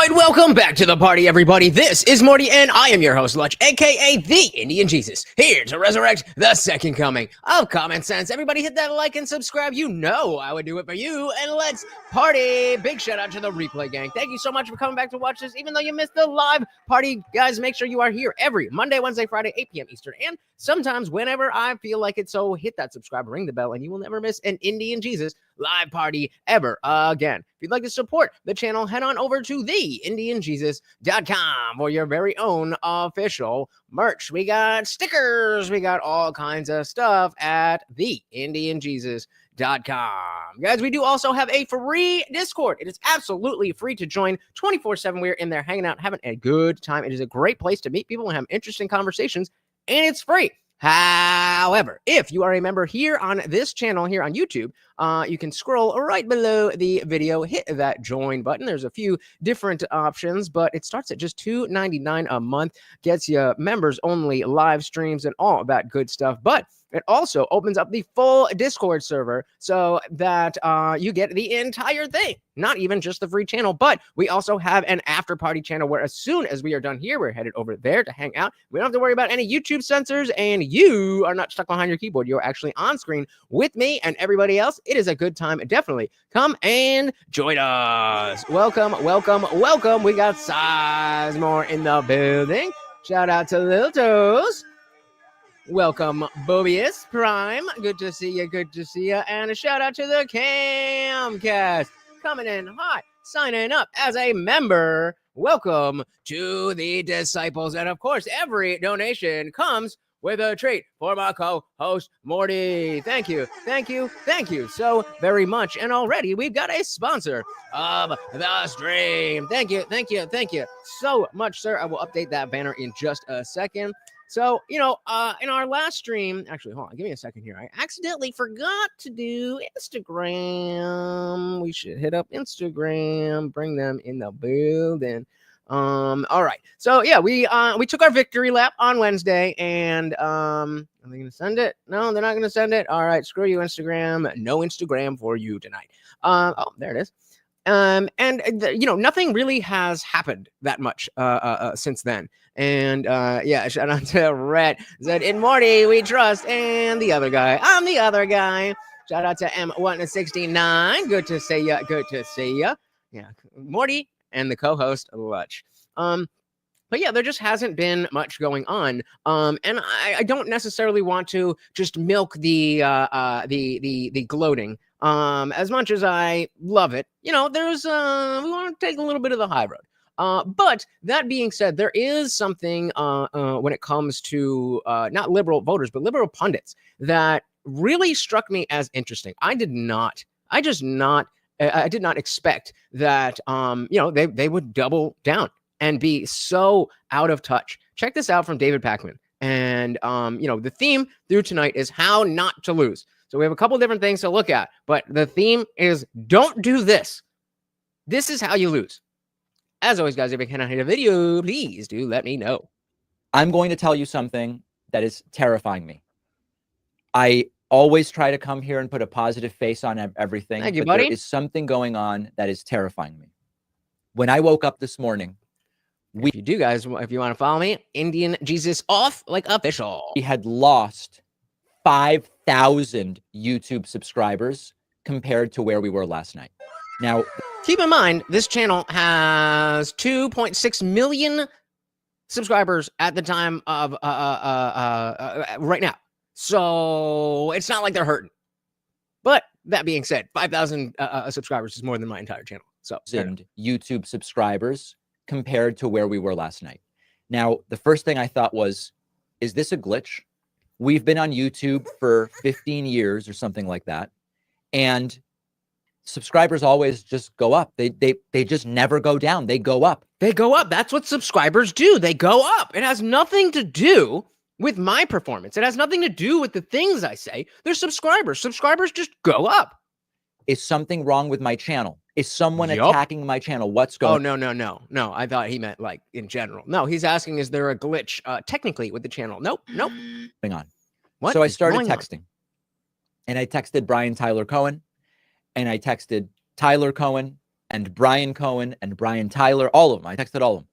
right, welcome back to the party, everybody. This is Morty, and I am your host, Lutch, aka the Indian Jesus, here to resurrect the second coming of common sense. Everybody hit that like and subscribe. You know I would do it for you, and let's party. Big shout out to the replay gang. Thank you so much for coming back to watch this, even though you missed the live party. Guys, make sure you are here every Monday, Wednesday, Friday, 8 p.m. Eastern, and sometimes whenever I feel like it. So hit that subscribe, ring the bell, and you will never miss an Indian Jesus live party ever again. If you'd like to support the channel, head on over to TheIndianJesus.com for your very own official merch. We got stickers, we got all kinds of stuff at TheIndianJesus.com. Guys, we do also have a free Discord. It is absolutely free to join 24/7. We're in there hanging out, having a good time. It is a great place to meet people and have interesting conversations, and it's free. However, if you are a member here on this channel, here on YouTube, you can scroll right below the video, hit that join button. There's a few different options, but it starts at just $2.99 a month, gets you members only live streams and all that good stuff. But it also opens up the full Discord server so that you get the entire thing, not even just the free channel, but we also have an after party channel where as soon as we are done here, we're headed over there to hang out. We don't have to worry about any YouTube censors, and you are not stuck behind your keyboard. You're actually on screen with me and everybody else. It is a good time. Definitely come and join us. Welcome, welcome, welcome. We got Sizemore in the building. Shout out to Lil Toes. Welcome, Bobius Prime. Good to see you. Good to see you. And a shout out to the Camcast coming in hot, signing up as a member. Welcome to the Disciples. And of course, every donation comes with a treat for my co-host, Morty. Thank you, thank you, thank you so very much. And already we've got a sponsor of the stream. Thank you, thank you, thank you so much, sir. I will update that banner in just a second. So, in our last stream, actually, hold on, give me a second here. I accidentally forgot to do Instagram. We should hit up Instagram, bring them in the building. All right. So yeah, we took our victory lap on Wednesday, and are they gonna send it? No, they're not gonna send it. All right, screw you, Instagram. No Instagram for you tonight. Oh, there it is. Nothing really has happened that much since then. And yeah, shout out to Rhett. Said, in Morty we trust, and the other guy, I'm the other guy. Shout out to M169. Good to see ya. Good to see ya. Yeah, Morty and the co-host Lutch. But yeah, there just hasn't been much going on. And I don't necessarily want to just milk the gloating. As much as I love it, there's we want to take a little bit of the high road. But that being said, there is something when it comes to not liberal voters, but liberal pundits that really struck me as interesting. I did not expect that they would double down and be so out of touch. Check this out from David Pakman. And the theme through tonight is how not to lose. So we have a couple different things to look at, but the theme is don't do this. This is how you lose. As always, guys, if you cannot hit a video, please do let me know. I'm going to tell you something that is terrifying me. I always try to come here and put a positive face on everything. Thank you, buddy. There is something going on that is terrifying me. When I woke up this morning, if you do, guys, if you want to follow me, Indian Jesus off like official. We had lost 5,000 YouTube subscribers compared to where we were last night. Now, keep in mind, this channel has 2.6 million subscribers at the time of right now. So it's not like they're hurting. But that being said, 5,000 subscribers is more than my entire channel. So YouTube subscribers compared to where we were last night. Now, the first thing I thought was, is this a glitch? We've been on YouTube for 15 years or something like that. And subscribers always just go up. They just never go down. They go up. They go up. That's what subscribers do. They go up. It has nothing to do with my performance. It has nothing to do with the things I say. They're subscribers. Subscribers just go up. Is something wrong with my channel? Is someone attacking my channel? What's going on? Oh, no. I thought he meant like in general. No, he's asking, is there a glitch technically with the channel? Nope. Hang on. What so I started texting. And I texted Brian Tyler Cohen. And I texted Tyler Cohen. and Brian Cohen and Brian Tyler, all of them. I texted all of them.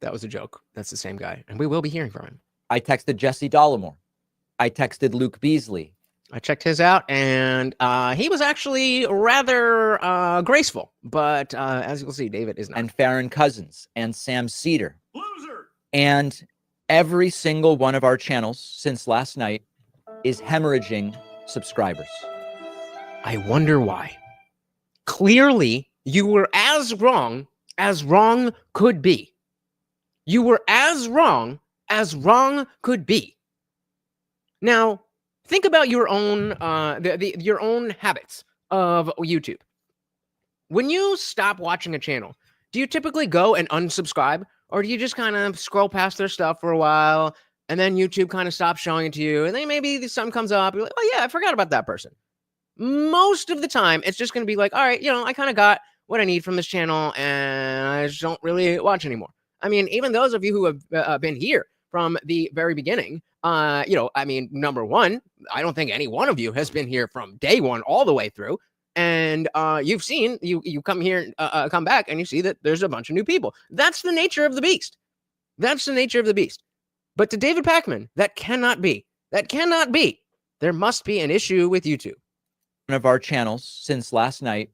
That was a joke. That's the same guy. And we will be hearing from him. I texted Jesse Dollemore. I texted Luke Beasley. I checked his out, and he was actually rather graceful. But as you'll see, David is not. And Farron Cousins and Sam Cedar. Loser. And every single one of our channels since last night is hemorrhaging subscribers. I wonder why. Clearly, you were as wrong could be. You were as wrong could be. Now, think about your own your own habits of YouTube. When you stop watching a channel, do you typically go and unsubscribe, or do you just kind of scroll past their stuff for a while, and then YouTube kind of stops showing it to you, and then maybe something comes up, you're like, oh yeah, I forgot about that person. Most of the time, it's just going to be like, all right, I kind of got what I need from this channel, and I just don't really watch anymore. I mean, even those of you who have been here from the very beginning, number one, I don't think any one of you has been here from day one all the way through. And you've seen, you come here, come back, and you see that there's a bunch of new people. That's the nature of the beast. That's the nature of the beast. But to David Pakman, that cannot be. That cannot be. There must be an issue with YouTube. One of our channels since last night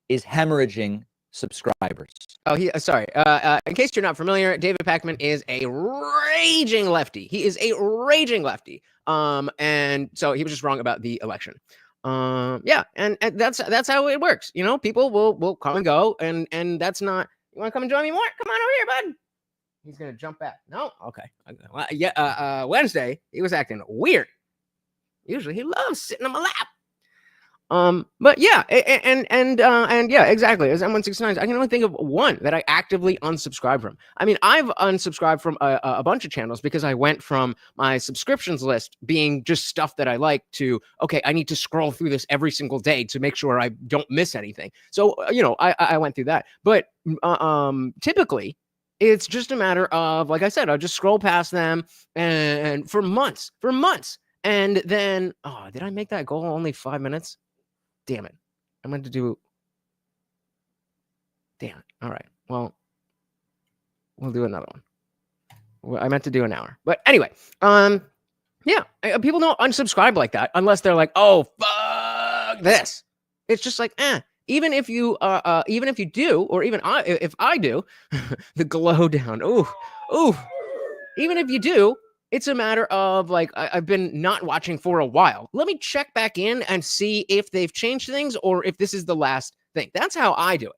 is hemorrhaging subscribers. Oh, sorry. In case you're not familiar, David Pakman is a raging lefty. He is a raging lefty. And so he was just wrong about the election. Yeah, and that's how it works. People will come and go, and that's not. You want to come and join me more? Come on over here, bud. He's gonna jump back. No, okay. Well, yeah. Wednesday he was acting weird. Usually he loves sitting on my lap. But yeah, and yeah, exactly. As M169, I can only think of one that I actively unsubscribed from. I mean, I've unsubscribed from a bunch of channels because I went from my subscriptions list being just stuff that I like to, okay, I need to scroll through this every single day to make sure I don't miss anything. So, I went through that. But typically, it's just a matter of, like I said, I'll just scroll past them and for months. And then, did I make that goal only 5 minutes? Damn it. I meant to do. Damn it. All right. Well, we'll do another one. Well, I meant to do an hour. But anyway, yeah, people don't unsubscribe like that unless they're like, oh, fuck this. It's just like, even if you do, or even if I do, the glow down. Ooh. Even if you do, it's a matter of like, I've been not watching for a while. Let me check back in and see if they've changed things or if this is the last thing. That's how I do it.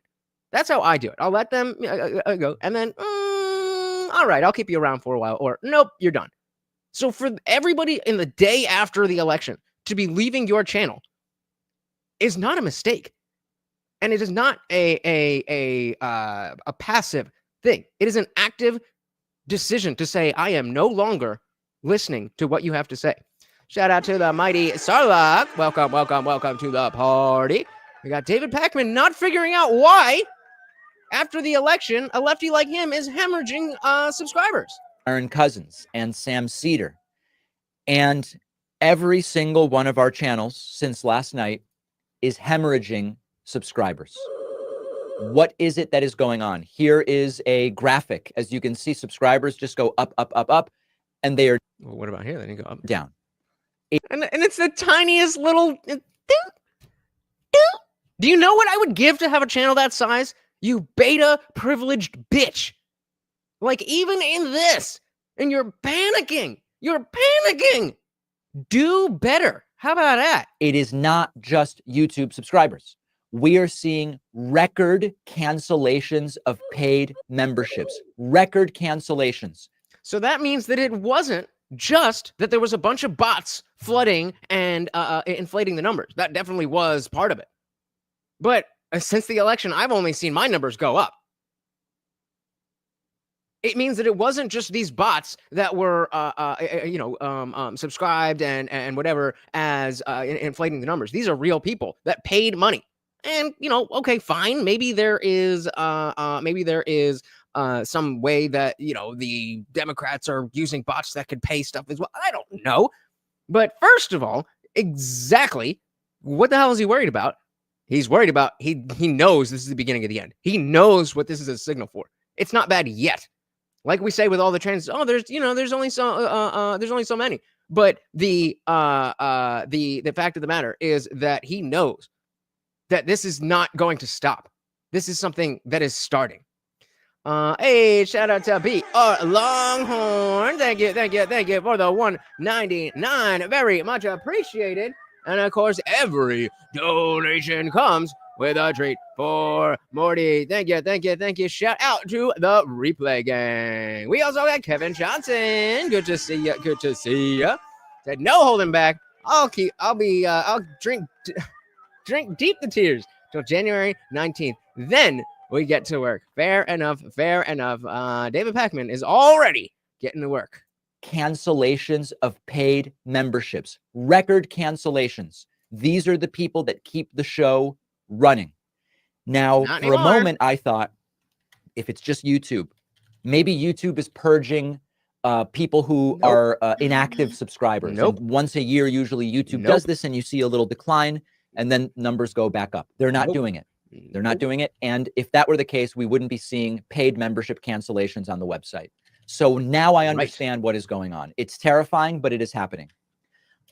I'll let them go. And then, all right, I'll keep you around for a while. Or nope, you're done. So for everybody in the day after the election to be leaving your channel is not a mistake. And it is not a passive thing. It is an active decision to say, I am no longer listening to what you have to say. Shout out to the mighty Sarlacc. Welcome to the party. We got David Pakman not figuring out why, after the election, a lefty like him is hemorrhaging subscribers. Aaron Cousins and Sam Cedar. And every single one of our channels since last night is hemorrhaging subscribers. What is it that is going on? Here is a graphic. As you can see, subscribers just go up, and they are. Well, what about here? They didn't go up. Down. And it's the tiniest little. Do you know what I would give to have a channel that size? You beta privileged bitch. Like, even in this, and you're panicking. Do better. How about that? It is not just YouTube subscribers. We are seeing record cancellations of paid memberships. Record cancellations. So that means that it wasn't just that there was a bunch of bots flooding and inflating the numbers. That definitely was part of it. But since the election, I've only seen my numbers go up. It means that it wasn't just these bots that were, subscribed and whatever as inflating the numbers. These are real people that paid money. And, okay, fine. Maybe there is some way that, the Democrats are using bots that could pay stuff as well. I don't know. But first of all, exactly what the hell is he worried about? He's worried about, he knows this is the beginning of the end. He knows what this is a signal for. It's not bad yet. Like we say with all the trans, there's only so many. But the fact of the matter is that he knows that this is not going to stop. This is something that is starting. Hey, shout out to B.R. Longhorn. Thank you for the 199. Very much appreciated. And of course, every donation comes with a treat for Morty. Thank you. Shout out to the replay gang. We also got Kevin Johnson. Good to see you. Said no holding back. I'll drink deep the tears till January 19th. Then we get to work. Fair enough. David Pakman is already getting to work. Cancellations of paid memberships, record cancellations. These are the people that keep the show running. Now, Not for anymore. a moment, I thought if it's just YouTube, maybe YouTube is purging people who are inactive subscribers. Nope. And once a year, usually YouTube does this, and you see a little decline, and then numbers go back up. They're not doing it. They're not doing it. And if that were the case, we wouldn't be seeing paid membership cancellations on the website. So now I understand what is going on. It's terrifying, but it is happening.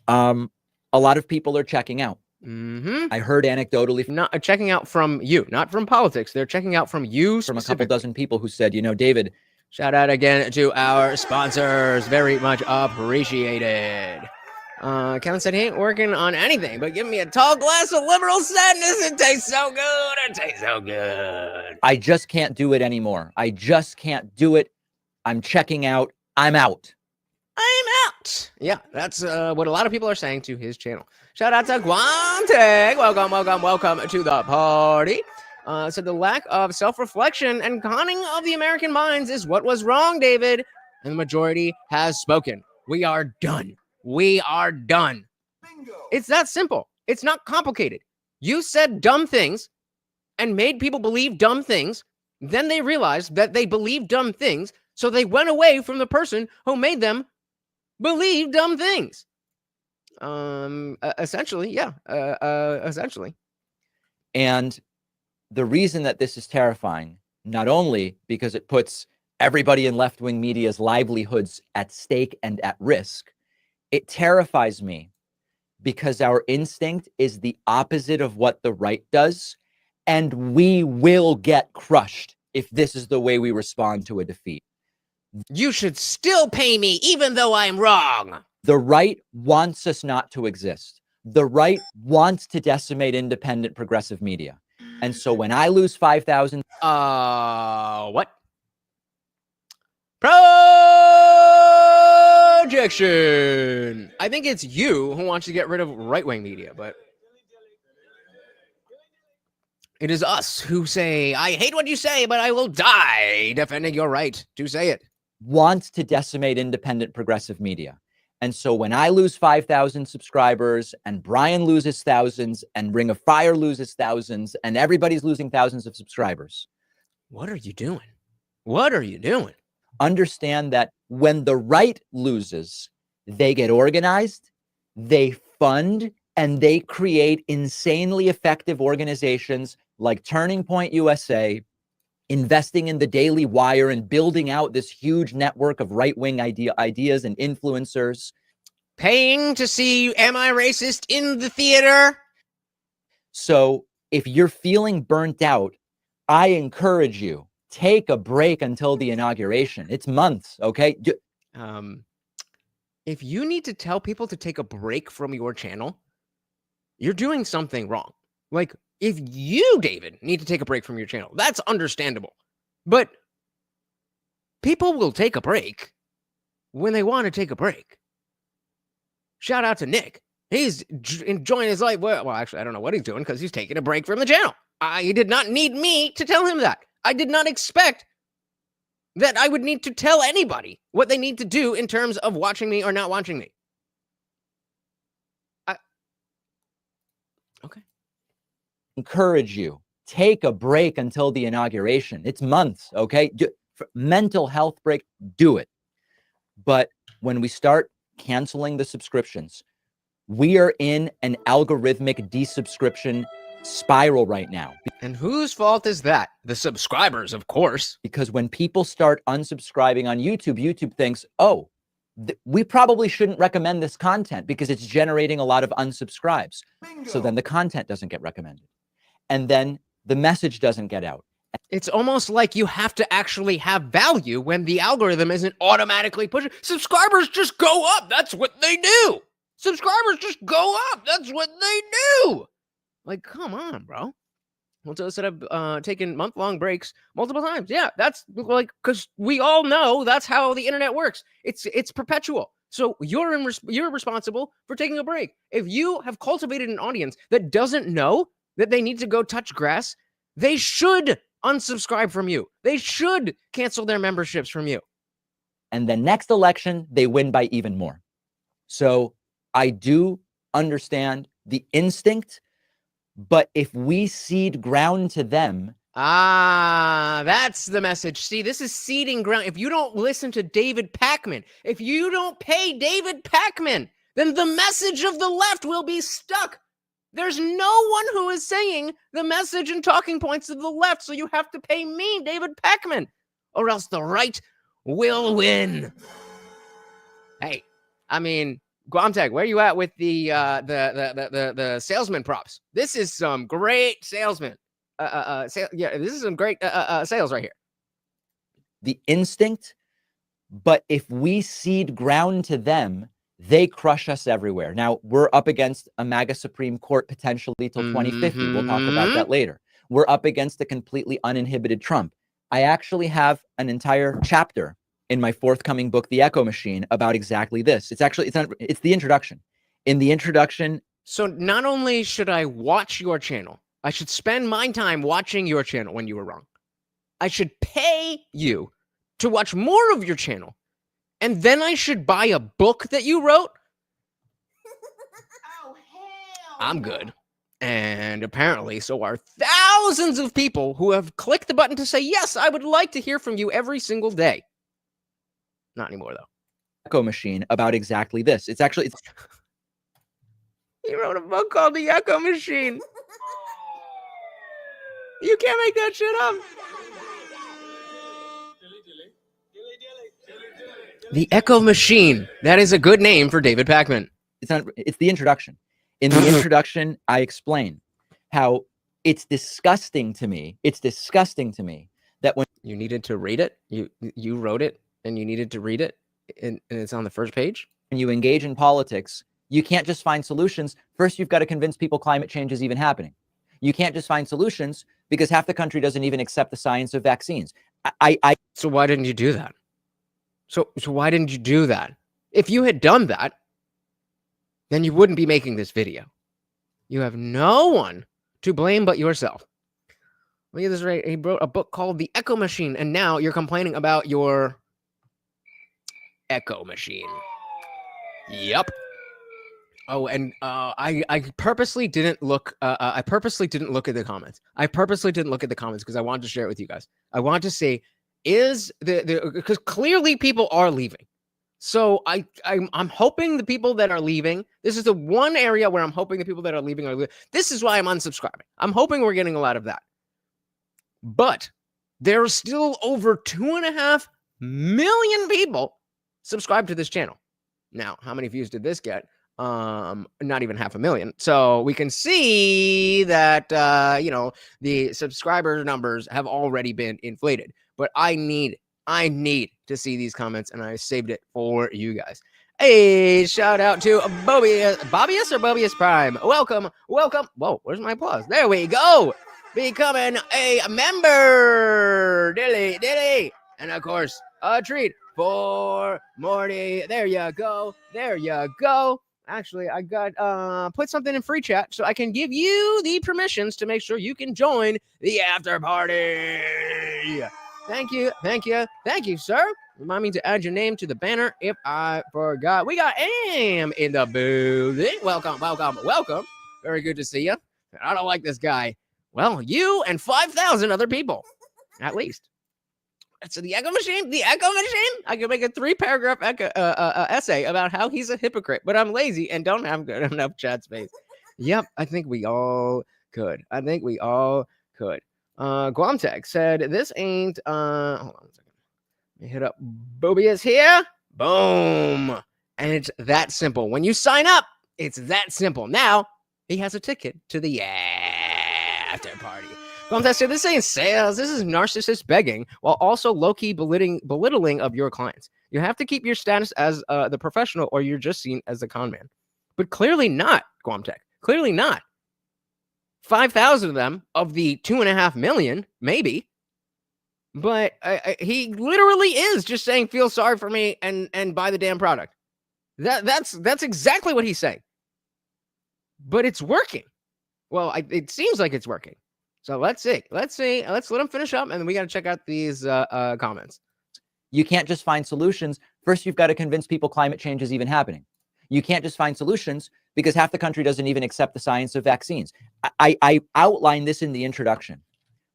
A lot of people are checking out. I heard anecdotally not checking out from you, not from politics. They're checking out from you, from a couple dozen people who said, David, shout out again to our sponsors. Very much appreciated. Kevin said he ain't working on anything, but give me a tall glass of liberal sadness. It tastes so good. I just can't do it anymore. I just can't do it. I'm checking out. I'm out. Yeah, that's what a lot of people are saying to his channel. Shout out to Guanteg. Welcome to the party. So the lack of self-reflection and conning of the American minds is what was wrong, David. And the majority has spoken. We are done. Bingo. It's that simple. It's not complicated. You said dumb things and made people believe dumb things. Then they realized that they believed dumb things. So they went away from the person who made them believe dumb things. Essentially. And the reason that this is terrifying, not only because it puts everybody in left-wing media's livelihoods at stake and at risk, it terrifies me because our instinct is the opposite of what the right does, and we will get crushed if this is the way we respond to a defeat. You should still pay me even though I'm wrong. The right wants us not to exist. The right wants to decimate independent progressive media. And so when I lose 5,000... What? Projection! I think it's you who wants to get rid of right-wing media, but... it is us who say, I hate what you say, but I will die defending your right to say it. Wants to decimate independent progressive media. And so when I lose 5,000 subscribers and Brian loses thousands and Ring of Fire loses thousands and everybody's losing thousands of subscribers. What are you doing? Understand that when the right loses, they get organized, they fund, and they create insanely effective organizations like Turning Point USA, investing in the Daily Wire and building out this huge network of right-wing ideas and influencers. Paying to see Am I Racist in the theater? So if you're feeling burnt out, I encourage you, take a break until the inauguration. It's months, okay? If you need to tell people to take a break from your channel, you're doing something wrong. Like, if you, David, need to take a break from your channel, that's understandable. But people will take a break when they want to take a break. Shout out to Nick. He's enjoying his life. Well, actually, I don't know what he's doing because he's taking a break from the channel. He did not need me to tell him that. I did not expect that I would need to tell anybody what they need to do in terms of watching me or not watching me. Okay. Encourage you, take a break until the inauguration. It's months, okay? Mental health break, do it. But when we start canceling the subscriptions, we are in an algorithmic desubscription spiral right now. And whose fault is that? The subscribers, of course. Because when people start unsubscribing on YouTube, YouTube thinks, oh, we probably shouldn't recommend this content because it's generating a lot of unsubscribes. Bingo. So then the content doesn't get recommended. And then the message doesn't get out. It's almost like you have to actually have value when the algorithm isn't automatically pushing. Subscribers just go up. That's what they do. Subscribers just go up. That's what they do. Like, come on, bro. Well, so instead of taking month-long breaks multiple times. Yeah, that's like, because we all know that's how the internet works. It's perpetual. So you're responsible for taking a break. If you have cultivated an audience that doesn't know that they need to go touch grass, they should unsubscribe from you. They should cancel their memberships from you. And the next election, they win by even more. So I do understand the instinct, but if we cede ground to them. That's the message. See, this is ceding ground. If you don't listen to David Pakman, if you don't pay David Pakman, then the message of the left will be stuck. There's no one who is saying the message and talking points of the left, so you have to pay me, David Pakman, or else the right will win. Hey, I mean, Guamtag, where are you at with the salesman props? This is some great salesman. Yeah, this is some great sales right here. The instinct, but if we cede ground to them, they crush us everywhere. Now, we're up against a MAGA Supreme Court potentially till 2050. We'll talk about that later. We're up against a completely uninhibited Trump. I actually have an entire chapter in my forthcoming book, The Echo Machine, about exactly this. It's the introduction. In the introduction. So not only should I watch your channel, I should spend my time watching your channel when you were wrong. I should pay you to watch more of your channel. And then I should buy a book that you wrote? Oh, hell. I'm good. And apparently, so are thousands of people who have clicked the button to say, yes, I would like to hear from you every single day. Not anymore, though. Echo Machine about exactly this. It's He wrote a book called The Echo Machine. You can't make that shit up. The Echo Machine. That is a good name for David Pakman. It's the introduction. In the introduction, I explain how it's disgusting to me. It's disgusting to me that when you needed to read it, you wrote it and you needed to read it, and it's on the first page. When you engage in politics, you can't just find solutions. First, you've got to convince people climate change is even happening. You can't just find solutions because half the country doesn't even accept the science of vaccines. So why didn't you do that? So why didn't you do that? If you had done that, then you wouldn't be making this video. You have no one to blame but yourself. Look at this, right? He wrote a book called The Echo Machine, and now you're complaining about your Echo Machine. Yep. Oh, and I purposely didn't look. I purposely didn't look at the comments. I purposely didn't look at the comments because I wanted to share it with you guys. I wanted to see because clearly people are leaving. So I'm hoping the people that are leaving. This is the one area where I'm hoping the people that are leaving are leaving. This is why I'm unsubscribing. I'm hoping we're getting a lot of that. But there's still over 2.5 million people subscribed to this channel. Now, how many views did this get? Not even 500,000. So we can see that, the subscriber numbers have already been inflated, but I need to see these comments, and I saved it for you guys. Hey, shout out to Bobius or Bobius Prime. Welcome. Whoa, where's my applause? There we go. Becoming a member. Dilly. And of course, a treat for Morty. There you go. Actually, I got put something in free chat so I can give you the permissions to make sure you can join the after party. Thank you, sir. Remind me to add your name to the banner if I forgot. We got Am in the building. Welcome. Very good to see you. I don't like this guy. Well, you and 5,000 other people, at least. So the Echo Machine. I can make a 3-paragraph essay about how he's a hypocrite, but I'm lazy and don't have good enough chat space. Yep, I think we all could. I think we all could. Guamtech said, this ain't, hold on a second. Let me hit up Bobius here. Boom. And it's that simple. When you sign up, it's that simple. Now, he has a ticket to the after party. Guamtech said, this ain't sales. This is narcissist begging while also low-key belittling of your clients. You have to keep your status as the professional or you're just seen as the con man. But clearly not, Guamtech. Clearly not. 5,000 of them, of the 2.5 million, maybe. But he literally is just saying, feel sorry for me and buy the damn product. That's exactly what he's saying. But it's working. Well, it seems like it's working. So let's see. Let's let him finish up, and then we got to check out these comments. You can't just find solutions. First, you've got to convince people climate change is even happening. You can't just find solutions because half the country doesn't even accept the science of vaccines. I outlined this in the introduction,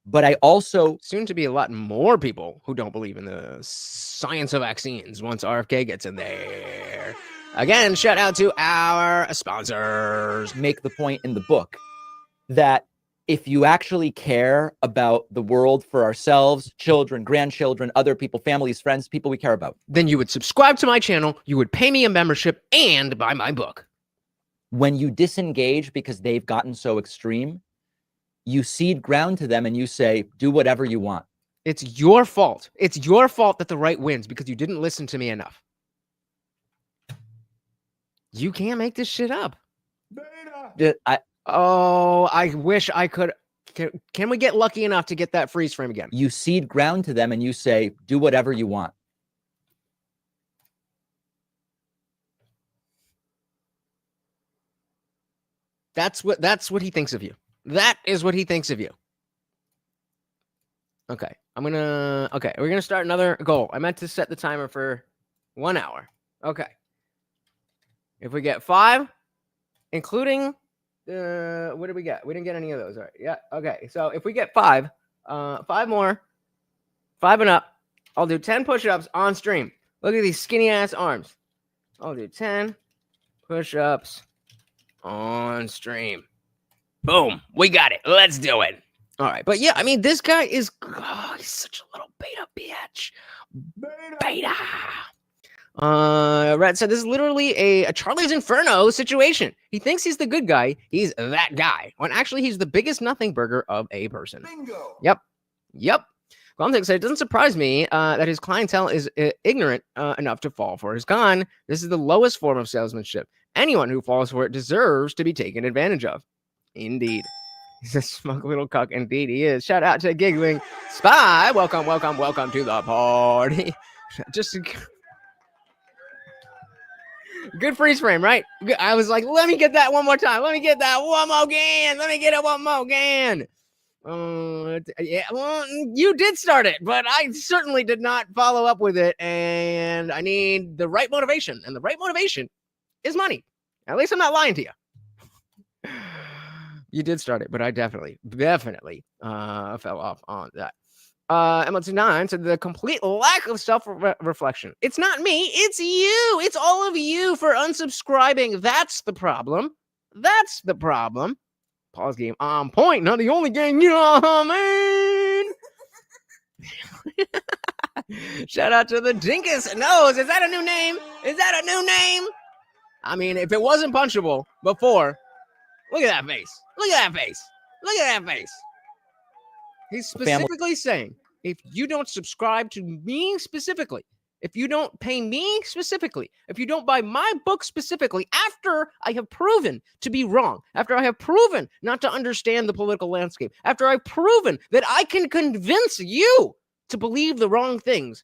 but I also... Soon to be a lot more people who don't believe in the science of vaccines once RFK gets in there. Again, shout out to our sponsors. Make the point in the book that if you actually care about the world for ourselves, children, grandchildren, other people, families, friends, people we care about, then you would subscribe to my channel, you would pay me a membership, and buy my book. When you disengage because they've gotten so extreme, you cede ground to them and you say, do whatever you want. It's your fault. It's your fault that the right wins because you didn't listen to me enough. You can't make this shit up. I wish I could. Can we get lucky enough to get that freeze frame again? You cede ground to them and you say, do whatever you want. That's what he thinks of you. That is what he thinks of you. Okay, we're gonna start another goal. I meant to set the timer for 1 hour. Okay. If we get 5, including what did we get? We didn't get any of those. All right. Yeah. Okay. So if we get 5 more, 5 and up, I'll do 10 push-ups on stream. Look at these skinny ass arms. I'll do 10 push-ups on stream. Boom. We got it. Let's do it. All right. But yeah, I mean, this guy is, he's such a little beta bitch. Beta. Red said, this is literally a Charlie's Inferno situation. He thinks he's the good guy. He's that guy. When actually he's the biggest nothing burger of a person. Bingo. Yep. Context said, it doesn't surprise me that his clientele is ignorant enough to fall for his con. This is the lowest form of salesmanship. Anyone who falls for it deserves to be taken advantage of. Indeed. He's a smug little cuck. Indeed, he is. Shout out to Giggling Spy. Welcome to the party. Just good freeze frame, right? I was like, let me get that one more time. Let me get that one more again. Let me get it one more again. Yeah, well, you did start it, but I certainly did not follow up with it. And I need the right motivation. And the right motivation is money. At least I'm not lying to you. You did start it, but I definitely fell off on that. ML29 said the complete lack of self-reflection. It's not me, it's you. It's all of you for unsubscribing. That's the problem. Pause game on point. Not the only game, you know what I mean? Shout out to the Dinkus Nose. Is that a new name? I mean, if it wasn't punchable before, look at that face. He's specifically saying, if you don't subscribe to me specifically, if you don't pay me specifically, if you don't buy my book specifically, after I have proven to be wrong, after I have proven not to understand the political landscape, after I've proven that I can convince you to believe the wrong things,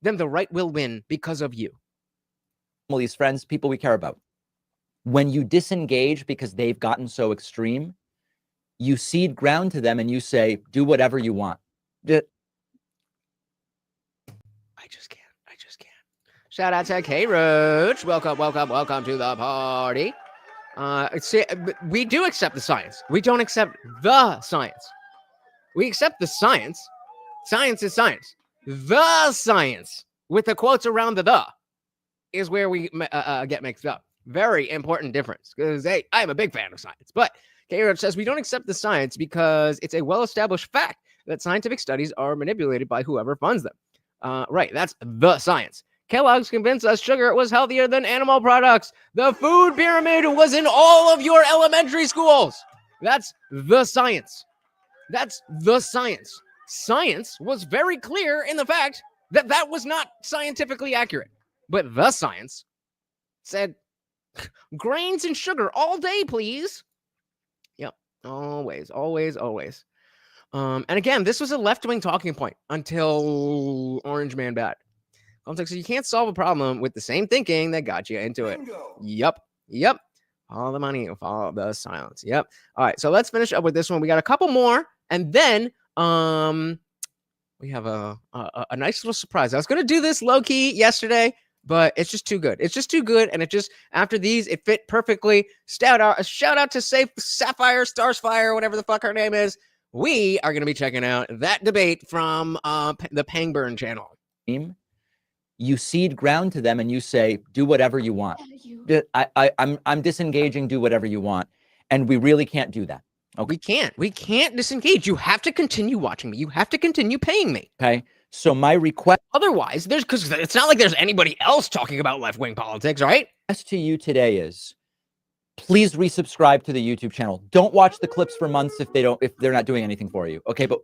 then the right will win because of you. These friends, people we care about. When you disengage because they've gotten so extreme, you cede ground to them and you say, do whatever you want. I just can't. Shout out to K Roach. Welcome to the party. We do accept the science. We don't accept the science. We accept the science. Science is science. The science, with the quotes around the, is where we get mixed up. Very important difference. Because, hey, I'm a big fan of science. But K-Rich says, we don't accept the science because it's a well-established fact that scientific studies are manipulated by whoever funds them. Right, that's the science. Kellogg's convinced us sugar was healthier than animal products. The food pyramid was in all of your elementary schools. That's the science. That's the science. Science was very clear in the fact that that was not scientifically accurate. But the science said, grains and sugar all day, please. Yep, always, always, always. And again, this was a left-wing talking point until Orange Man Bad. So you can't solve a problem with the same thinking that got you into it. Yep. Follow the money, follow the silence. Yep. All right, so let's finish up with this one. We got a couple more, and then we have a nice little surprise. I was going to do this low-key yesterday, but it's just too good. It's just too good, and it just, after these, it fit perfectly. Shout out to Sapphire, Starsfire, whatever the fuck her name is. We are going to be checking out that debate from the Pangburn channel. You cede ground to them and you say, do whatever you want. I'm disengaging, do whatever you want. And we really can't do that. Okay. We can't disengage. You have to continue watching me. You have to continue paying me. Okay. So my request, otherwise, because it's not like there's anybody else talking about left-wing politics, right? Request to you today is, please resubscribe to the YouTube channel. Don't watch the clips for months if they're not doing anything for you. Okay. But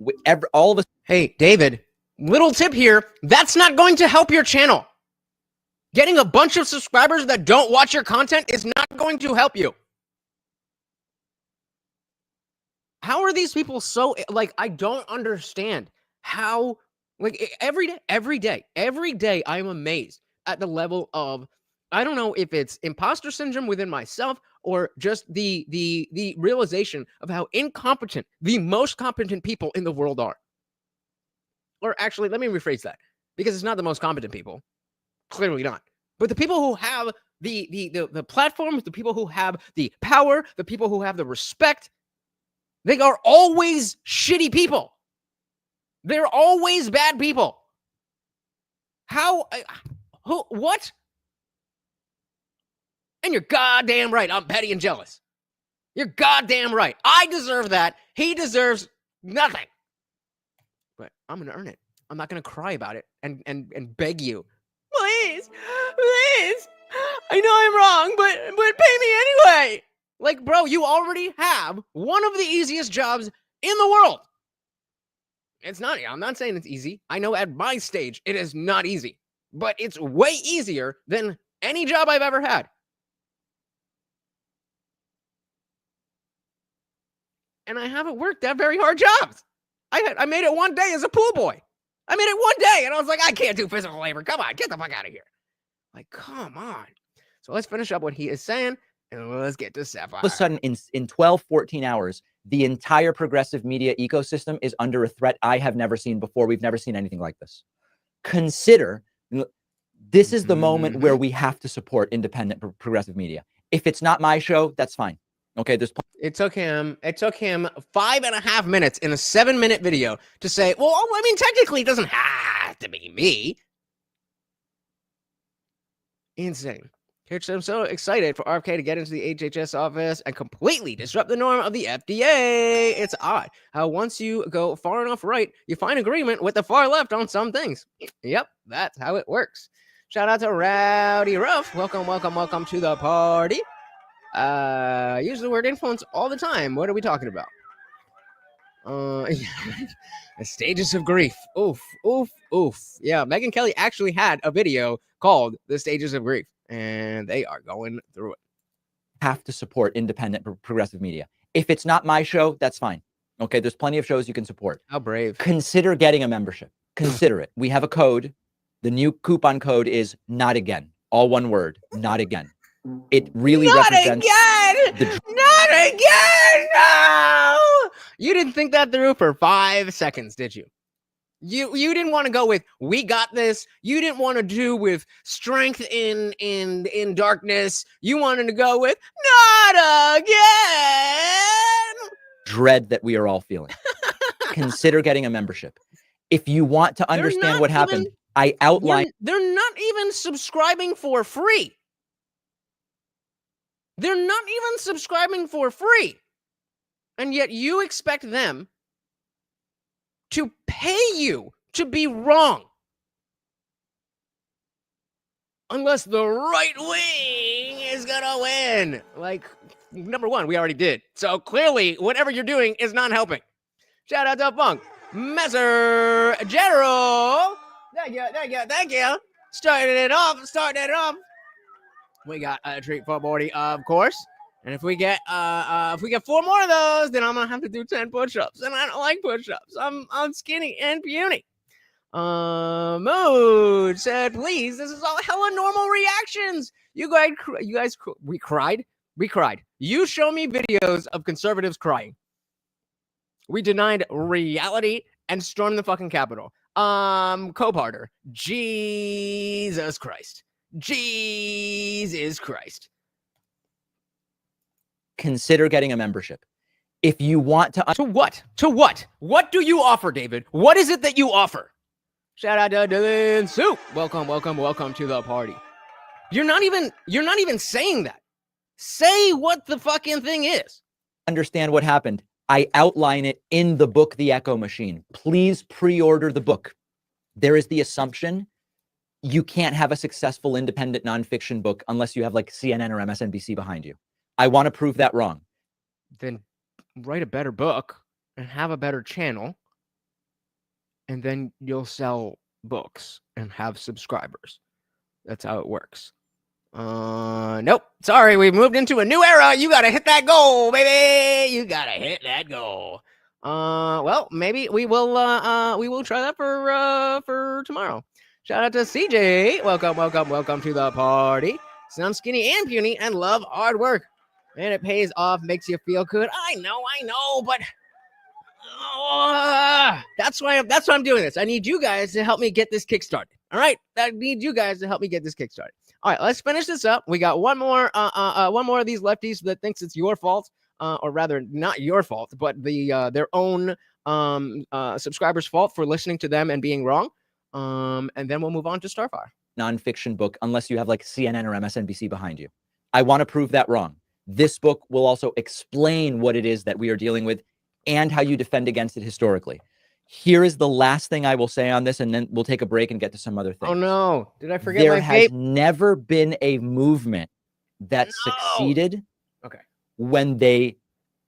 all of us. Hey, David, little tip here. That's not going to help your channel. Getting a bunch of subscribers that don't watch your content is not going to help you. How are these people so, like, I don't understand how, like, every day I am amazed at the level of, I don't know if it's imposter syndrome within myself or just the realization of how incompetent the most competent people in the world are. Or actually, let me rephrase that, because it's not the most competent people. Clearly not. But the people who have the platforms, the people who have the power, the people who have the respect, they are always shitty people. They're always bad people. What? And you're goddamn right. I'm petty and jealous. You're goddamn right. I deserve that. He deserves nothing. But I'm going to earn it. I'm not going to cry about it and beg you. Please. I know I'm wrong, but pay me anyway. Like, bro, you already have one of the easiest jobs in the world. It's not. I'm not saying it's easy. I know at my stage, it is not easy. But it's way easier than any job I've ever had. And I haven't worked that very hard jobs. I made it one day as a pool boy. I made it one day, and I was like, I can't do physical labor. Come on, get the fuck out of here. Like, come on. So let's finish up what he is saying, and let's get to Sapphire. All of a sudden, in 12, 14 hours, the entire progressive media ecosystem is under a threat I have never seen before. We've never seen anything like this. Consider, this is the moment where we have to support independent progressive media. If it's not my show, that's fine. Okay, it took him 5.5 minutes in a 7-minute video to say, well, I mean, technically it doesn't have to be me. Insane. I'm so excited for RFK to get into the HHS office and completely disrupt the norm of the FDA. It's odd how once you go far enough right, you find agreement with the far left on some things. Yep, that's how it works. Shout out to Rowdy Ruff. Welcome to the party. Use the word influence all the time. What are we talking about? The stages of grief. Oof. Yeah, Megyn Kelly actually had a video called The Stages of Grief, and they are going through it. Have to support independent progressive media. If it's not my show, that's fine. Okay, there's plenty of shows you can support. How brave. Consider getting a membership. Consider it. We have a code. The new coupon code is not again. All one word, not again. It really represents not again. No, you didn't think that through for 5 seconds, did you? You didn't want to go with "we got this." You didn't want to do with strength in darkness. You wanted to go with "not again." Dread that we are all feeling. Consider getting a membership. If you want to understand what happened, I outlined. They're not even subscribing for free. They're not even subscribing for free. And yet you expect them to pay you to be wrong. Unless the right wing is gonna win. Like, number one, we already did. So clearly, whatever you're doing is not helping. Shout out to Funk. Messer General. Thank you. Starting it off. We got a treat for Morty, of course. And if we get 4 more of those, then I'm gonna have to do 10 push-ups. And I don't like push-ups. I'm skinny and puny. Mood said, please, this is all hella normal reactions. We cried. You show me videos of conservatives crying. We denied reality and stormed the fucking Capitol. Coparter. Jesus Christ. Consider getting a membership. If you want to... To what? What do you offer, David? What is it that you offer? Shout out to Dylan Soup. Welcome to the party. You're not even saying that. Say what the fucking thing is. Understand what happened. I outline it in the book, The Echo Machine. Please pre-order the book. There is the assumption you can't have a successful independent nonfiction book unless you have like CNN or MSNBC behind you. I want to prove that wrong. Then write a better book and have a better channel, and then you'll sell books and have subscribers. That's how it works. Nope. Sorry, we moved into a new era. You gotta hit that goal, baby. You gotta hit that goal. Well, maybe we will try that for tomorrow. Shout out to CJ. Welcome to the party. So I'm skinny and puny and love hard work. And it pays off, makes you feel good. I know, but that's why I'm doing this. I need you guys to help me get this kickstarted. All right, I need you guys to help me get this kickstarted. All right, let's finish this up. We got one more of these lefties that thinks it's your fault, or rather, not your fault, but their own subscribers' fault for listening to them and being wrong. And then we'll move on to Starfire. Nonfiction book, unless you have like CNN or MSNBC behind you. I want to prove that wrong. This book will also explain what it is that we are dealing with and how you defend against it historically. Here is the last thing I will say on this, and then we'll take a break and get to some other things. Oh no, did I forget there my has vape? Never been a movement that succeeded when they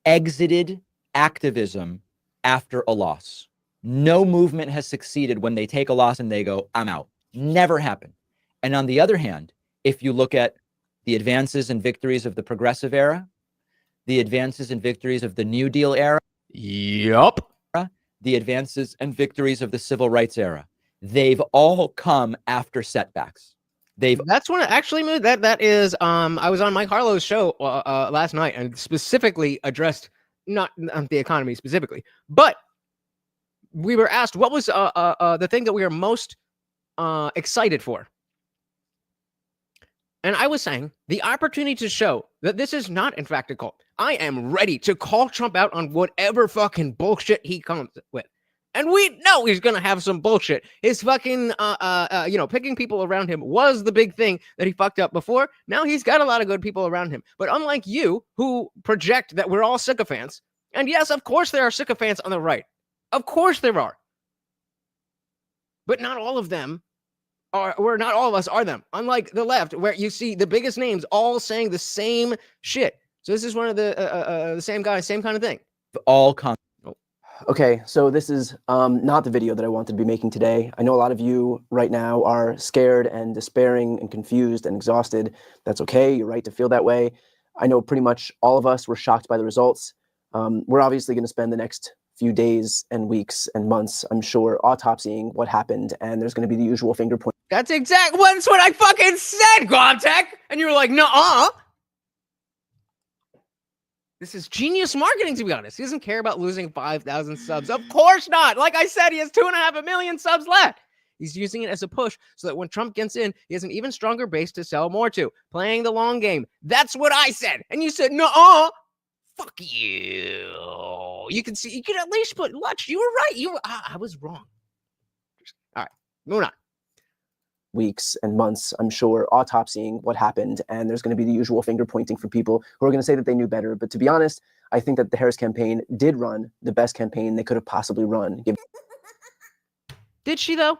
exited activism after a loss. No movement has succeeded when they take a loss and they go, I'm out. Never happened. And on the other hand, if you look at the advances and victories of the progressive era, the advances and victories of the New Deal era, the advances and victories of the civil rights era, they've all come after setbacks. That's when it actually moved. That is, I was on Mike Harlow's show last night and specifically addressed not the economy specifically, but we were asked what was the thing that we are most excited for. And I was saying the opportunity to show that this is not, in fact, a cult. I am ready to call Trump out on whatever fucking bullshit he comes with. And we know he's going to have some bullshit. His fucking, picking people around him was the big thing that he fucked up before. Now he's got a lot of good people around him. But unlike you, who project that we're all sycophants, and yes, of course there are sycophants on the right. Of course there are. But not all of them. Not all of us are them. Unlike the left, where you see the biggest names all saying the same shit. So this is one of the same guys, same kind of thing. Okay, so this is not the video that I wanted to be making today. I know a lot of you right now are scared and despairing and confused and exhausted. That's okay. You're right to feel that way. I know pretty much all of us were shocked by the results. We're obviously going to spend the next few days and weeks and months, I'm sure, autopsying what happened, and there's going to be the usual finger point. That's what I fucking said, Guamtech! And you were like, nuh-uh! This is genius marketing, to be honest. He doesn't care about losing 5,000 subs. Of course not! Like I said, he has 2.5 million subs left! He's using it as a push so that when Trump gets in, he has an even stronger base to sell more to. Playing the long game. That's what I said! And you said, nuh-uh! Fuck you. You can at least put Lutch. You were right. I was wrong. All right, moving on. weeks and months, I'm sure, autopsying what happened. And there's going to be the usual finger pointing for people who are going to say that they knew better. But to be honest, I think that the Harris campaign did run the best campaign they could have possibly run. Did she, though?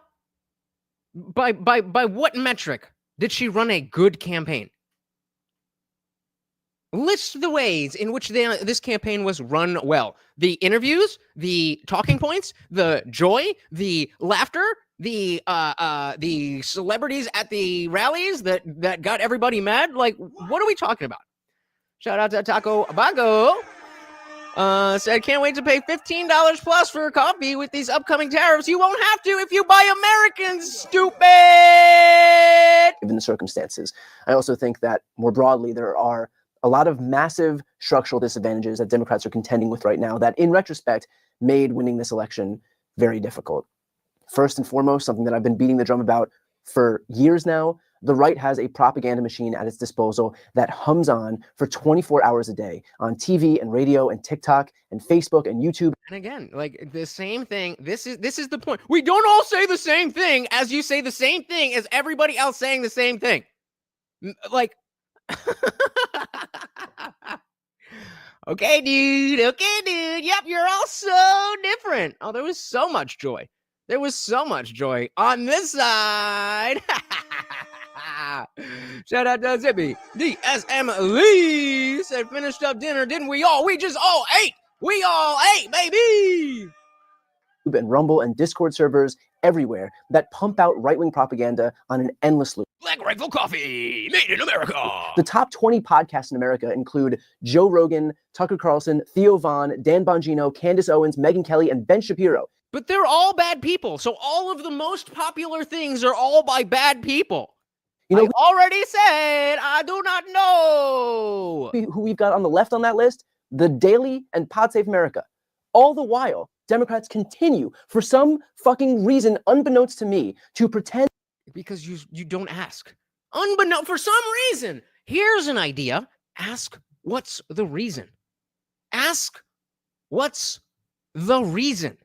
By what metric did she run a good campaign? List the ways in which this campaign was run well. The interviews, the talking points, the joy, the laughter, the celebrities at the rallies that got everybody mad. Like, what are we talking about? Shout out to Taco Abago. Said, can't wait to pay $15 plus for coffee with these upcoming tariffs. You won't have to if you buy Americans, stupid! Given the circumstances. I also think that more broadly, there are a lot of massive structural disadvantages that Democrats are contending with right now that, in retrospect, made winning this election very difficult. First and foremost, something that I've been beating the drum about for years now, the right has a propaganda machine at its disposal that hums on for 24 hours a day on TV and radio and TikTok and Facebook and YouTube. And again, like the same thing. This is the point. We don't all say the same thing as you say the same thing as everybody else saying the same thing. Like, okay, dude. Yep, you're all so different. Oh, there was so much joy. There was so much joy on this side. Shout out to Zippy. DSM Lee said, finished up dinner, didn't we all? We just all ate. We all ate, baby. And Rumble and Discord servers everywhere that pump out right-wing propaganda on an endless loop. Black Rifle Coffee, made in America. The top 20 podcasts in America include Joe Rogan, Tucker Carlson, Theo Vaughn, Dan Bongino, Candace Owens, Megyn Kelly, and Ben Shapiro. But they're all bad people. So all of the most popular things are all by bad people. You know, I already said I do not know who we've got on the left on that list. The Daily and Pod Save America. All the while, Democrats continue, for some fucking reason, unbeknownst to me, to pretend. Because you don't ask. Unbeknownst, for some reason. Here's an idea. Ask, what's the reason? Ask, what's the reason?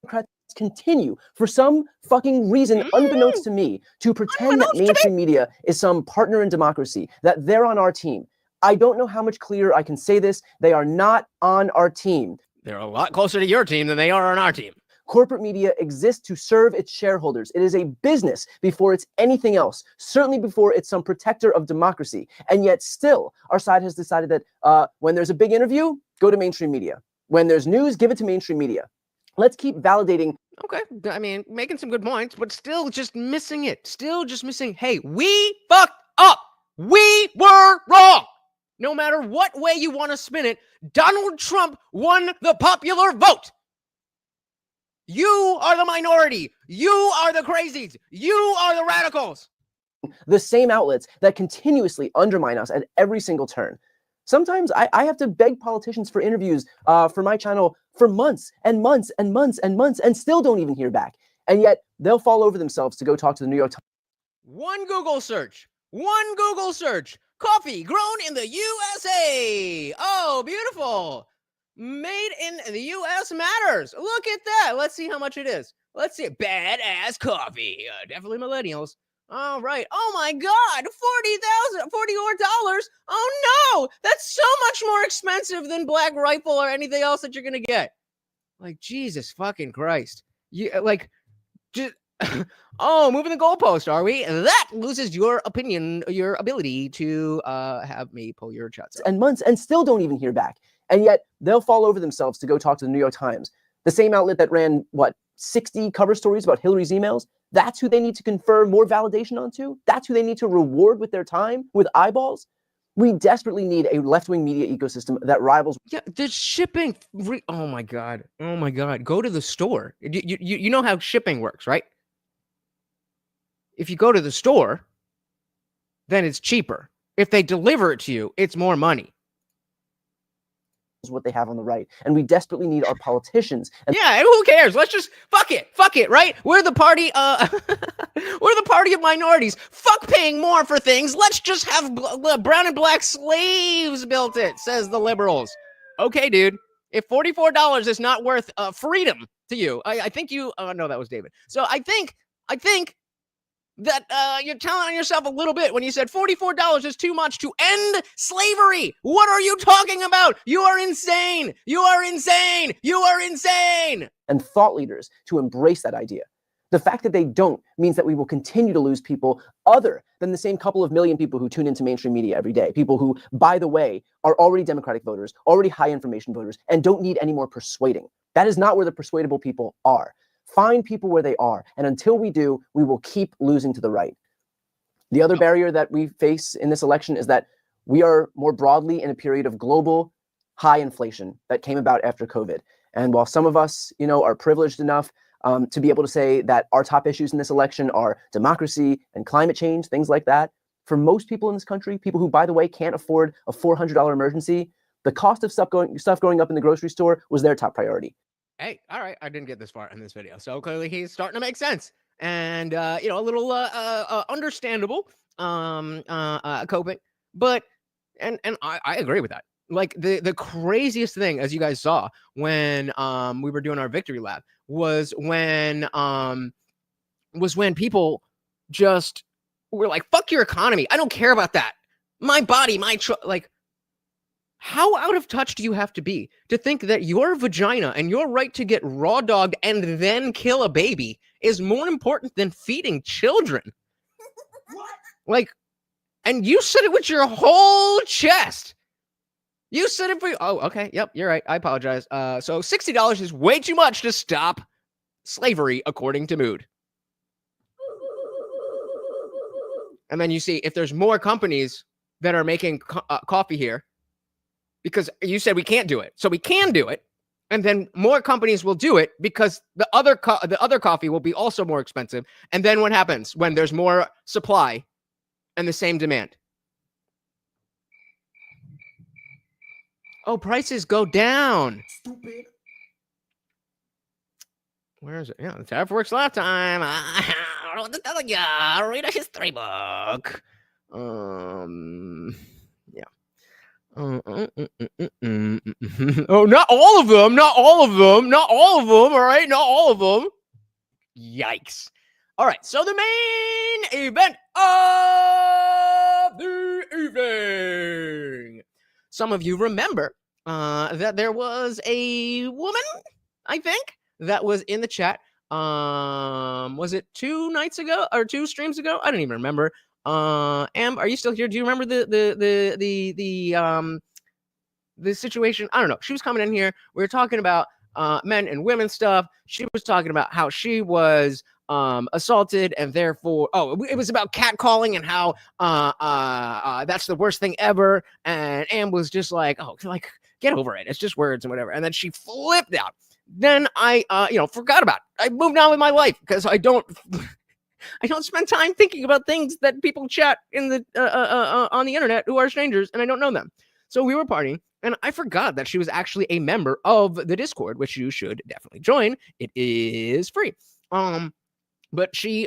Democrats continue, for some fucking reason, unbeknownst to me, to pretend that mainstream media is some partner in democracy, that they're on our team. I don't know how much clearer I can say this. They are not on our team. They're a lot closer to your team than they are on our team. Corporate media exists to serve its shareholders. It is a business before it's anything else, certainly before it's some protector of democracy. And yet still, our side has decided that when there's a big interview, go to mainstream media. When there's news, give it to mainstream media. Let's keep validating. Okay, I mean, making some good points, but still just missing it. Still just missing, hey, we fucked up. We were wrong. No matter what way you want to spin it, Donald Trump won the popular vote. You are the minority. You are the crazies. You are the radicals. The same outlets that continuously undermine us at every single turn. Sometimes I have to beg politicians for interviews for my channel for months and months and months and months and still don't even hear back. And yet they'll fall over themselves to go talk to the New York Times. One Google search. Coffee grown in the USA. Oh, beautiful. Made in the US matters. Look at that. Let's see how much it is. Let's see. Badass coffee. Definitely millennials. All right. Oh my God. $40 $40. Oh no. That's so much more expensive than Black Rifle or anything else that you're going to get. Like, Jesus fucking Christ. You like, just, oh, moving the goalpost, are we? That loses your opinion, your ability to have me pull your shots. And months and still don't even hear back. And yet they'll fall over themselves to go talk to the New York Times. The same outlet that ran, 60 cover stories about Hillary's emails? That's who they need to confer more validation onto? That's who they need to reward with their time, with eyeballs? We desperately need a left-wing media ecosystem that rivals. Yeah, the shipping. Oh my God. Go to the store. You know how shipping works, right? If you go to the store, then it's cheaper. If they deliver it to you, it's more money. What they have on the right, and we desperately need our politicians. And who cares? Let's just fuck it, right? We're the party. We're the party of minorities. Fuck paying more for things. Let's just have brown and black slaves built it, says the liberals. Okay, dude. If $44 is not worth freedom to you, I think you. Oh no, that was David. So I think that you're telling on yourself a little bit when you said $44 is too much to end slavery. What are you talking about? You are insane. You are insane. You are insane. And thought leaders to embrace that idea. The fact that they don't means that we will continue to lose people other than the same couple of million people who tune into mainstream media every day. People who, by the way, are already Democratic voters, already high information voters, and don't need any more persuading. That is not where the persuadable people are. Find people where they are. And until we do, we will keep losing to the right. The other barrier that we face in this election is that we are more broadly in a period of global high inflation that came about after COVID. And while some of us, are privileged enough to be able to say that our top issues in this election are democracy and climate change, things like that, for most people in this country, people who, by the way, can't afford a $400 emergency, the cost of stuff going up in the grocery store was their top priority. Hey, all right, I didn't get this far in this video, so clearly he's starting to make sense, and a little understandable coping, but and I agree with that. Like the craziest thing, as you guys saw when we were doing our victory lap, was when people just were like, "Fuck your economy! I don't care about that. My body, my like." How out of touch do you have to be to think that your vagina and your right to get raw dogged and then kill a baby is more important than feeding children? What? Like, and you said it with your whole chest. You said it for, oh, okay. Yep, you're right. I apologize. So $60 is way too much to stop slavery, according to Mood. And then you see if there's more companies that are making coffee here, because you said we can't do it. So we can do it. And then more companies will do it because the other coffee will be also more expensive. And then what happens when there's more supply and the same demand? Oh, prices go down. Stupid. Where is it? Yeah, the tariff works lifetime. I don't know what to tell you. Read a history book. Yeah. Oh, not all of them. Not all of them. Not all of them. All right. Not all of them. Yikes. All right. So the main event of the evening. Some of you remember that there was a woman, I think, that was in the chat. Was it 2 nights ago or 2 streams ago? I don't even remember. Am, are you still here? Do you remember the situation? I don't know. She was coming in here. We were talking about men and women stuff. She was talking about how she was assaulted and therefore, it was about catcalling and how that's the worst thing ever. And Am was just like, get over it. It's just words and whatever. And then she flipped out. Then I forgot about it. I moved on with my life because I don't spend time thinking about things that people chat in the on the internet who are strangers and I don't know them. So we were partying and I forgot that she was actually a member of the Discord, which you should definitely join. It is free. But she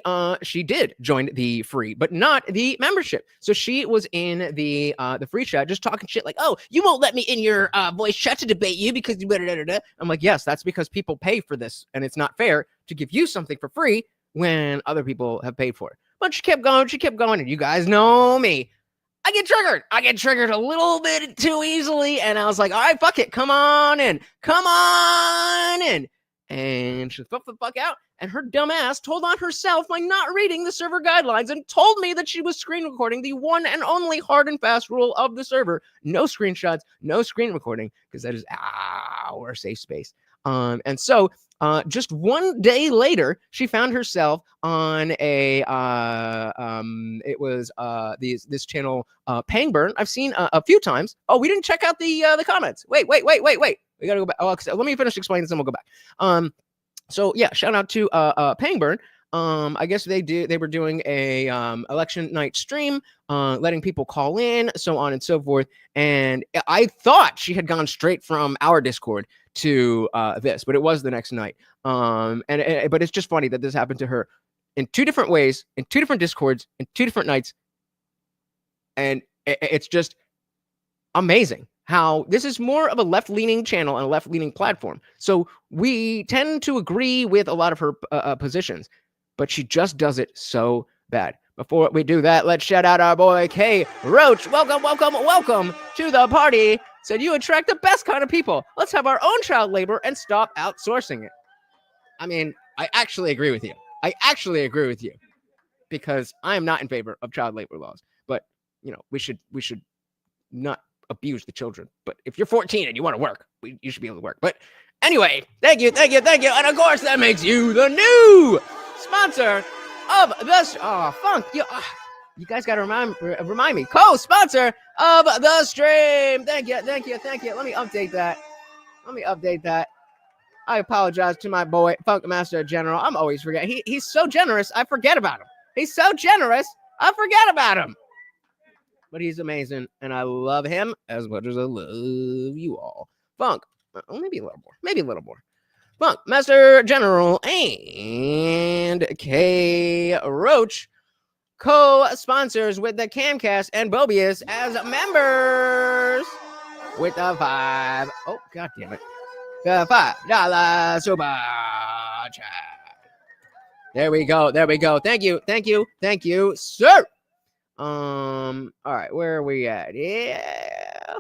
did join the free, but not the membership. So she was in the free chat, just talking shit like, "Oh, you won't let me in your voice chat to debate you because you da-da-da-da-da." I'm like, yes, that's because people pay for this, and it's not fair to give you something for free when other people have paid for it. But she kept going, and you guys know me. I get triggered a little bit too easily, and I was like, all right, fuck it, come on in. And she flipped the fuck out, and her dumb ass told on herself by not reading the server guidelines and told me that she was screen recording the one and only hard and fast rule of the server. No screenshots, no screen recording, because that is our safe space. And so just 1 day later, she found herself on a it was this channel Pangburn. I've seen a few times. Oh, we didn't check out the comments. Wait. We gotta go back. Oh, let me finish explaining this and we'll go back. So yeah, shout out to Pangburn. I guess they were doing a election night stream, letting people call in, so on and so forth. And I thought she had gone straight from our Discord to this, but it was the next night. But it's just funny that this happened to her in 2 different ways, in 2 different Discords, in 2 different nights. And it's just amazing how this is more of a left-leaning channel and a left-leaning platform. So we tend to agree with a lot of her positions, but she just does it so bad. Before we do that, let's shout out our boy K Roach. Welcome to the party. Said you attract the best kind of people. Let's have our own child labor and stop outsourcing it. I mean, I actually agree with you. Because I am not in favor of child labor laws. But we should not abuse the children. But if you're 14 and you want to work, you should be able to work. But anyway, thank you. And of course, that makes you the new sponsor of this. Funk. You guys got to remind me. Co-sponsor of the stream. Thank you. Let me update that. I apologize to my boy, Funk Master General. I'm always forgetting. He's so generous, I forget about him. But he's amazing, and I love him as much as I love you all. Funk, maybe a little more. Funk, Master General, and K Roach, co-sponsors with the Camcast and Bobius as members with the $5. Oh, God damn it. The $5 super chat. There we go. Thank you, sir. All right, where are we at? Yeah.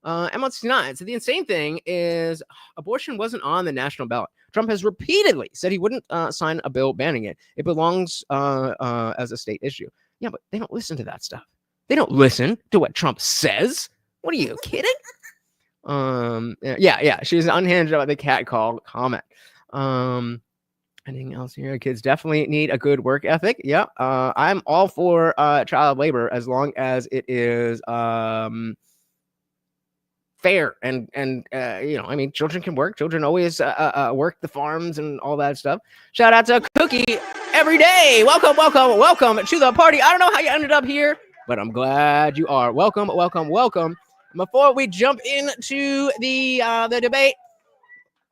M69. So the insane thing is abortion wasn't on the national ballot. Trump has repeatedly said he wouldn't sign a bill banning it. It belongs as a state issue. Yeah, but they don't listen to that stuff. They don't listen to what Trump says. What are you kidding? Yeah. She's unhinged about the cat call comment. Anything else here? Kids definitely need a good work ethic. Yeah. I'm all for child labor as long as it is fair and I mean, children can work. Children always work the farms and all that stuff. Shout out to Cookie every day. Welcome to the party. I don't know how you ended up here, but I'm glad you are. Welcome. Before we jump into the debate,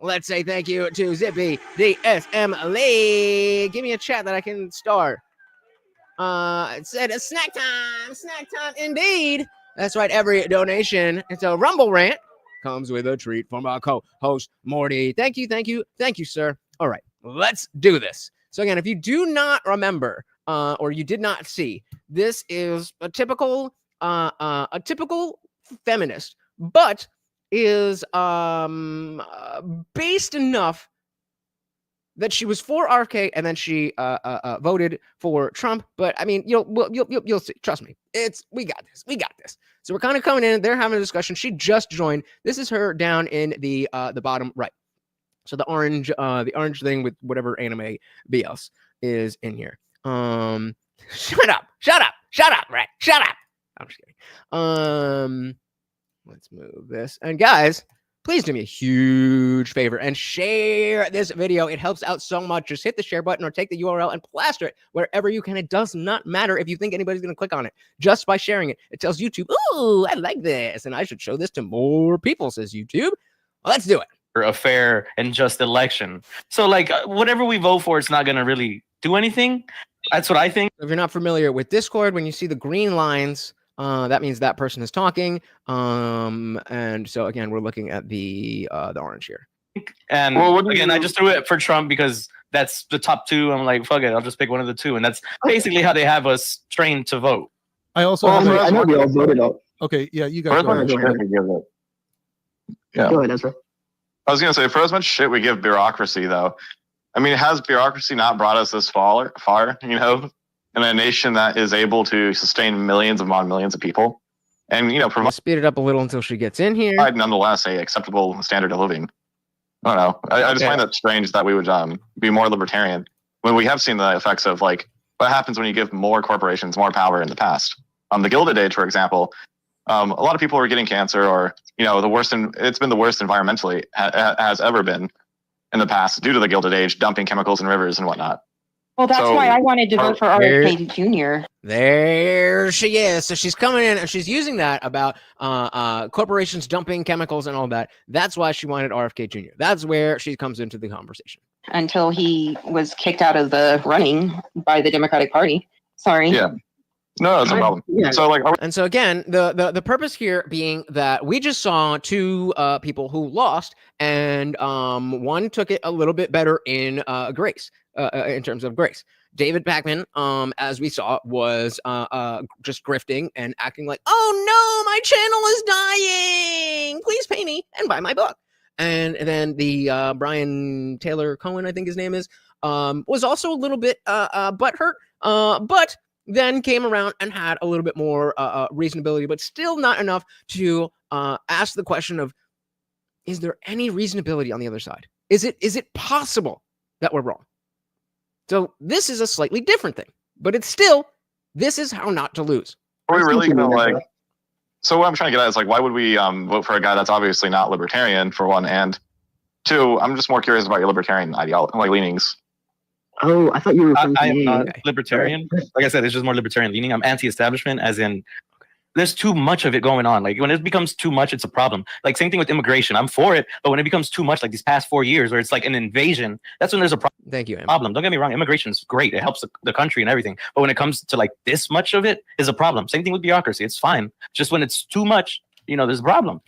let's say thank you to Zippy DSM Lee. Give me a chat that I can start. It said snack time indeed. That's right. Every donation, it's a Rumble rant, comes with a treat from our co-host Morty. Thank you, sir. All right, let's do this. So again, if you do not remember or you did not see, this is a typical feminist, but is based enough that she was for RFK and then she voted for Trump. But I mean, you'll see. Trust me, we got this. So we're kind of coming in. They're having a discussion. She just joined. This is her down in the bottom right. So the orange thing with whatever anime BS is in here. Shut up, right? Shut up. I'm just kidding. Let's move this. And guys, please do me a huge favor and share this video. It helps out so much. Just hit the share button or take the URL and plaster it wherever you can. It does not matter if you think anybody's going to click on it. Just by sharing it, it tells YouTube, ooh, I like this, and I should show this to more people, says YouTube. Let's do it. A fair and just election. So, whatever we vote for, it's not going to really do anything. That's what I think. If you're not familiar with Discord, when you see the green lines, that means that person is talking. And so again, we're looking at the orange here. And again, I just threw it for Trump because that's the top two. I'm like, fuck it, I'll just pick one of the two, and that's basically how they have us trained to vote. I also I know we all voted out. Okay, yeah, you guys. Go ahead. Yeah. Go ahead, Ezra. I was gonna say, for as much shit we give bureaucracy, though, I mean, has bureaucracy not brought us this far? In a nation that is able to sustain millions upon millions of people, and provide, speed it up a little until she gets in here. Nonetheless, a acceptable standard of living. I don't know. I just find that strange that we would be more libertarian when we have seen the effects of what happens when you give more corporations more power in the past. The Gilded Age, for example, a lot of people are getting cancer, or the worst. It's been the worst environmentally has ever been in the past due to the Gilded Age, dumping chemicals in rivers and whatnot. Well, that's why I wanted to vote for RFK Jr. There she is. So she's coming in and she's using that about corporations dumping chemicals and all that. That's why she wanted RFK Jr. That's where she comes into the conversation. Until he was kicked out of the running by the Democratic Party. Sorry. Yeah. No, that's no problem. Yeah. So and so again, the purpose here being that we just saw two people who lost, and one took it a little bit better in grace. In terms of grace. David Pakman, as we saw, was just grifting and acting like, oh no, my channel is dying. Please pay me and buy my book. And then the Brian Taylor Cohen, I think his name is, was also a little bit butthurt, but then came around and had a little bit more reasonability, but still not enough to ask the question of, is there any reasonability on the other side? Is it possible that we're wrong? So this is a slightly different thing, but it's still, this is how not to lose. Are we really gonna like? So what I'm trying to get at is like, why would we vote for a guy that's obviously not libertarian, for one, and two, I'm just more curious about your libertarian ideology, like leanings. Oh, I thought you were. I am not libertarian. Like I said, it's just more libertarian leaning. I'm anti-establishment, as in there's too much of it going on. Like when it becomes too much, it's a problem. Like same thing with immigration. I'm for it, but when it becomes too much, like these past 4 years, where it's like an invasion, that's when there's a problem. Thank you, Em. Don't get me wrong. Immigration is great. It helps the country and everything. But when it comes to like this much of it, is a problem. Same thing with bureaucracy. It's fine. Just when it's too much, there's a problem.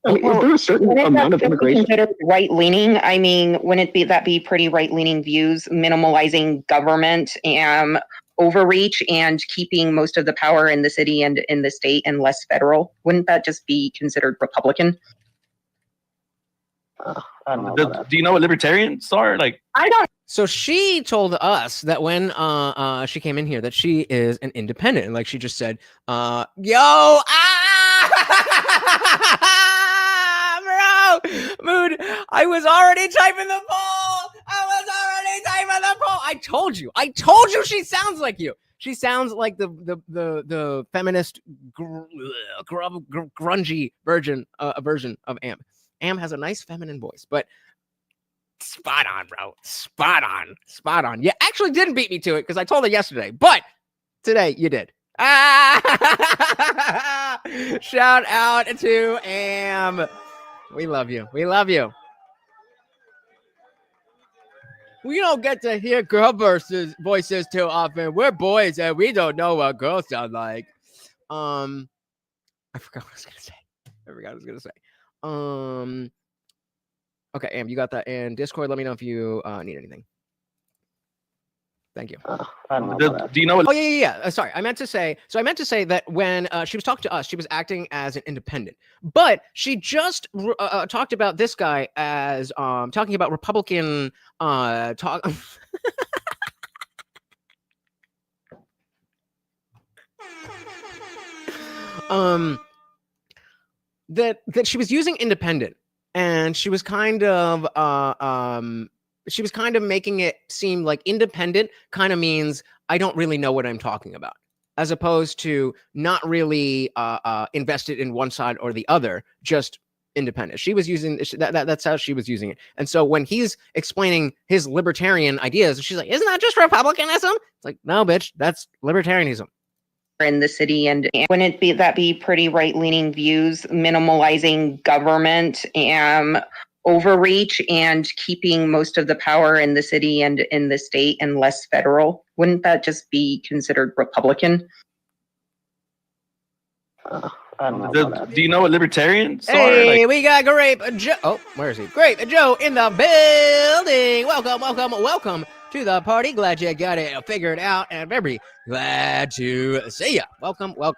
I mean, is there a certain amount of immigration considered right-leaning? I mean, wouldn't that be pretty right-leaning views, minimalizing government and overreach and keeping most of the power in the city and in the state and less federal? Wouldn't that just be considered Republican? I don't know. Do you know what libertarians are? Like, I don't. So she told us that when she came in here that she is an independent, and like she just said, yo, bro, mood. I was already typing the poll. I told you she sounds like you. She sounds like the feminist grungy version of Am. Am has a nice feminine voice, but spot on, bro. Spot on. You actually didn't beat me to it because I told her yesterday, but today you did. Shout out to Am. We love you. We don't get to hear girl voices too often. We're boys and we don't know what girls sound like. I forgot what I was gonna say. Okay, Am, you got that in Discord. Let me know if you need anything. Thank you. I don't know. Do you know what? Oh yeah. Sorry, I meant to say that when she was talking to us, she was acting as an independent, but she just talked about this guy as talking about Republican talk. That she was using independent, and she was kind of making it seem like independent kind of means I don't really know what I'm talking about, as opposed to not really invested in one side or the other, just independent. She was using that's how she was using it. And so when he's explaining his libertarian ideas, she's like, isn't that just republicanism? It's like, no, bitch, that's libertarianism. In the city, and wouldn't that be pretty right-leaning views, minimalizing government and overreach and keeping most of the power in the city and in the state and less federal? Wouldn't that just be considered Republican? I don't know. Do you know what libertarians are? Hey, we got Grape Joe. Oh, where is he? Grape Joe in the building. Welcome to the party. Glad you got it figured out, and very glad to see you. Welcome. I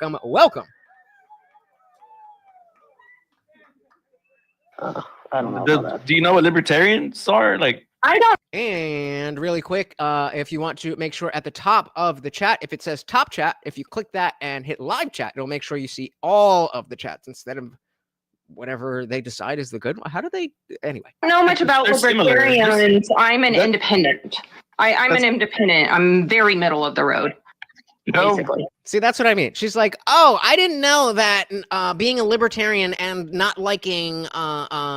don't know. Do you know what libertarians are? Like, I don't. And really quick, if you want to make sure at the top of the chat, if it says top chat, if you click that and hit live chat, it'll make sure you see all of the chats instead of whatever they decide is the good one. How do they, anyway? I don't know much about libertarians. I'm an independent. I'm an independent. I'm very middle of the road. Basically. See, that's what I mean. She's like, oh, I didn't know that being a libertarian and not liking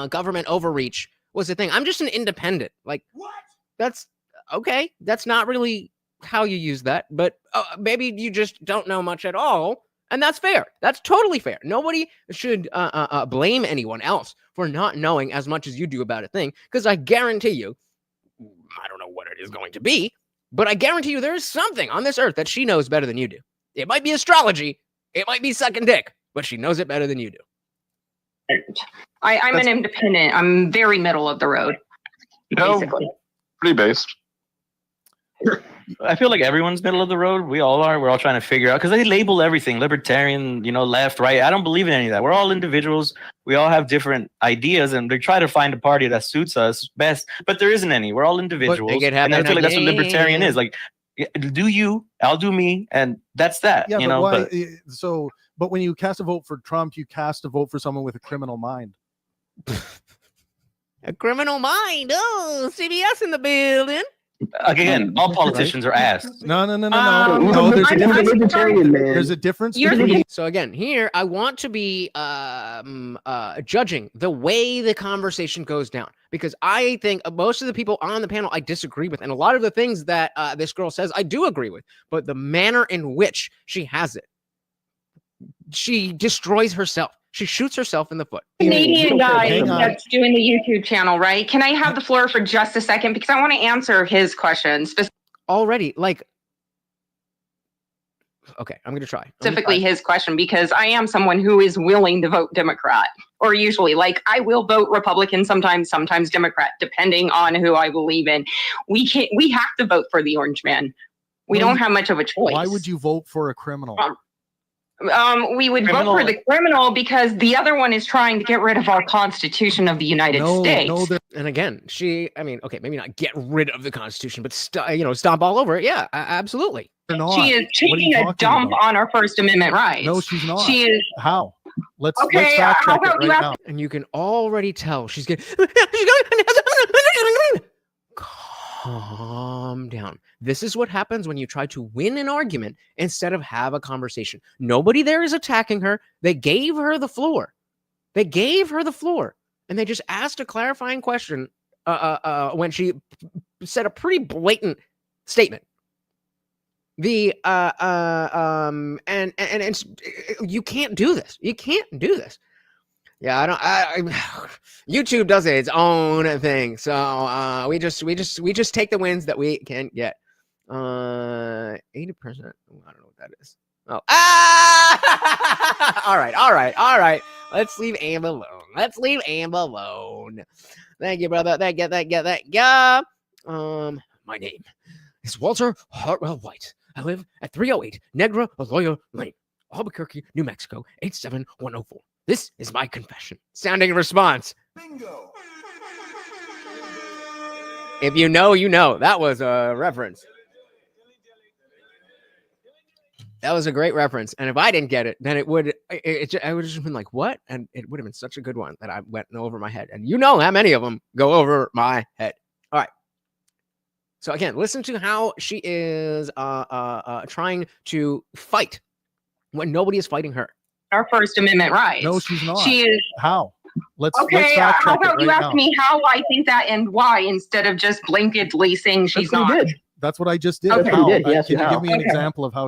government overreach was a thing. I'm just an independent. Like, what? That's okay. That's not really how you use that, but maybe you just don't know much at all. And that's fair. That's totally fair. Nobody should blame anyone else for not knowing as much as you do about a thing, because I guarantee you, I don't know what it is going to be, but I guarantee you there is something on this earth that she knows better than you do. It might be astrology. It might be sucking dick, but she knows it better than you do. I'm an independent. I'm very middle of the road. Basically. Pretty based. I feel like everyone's middle of the road. We all are. We're all trying to figure out because they label everything libertarian, left, right. I don't believe in any of that. We're all individuals. We all have different ideas, and they try to find a party that suits us best. But there isn't any. We're all individuals, and I feel like that's what libertarian is. Like, do you? I'll do me, and that's that. Yeah, but why? But when you cast a vote for Trump, you cast a vote for someone with a criminal mind. A criminal mind. Oh, CBS in the building. Again, all politicians are ass. No. There's a difference. So again, here I want to be judging the way the conversation goes down, because I think most of the people on the panel I disagree with, and a lot of the things that this girl says I do agree with, but the manner in which she has it, she destroys herself. She shoots herself in the foot. Canadian guy that's doing the YouTube channel, right? Can I have the floor for just a second? Because I want to answer his questions. Already, okay, I'm going to try. Specifically his question, because I am someone who is willing to vote Democrat, or usually, I will vote Republican sometimes Democrat, depending on who I believe in. We have to vote for the orange man. We don't have much of a choice. Why would you vote for a criminal? We would vote for the criminal because the other one is trying to get rid of our Constitution of the United States. And again, okay, maybe not get rid of the Constitution, but stomp all over it. Yeah, absolutely. She is taking a dump on our First Amendment rights. No, she's not. She is. How? Let's fact how check about it right now. And you can already tell she's getting. Calm down. This is what happens when you try to win an argument instead of have a conversation. Nobody there is attacking her. They gave her the floor. And they just asked a clarifying question when she said a pretty blatant statement. And you can't do this. You can't do this. Yeah, YouTube does its own thing. So we just take the wins that we can get. 80%. I don't know what that is. Oh, all right. Let's leave Amber alone. Thank you, brother. Thank you. My name is Walter Hartwell White. I live at 308 Negra Arroyo Lane, Albuquerque, New Mexico, 87104. This is my confession. Sounding response. Bingo. If you know, you know. That was a reference. That was a great reference. And if I didn't get it, then I would have just been like, what? And it would have been such a good one that I went over my head. And you know how many of them go over my head. All right. So again, listen to how she is trying to fight when nobody is fighting her. Our First Amendment rights. No, she's not. She is. How? Let's how about you ask me how I think that and why instead of just blanketly saying she's not? That's what I just did. Okay. How? Yes, Can you give me an example of how?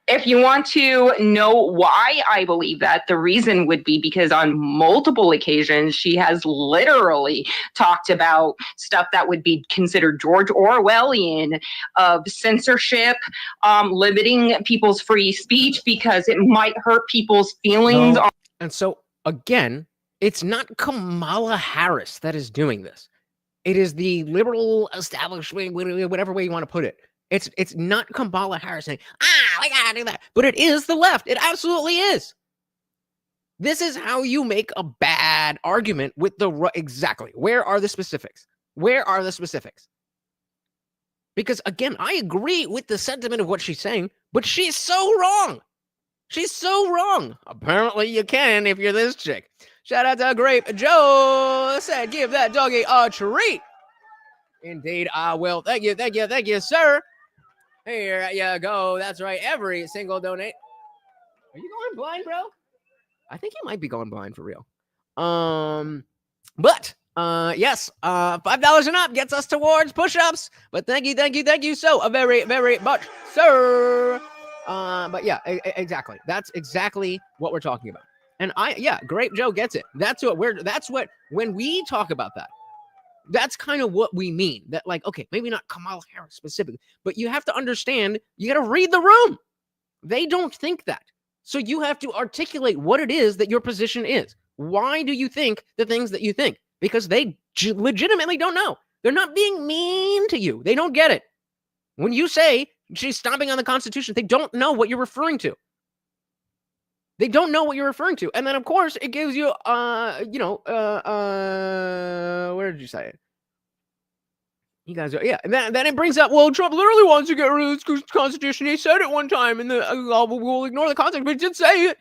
If you want to know why I believe that, the reason would be because on multiple occasions she has literally talked about stuff that would be considered George Orwellian, of censorship, limiting people's free speech because it might hurt people's feelings. No. And so again, it's not Kamala Harris that is doing this. It is the liberal establishment, whatever way you want to put it. It's not Kamala Harris saying, we gotta do that. But it is the left. It absolutely is. This is how you make a bad argument with exactly. Where are the specifics? Because again, I agree with the sentiment of what she's saying, but she's so wrong. Apparently you can if you're this chick. Shout out to Grape Joe. Said, give that doggy a treat. Indeed, I will. Thank you, sir. Here you go. That's right. Every single donate. Are you going blind, bro? I think you might be going blind for real. But yes, $5 and up gets us towards push-ups. But thank you so very, very much, sir. But yeah, exactly. That's exactly what we're talking about. And Grape Joe gets it. When we talk about that, that's kind of what we mean. That okay, maybe not Kamala Harris specifically, but you have to understand, you got to read the room. They don't think that. So you have to articulate what it is that your position is. Why do you think the things that you think? Because they legitimately don't know. They're not being mean to you. They don't get it. When you say she's stomping on the Constitution, they don't know what you're referring to. They don't know what you're referring to. And then, of course, it gives you, where did you say it? You guys are, yeah. And then it brings up, well, Trump literally wants to get rid of the Constitution. He said it one time, and we'll ignore the context, but he did say it.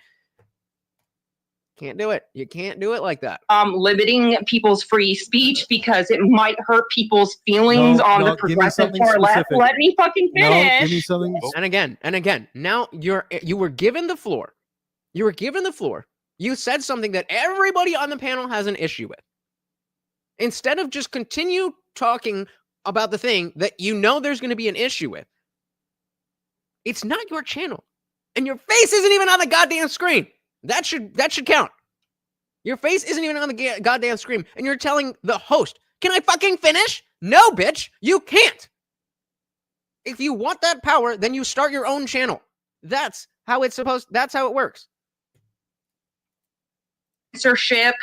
Can't do it. You can't do it like that. Limiting people's free speech because it might hurt people's feelings on the progressive far left. Let me fucking finish. Give me something. And again. Now you were given the floor. You were given the floor. You said something that everybody on the panel has an issue with. Instead of just continue talking about the thing that you know there's going to be an issue with, it's not your channel, and your face isn't even on the goddamn screen. That should count. Your face isn't even on the goddamn screen, and you're telling the host, "Can I fucking finish?" No, bitch, you can't. If you want that power, then you start your own channel. That's how it works. Censorship,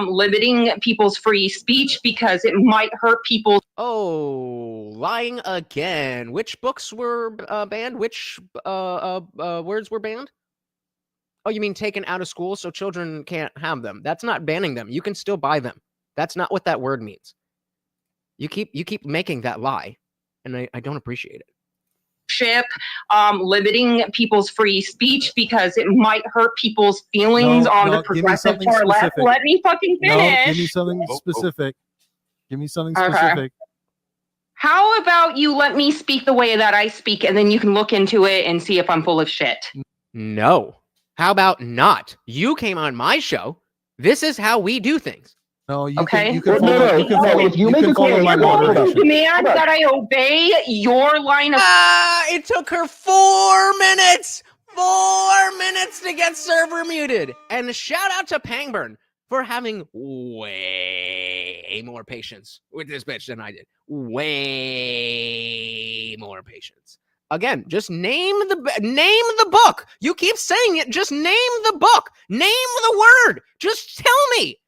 limiting people's free speech because it might hurt people. Oh, lying again. Which books were banned? Which words were banned? Oh, you mean taken out of school so children can't have them? That's not banning them. You can still buy them. That's not what that word means. You keep making that lie, and I don't appreciate it. Limiting people's free speech because it might hurt people's feelings on the progressive far left. Let me fucking finish. Give me something specific. Give me something specific. How about you let me speak the way that I speak, and then you can look into it and see if I'm full of shit. No. How about not? You came on my show. This is how we do things. No, you okay. can follow, if you make a demand that I obey your line of. It took her 4 minutes. 4 minutes to get server muted. And shout out to Pangburn for having way more patience with this bitch than I did. Way more patience. Again, just name the book. You keep saying it. Just name the book. Name the word. Just tell me.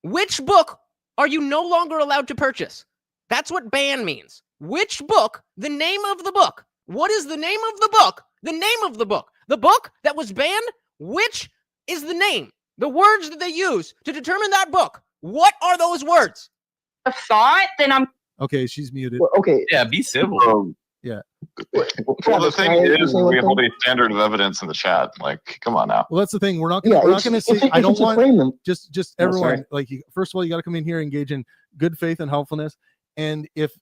Which book are you no longer allowed to purchase? That's what ban means. Which book? The name of the book. What is the name of the book? The name of the book. The book that was banned? Which is the name? The words that they use to determine that book. What are those words? A thought? Then I'm... Okay, she's muted. Well, okay. Yeah, be civil. Yeah. Well, the thing is, we hold a standard of evidence in the chat. Like, come on now. Well, that's the thing. We're not going to say. I don't want them. Just everyone. Like, first of all, you got to come in here, engage in good faith and helpfulness. And if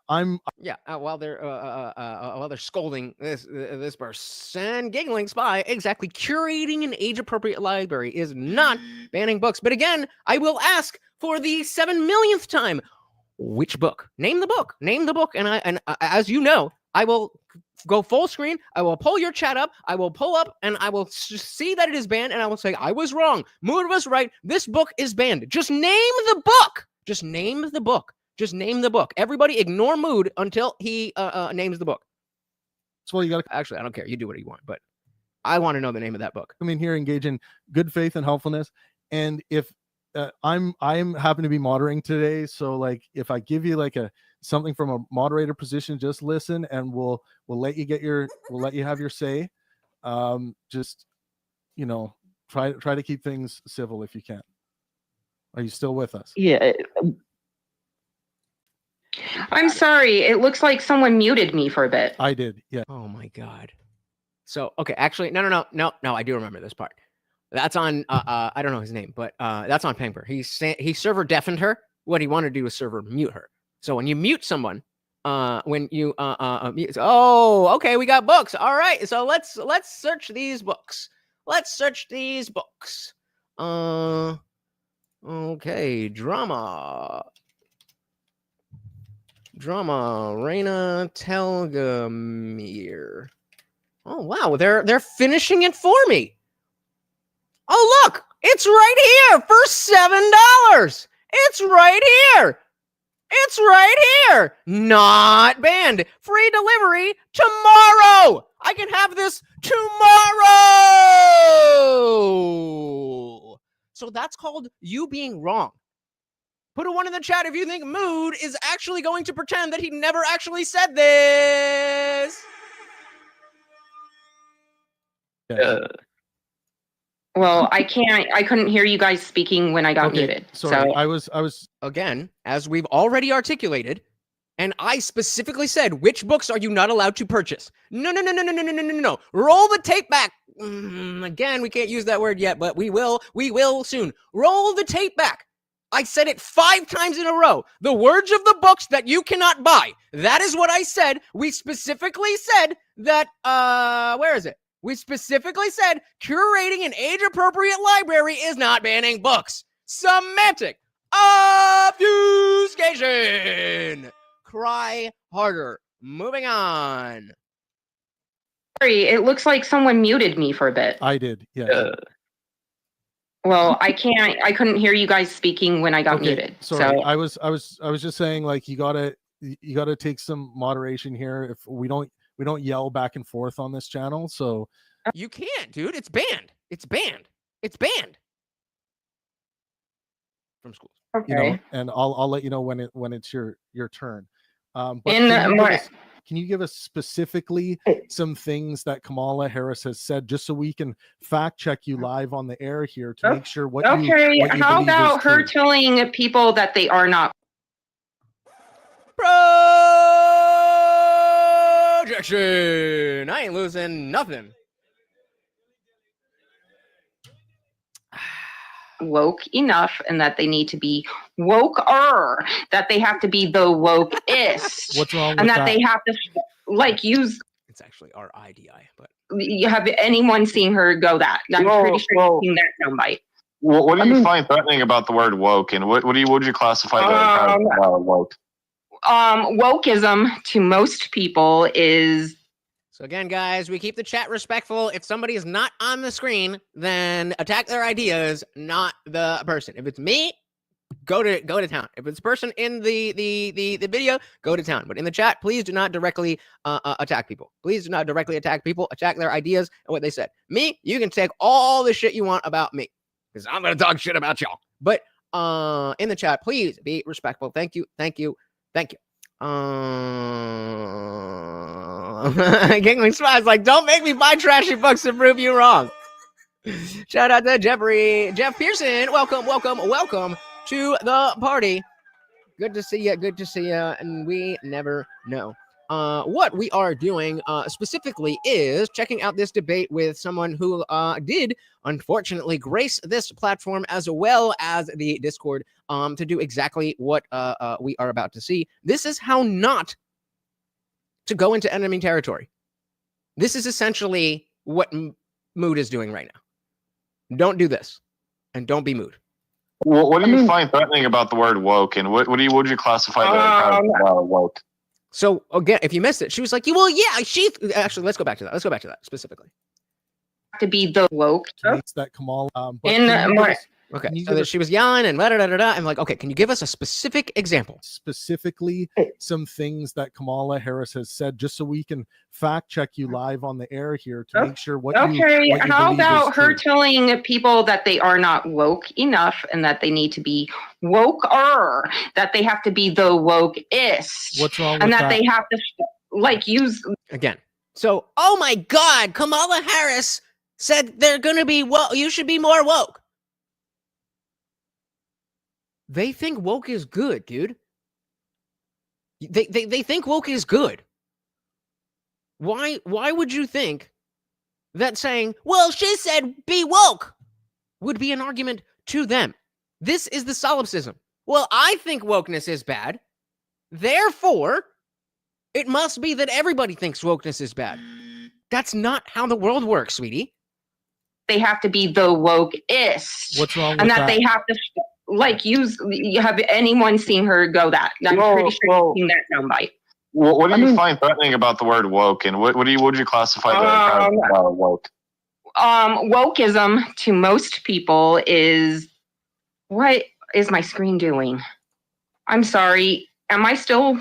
while they're scolding this person, giggling spy, exactly, curating an age-appropriate library is not banning books. But again, I will ask for the 7 millionth time. Which book? Name the book. Name the book. And as you know, I will go full screen. I will pull your chat up. I will pull up and I will see that it is banned. And I will say, I was wrong. Mood was right. This book is banned. Just name the book. Just name the book. Just name the book. Everybody ignore Mood until he names the book. So you got to actually, I don't care. You do what you want, but I want to know the name of that book. Come in here, engage in good faith and helpfulness. And if I'm happen to be moderating today, so like if I give you like something from a moderator position, just listen, and we'll let you have your say. Just try to keep things civil if you can. Are you still with us? Yeah. I'm sorry. It looks like someone muted me for a bit. I did. Yeah. Oh my God. So okay, actually, no. I do remember this part. That's on I don't know his name, but that's on Pangburn. He server deafened her. What he wanted to do was server mute her. So when you mute someone, when you mute, oh, okay, we got books. All right, so let's search these books. Let's search these books. Okay, drama, Raina Telgemir. Oh wow, they're finishing it for me. Oh, look, it's right here for $7. It's right here. It's right here. Not banned. Free delivery tomorrow. I can have this tomorrow. So that's called you being wrong. Put a 1 in the chat if you think Mood is actually going to pretend that he never actually said this. Well, I couldn't hear you guys speaking when I got muted. Sorry, So I was Again, as we've already articulated, and I specifically said, which books are you not allowed to purchase? No. Roll the tape back. Again, we can't use that word yet, but we will soon. Roll the tape back. I said it 5 times in a row. The words of the books that you cannot buy. That is what I said. We specifically said that, where is it? We specifically said curating an age-appropriate library is not banning books. Semantic obfuscation. Cry harder. Moving on. sorry, it looks like someone muted me for a bit. I did. Yeah. Well, I couldn't hear you guys speaking when I got muted. Sorry, So I was just saying, like, you gotta take some moderation here. If we don't yell back and forth on this channel. So you can't, dude. It's banned. It's banned. It's banned from schools. okay. You know, and I'll let you know when it's your turn. But can you give us specifically some things that Kamala Harris has said, just so we can fact check you live on the air here to make sure what you how believe about is her true? telling people that they are not? Projection. I ain't losing nothing. Woke enough, and that they need to be woker, that they have to be the wokeist. What's wrong with and that they have to use. It's actually our IDI, but You have anyone seen her go that? I'm pretty sure you've seen that soundbite. What do you find threatening about the word woke, and what would you classify the woke? Wokeism to most people is. So again, guys, we keep the chat respectful. If somebody is not on the screen, then attack their ideas, not the person. If it's me, go to town. If it's a person in the video, go to town. But in the chat, please do not directly attack people. Please do not directly attack people. Attack their ideas and what they said. Me, you can take all the shit you want about me, because I'm gonna talk shit about y'all. But in the chat, please be respectful. Thank you. Giggling Smiles like, don't make me buy trashy books to prove you wrong. Shout out to Jeff Pearson. Welcome to the party. Good to see you. And we never know. What we are doing specifically is checking out this debate with someone who did unfortunately grace this platform as well as the Discord to do exactly what we are about to see. This is how not to go into enemy territory. This is essentially what Mood is doing right now. Don't do this, and don't be Mood. What do you find threatening about the word woke, and what would you classify the woke? So again, if you missed it, she was like, well, yeah, she actually, let's go back to that specifically. To be the woke. Makes that Kamal. Okay, so that she was yelling and da-da-da-da-da. I'm like, okay, can you give us a specific example? Specifically, some things that Kamala Harris has said, just so we can fact check you live on the air here to make sure what you how believe about is her true. telling people that they are not woke enough, and that they need to be woker, that they have to be the wokeist. What's wrong with and that they have to use again. So, oh my God, Kamala Harris said they're gonna be woke. You should be more woke. They think woke is good, dude. They think woke is good. Why would you think that saying, well, she said be woke, would be an argument to them? This is the solipsism. Well, I think wokeness is bad. Therefore, it must be that everybody thinks wokeness is bad. That's not how the world works, sweetie. They have to be the wokeist. What's wrong with and that they have to you have anyone seen her go that? I'm pretty sure you've seen that soundbite. What do you find threatening about the word woke, and what would you classify the woke? Wokeism to most people is, what is my screen doing? I'm sorry. Am I still?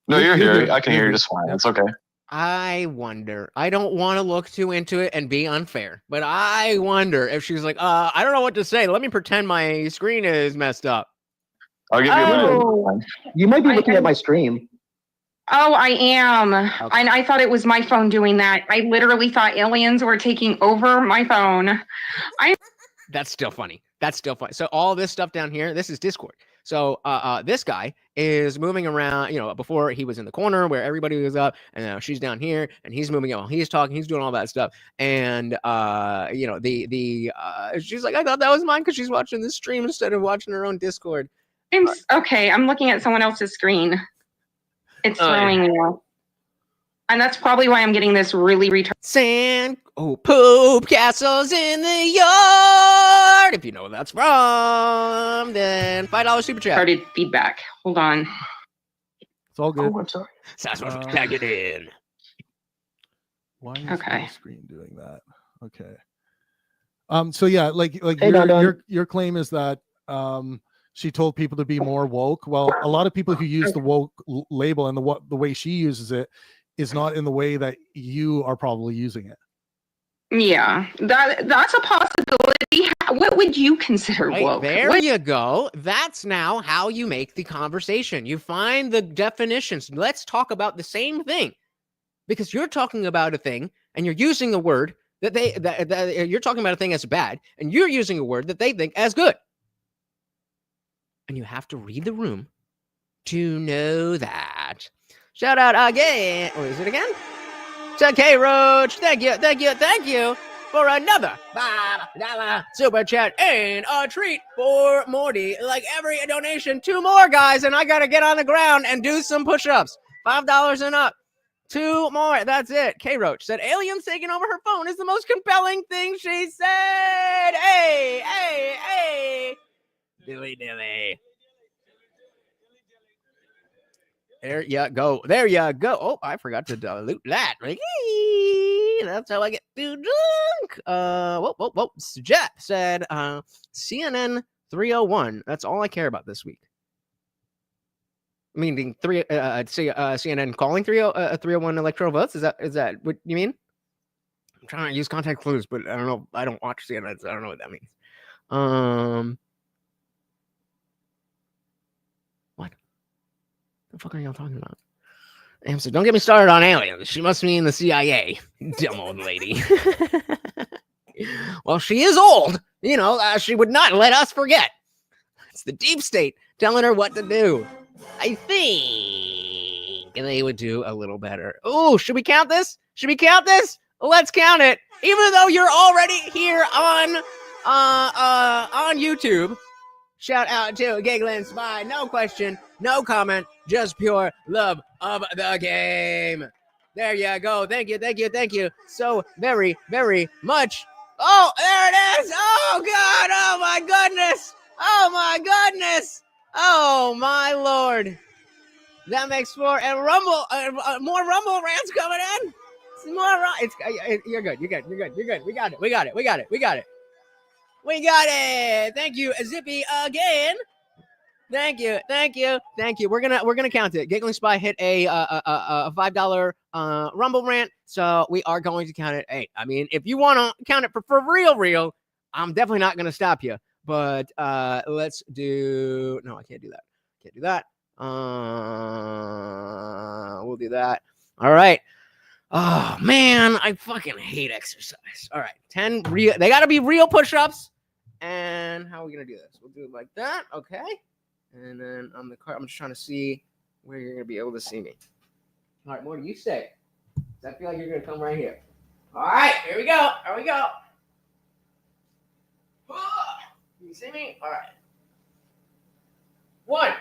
No, you're here. I can hear you just fine. It's okay. I wonder. I don't want to look too into it and be unfair, but I wonder if she's like, I don't know what to say. Let me pretend my screen is messed up. I'll give you a minute. You might be looking at my stream. Oh, I am. Okay. And I thought it was my phone doing that. I literally thought aliens were taking over my phone. That's still funny. That's still funny. So all this stuff down here, this is Discord. So this guy is moving around, you know, before he was in the corner where everybody was up, and now she's down here, and he's moving on. He's talking, he's doing all that stuff. And, you know, she's like, I thought that was mine because she's watching this stream instead of watching her own Discord. Okay, I'm looking at someone else's screen. It's throwing me off. And that's probably why I'm getting this really retarded. Poop castles in the yard. If you know where that's from, then $5 super chat. Started feedback. Hold on. It's all good. Oh, I'm sorry. Tag it in. Why is my screen doing that? Okay. So yeah, like Hey, your claim is that she told people to be more woke. Well, a lot of people who use the woke label and the way she uses it is not in the way that you are probably using it. Yeah, that's a possibility. What would you consider woke? There you go. That's now how you make the conversation. You find the definitions. Let's talk about the same thing, because you're talking about a thing and you're using a word that you're talking about a thing as bad, and you're using a word that they think as good. And you have to read the room to know that. Shout out again. Oh, is it again? To K Roach. Thank you for another $5 super chat and a treat for Morty. Like every donation, 2 more guys, and I gotta get on the ground and do some push-ups. $5 and up. 2 more. That's it. K Roach said aliens taking over her phone is the most compelling thing she said. Hey. Dilly. There you go. Oh, I forgot to dilute that. That's how I get too drunk. Whoa. Jeff said, CNN 301. That's all I care about this week. Meaning CNN calling 301 electoral votes. Is that what you mean? I'm trying to use contact clues, but I don't know. I don't watch CNN, so I don't know what that means. What the fuck are y'all talking about? So don't get me started on aliens. She must mean the CIA. Dumb old lady. Well, she is old. You know, she would not let us forget. It's the deep state telling her what to do. I think they would do a little better. Oh, should we count this? Let's count it. Even though you're already here on YouTube. Shout out to Giggling Spy. No question, no comment, just pure love of the game. There you go. Thank you so very, very much. Oh, there it is. Oh, God. Oh, my goodness. Oh, my Lord. That makes more. And more Rumble rants coming in. You're good. We got it. Thank you, Zippy, again. Thank you. We're gonna count it. Giggling Spy hit a $5 Rumble rant, so we are going to count it. Hey, I mean, if you want to count it for real, I'm definitely not gonna stop you. But let's do. No, I can't do that. We'll do that. All right. Oh man, I fucking hate exercise. All right, 10 real. They got to be real push-ups. And how are we gonna do this? We'll do it like that, okay? And then on the card, I'm just trying to see where you're gonna be able to see me. All right, Morty, you stay. Does that feel like you're gonna come right here? All right, here we go. You see me? All right. 1,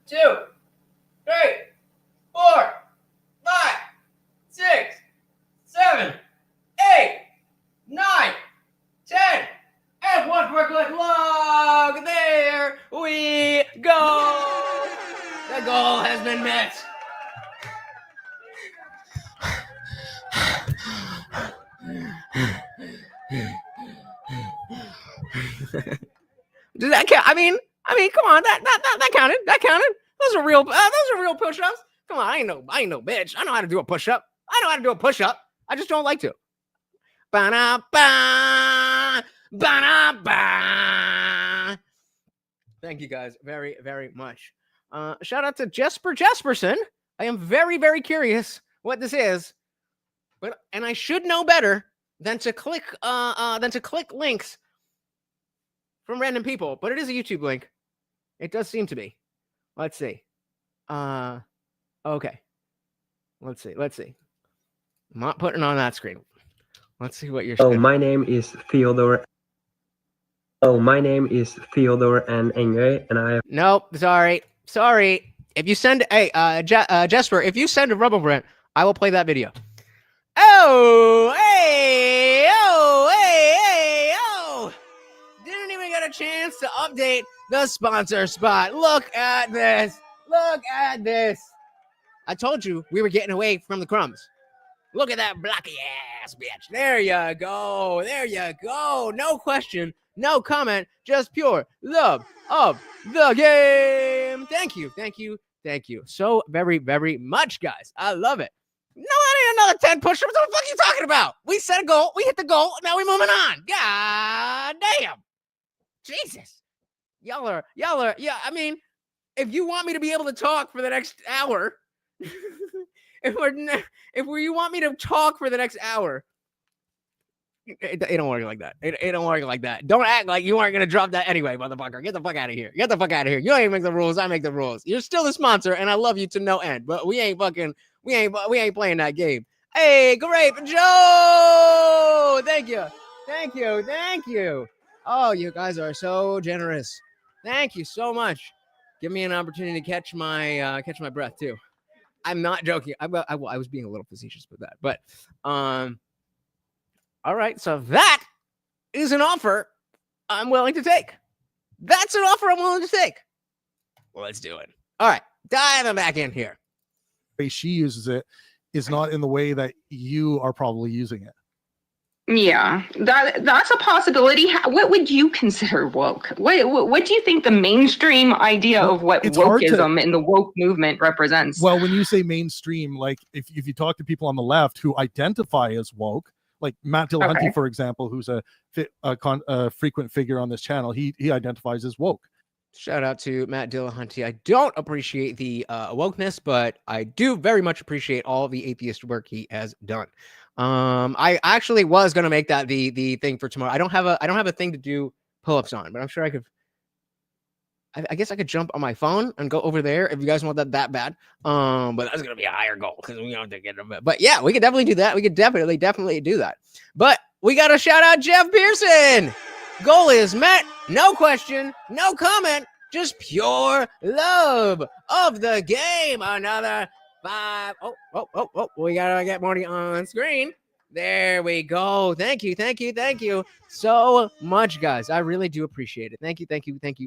2, 3, 4, 5, 6, 7, 8, 9, 10, and 1 for a quick log. There we go. The goal has been met. Does that count? I mean, come on, that counted. Those are real push-ups. Come on, I ain't no bitch. I know how to do a push-up. I just don't like to. Ba-da-ba, ba-da-ba. Thank you guys very, very much. Shout out to Jesper Jesperson. I am very, very curious what this is, and I should know better than to click links from random people. But it is a YouTube link. It does seem to be. Let's see. Okay. Let's see. I'm not putting it on that screen. Let's see what you're saying. My name is Theodore. My name is Theodore and Engre, and I. Nope. Sorry. If you send Jesper, if you send a Rubble Brent, I will play that video. Oh, didn't even get a chance to update the sponsor spot. Look at this. I told you we were getting away from the crumbs. Look at that blocky ass bitch. There you go. No question, no comment, just pure love of the game. Thank you so very, very much, guys. I love it. No, that ain't another 10 push-ups. What the fuck are you talking about? We set a goal. We hit the goal. Now we're moving on. God damn. Jesus. Y'all are, yeah, I mean, if you want me to be able to talk for the next hour, if you want me to talk for the next hour, it don't work like that. It don't work like that. Don't act like you aren't going to drop that anyway, motherfucker. Get the fuck out of here. You ain't make the rules. I make the rules. You're still the sponsor, and I love you to no end, but we ain't playing that game. Hey, Grape Joe! Thank you. Oh, you guys are so generous. Thank you so much. Give me an opportunity to catch my breath too. I'm not joking. I was being a little facetious with that, but all right. So that is an offer I'm willing to take. That's an offer I'm willing to take. Well, let's do it. All right, diving back in here. The way she uses it is not in the way that you are probably using it. Yeah, that's a possibility. What would you consider woke? What do you think the mainstream idea of what wokeism and the woke movement represents? Well, when you say mainstream, like if you talk to people on the left who identify as woke, like Matt Dillahunty, for example, who's a frequent figure on this channel, he identifies as woke. Shout out to Matt Dillahunty. I don't appreciate the wokeness, but I do very much appreciate all the atheist work he has done. I actually was gonna make that the thing for tomorrow. I don't have a thing to do pull-ups on, but I'm sure I could. I guess I could jump on my phone and go over there if you guys want that bad. But that's gonna be a higher goal because we don't have to get them. But yeah, we could definitely do that. We could definitely do that. But we gotta shout out Jeff Pearson. Goal is met. No question, no comment, just pure love of the game. Another 5. Oh, we gotta get Marty on screen. There we go. Thank you so much, guys. I really do appreciate it. Thank you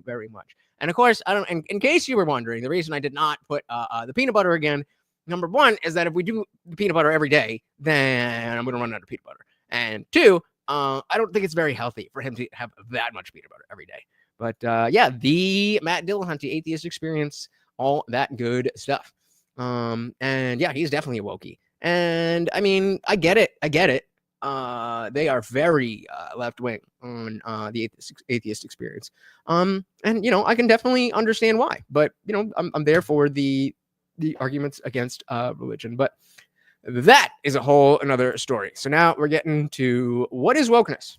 very much. And of course, in case you were wondering, the reason I did not put the peanut butter again, number one, is that if we do the peanut butter every day, then I'm gonna run out of peanut butter. And two, I don't think it's very healthy for him to have that much peanut butter every day. But yeah, the Matt Dillahunty Atheist Experience, all that good stuff. And yeah, he's definitely a wokey. And I mean, I get it. They are very left wing on the atheist experience. And you know, I can definitely understand why. But you know, I'm there for the arguments against religion. But that is a whole another story. So now we're getting to what is wokeness.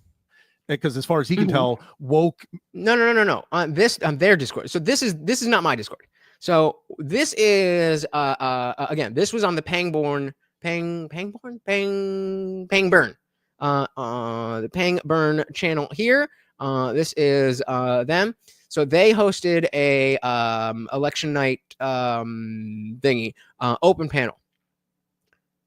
Because as far as he can tell, woke. No. On their Discord. So this is not my Discord. So this is again, this was on the Pangburn, the Pangburn channel here. This is them. So they hosted a election night thingy, open panel.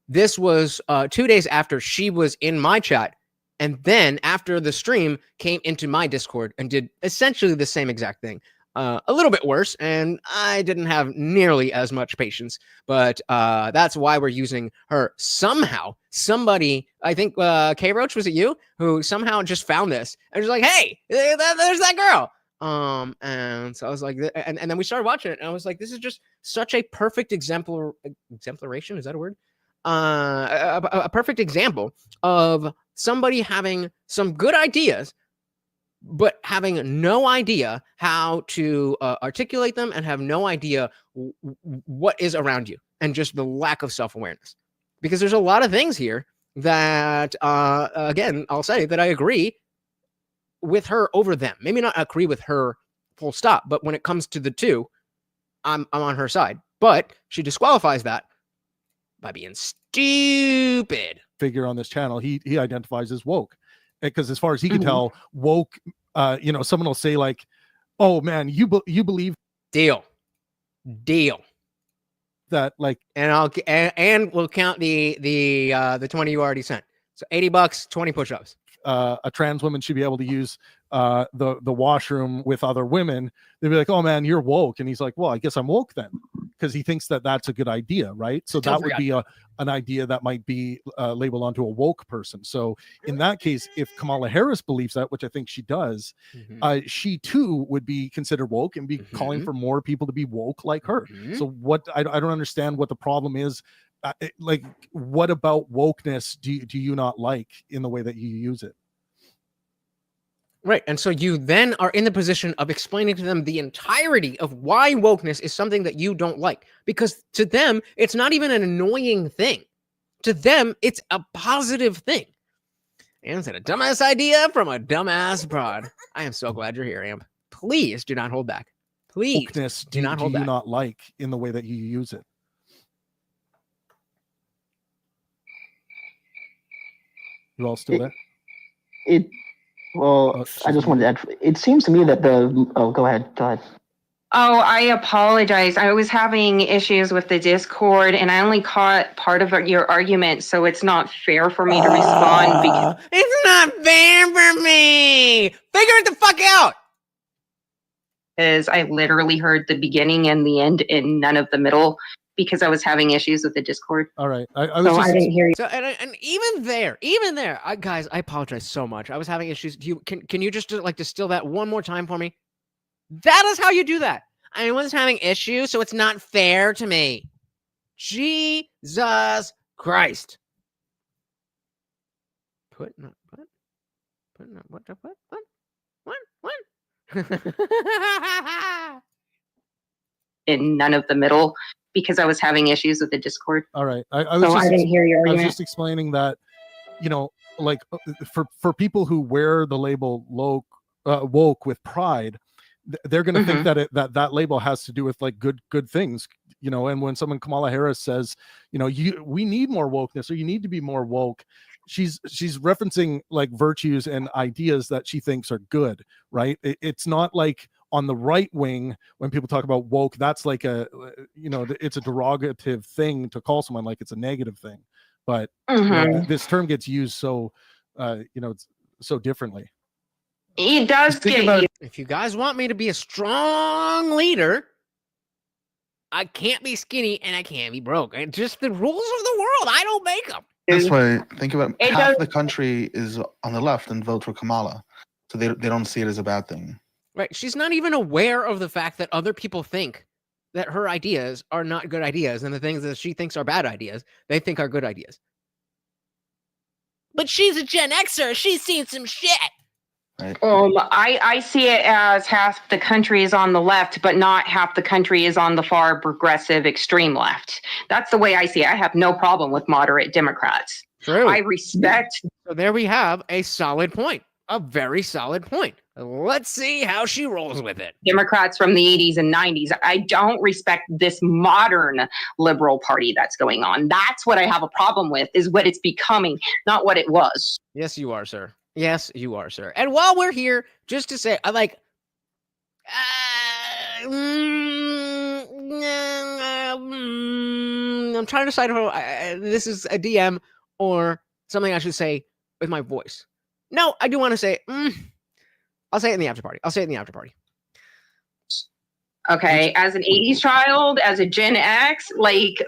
This was 2 days after she was in my chat, and then after the stream came into my Discord and did essentially the same exact thing. A little bit worse, and I didn't have nearly as much patience, but that's why we're using her. Somehow, somebody, I think K Roach, was it you, who somehow just found this and was like, hey, there's that girl. And so I was like, and then we started watching it, and I was like, this is just such a perfect exemplaration. Is that a word? A perfect example of somebody having some good ideas, but having no idea how to articulate them and have no idea what is around you, and just the lack of self-awareness. Because there's a lot of things here that, again, I'll say that I agree with her over them. Maybe not agree with her full stop, but when it comes to the two, I'm on her side. But she disqualifies that by being stupid. Figure on this channel, he identifies as woke, because as far as he can tell, woke, someone will say like, "Oh man, you believe deal that," like, and we'll count the 20 you already sent. So $80, 20 push-ups. A trans woman should be able to use the washroom with other women. They'd be like, "Oh man, you're woke," and he's like, "Well, I guess I'm woke then," because he thinks that that's a good idea, right? So that would be an idea that might be labeled onto a woke person. So in that case, if Kamala Harris believes that, which I think she does, she too would be considered woke and be calling for more people to be woke like her. So what I don't understand what the problem is. Like, what about wokeness do you not like in the way that you use it? Right. And so you then are in the position of explaining to them the entirety of why wokeness is something that you don't like. Because to them, it's not even an annoying thing. To them, it's a positive thing. Am said a dumbass idea from a dumbass broad. I am so glad you're here, Amp. Please do not hold back. Please Wokeness do not hold back. Do you not like in the way that you use it? You all still there? I just wanted to add, it seems to me that go ahead. Oh, I apologize. I was having issues with the Discord, and I only caught part of your argument, so it's not fair for me to respond. Because it's not fair for me. Figure it the fuck out. Because I literally heard the beginning and the end and none of the middle, because I was having issues with the Discord. All right. I didn't hear you. So, and even there, guys, I apologize so much. I was having issues. Can you just like distill that one more time for me? That is how you do that. I was having issues, so it's not fair to me. Jesus Christ. What? In none of the middle, because I was having issues with the Discord. All right. I didn't hear your argument. I was just explaining that, like for people who wear the label woke with pride, they're going to think that that label has to do with like good things, and when someone, Kamala Harris, says, we need more wokeness, or you need to be more woke, she's referencing like virtues and ideas that she thinks are good, right? It's not like on the right wing, when people talk about woke, that's like it's a derogative thing to call someone, like it's a negative thing. But this term gets used so so differently. It does get you. If you guys want me to be a strong leader, I can't be skinny and I can't be broke. It's just the rules of the world. I don't make them. This way, think about half the country is on the left and vote for Kamala, so they don't see it as a bad thing. Right. She's not even aware of the fact that other people think that her ideas are not good ideas, and the things that she thinks are bad ideas, they think are good ideas. But she's a Gen Xer. She's seen some shit. Right. I see it as half the country is on the left, but not half the country is on the far progressive extreme left. That's the way I see it. I have no problem with moderate Democrats. True. I respect. So there we have a solid point. A very solid point. Let's see how she rolls with it. Democrats from the 80s and 90s. I don't respect this modern liberal party that's going on. That's what I have a problem with, is what it's becoming, not what it was. Yes, you are, sir. Yes, you are, sir. And while we're here, just to say, I'm trying to decide if this is a DM or something I should say with my voice. No, I do want to say, I'll say it in the after party. Okay, as an 80s child, as a Gen X,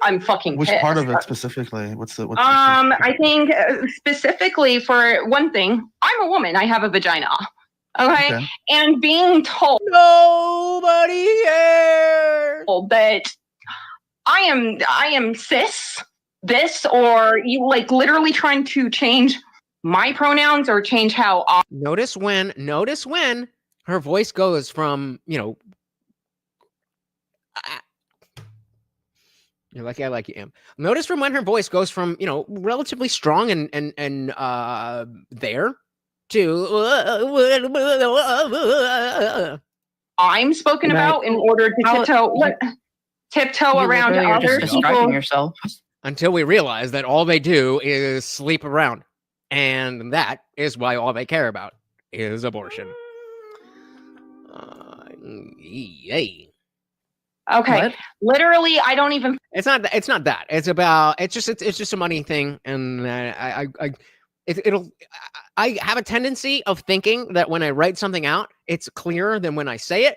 I'm fucking Which pissed. part of it specifically? What's the I think specifically, for one thing, I'm a woman. I have a vagina. Okay. And being told nobody cares that I am cis, this, or you literally trying to change my pronouns or change how I... Notice when her voice goes from, you're lucky I like you, Am. Notice from when her voice goes from, relatively strong and there to I'm spoken about in order to tiptoe around other people. Yourself. Until we realize that all they do is sleep around. And that is why all they care about is abortion. Yay. Okay. What? Literally, I don't even. It's not that. It's about. It's just a money thing, and I have a tendency of thinking that when I write something out, it's clearer than when I say it,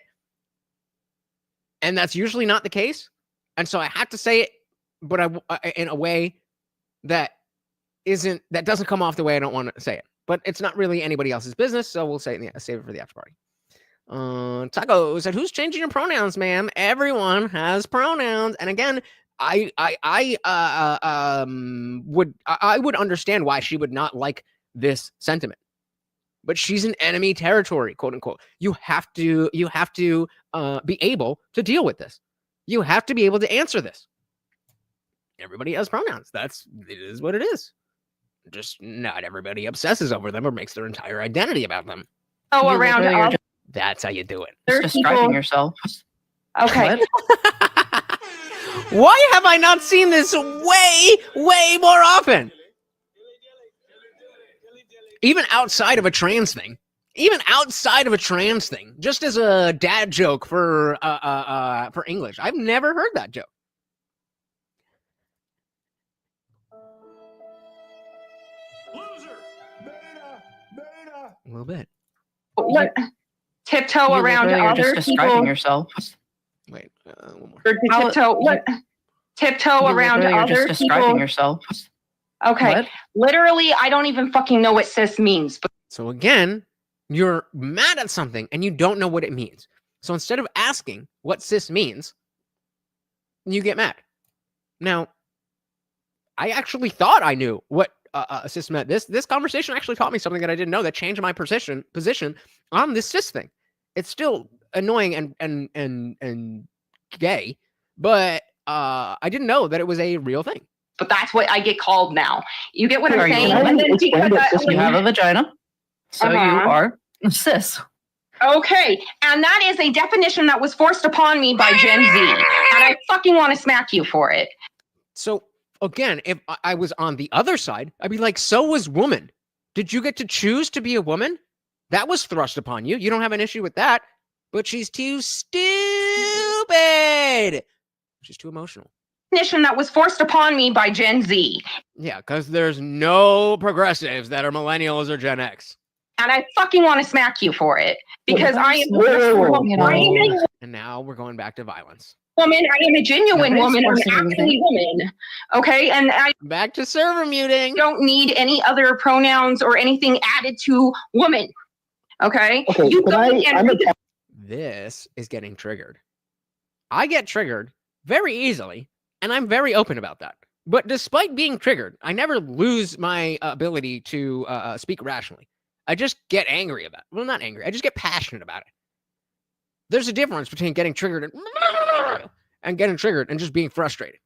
and that's usually not the case. And so I have to say it, but in a way that doesn't come off the way I don't want to say it. But it's not really anybody else's business, so we'll save it for the after party. Taco said, "Who's changing your pronouns, ma'am? Everyone has pronouns." And again, I would understand why she would not like this sentiment, but she's in enemy territory, quote unquote. You have to be able to deal with this. You have to be able to answer this. Everybody has pronouns. It is what it is. Just not everybody obsesses over them or makes their entire identity about them. Oh, around. That's how you do it. Just describing yourself. Okay. Why have I not seen this way more often? Even outside of a trans thing. Just as a dad joke for English. I've never heard that joke. A little bit. What? Tiptoe around other just describing people. Yourself. Wait, one more. Tiptoe around other just describing people. Yourself. Okay. What? Literally, I don't even fucking know what cis means. But So again, you're mad at something and you don't know what it means. So instead of asking what cis means, you get mad. Now, I actually thought I knew what cis meant. This conversation actually taught me something that I didn't know that changed my position on this cis thing. It's still annoying and gay, but I didn't know that it was a real thing. But that's what I get called now. You get what I'm Are you saying? saying? And then because You have a vagina, so you are cis. Okay, and that is a definition that was forced upon me by Gen Z, and I fucking want to smack you for it. So again, if I was on the other side, I'd be like, so was woman. Did you get to choose to be a woman? That was thrust upon you. You don't have an issue with that, but she's too stupid. She's too emotional. Definition that was forced upon me by Gen Z. Yeah, because there's no progressives that are millennials or Gen X. And I fucking want to smack you for it because I am And now we're going back to violence. Woman. I am a genuine woman. I'm actually woman. Okay, and I back to server muting. Don't need any other pronouns or anything added to woman. Okay. This is getting triggered. I get triggered very easily, and I'm very open about that. But despite being triggered, I never lose my ability to speak rationally. I just get angry about it. Well, not angry. I just get passionate about it. There's a difference between getting triggered and getting triggered and just being frustrated.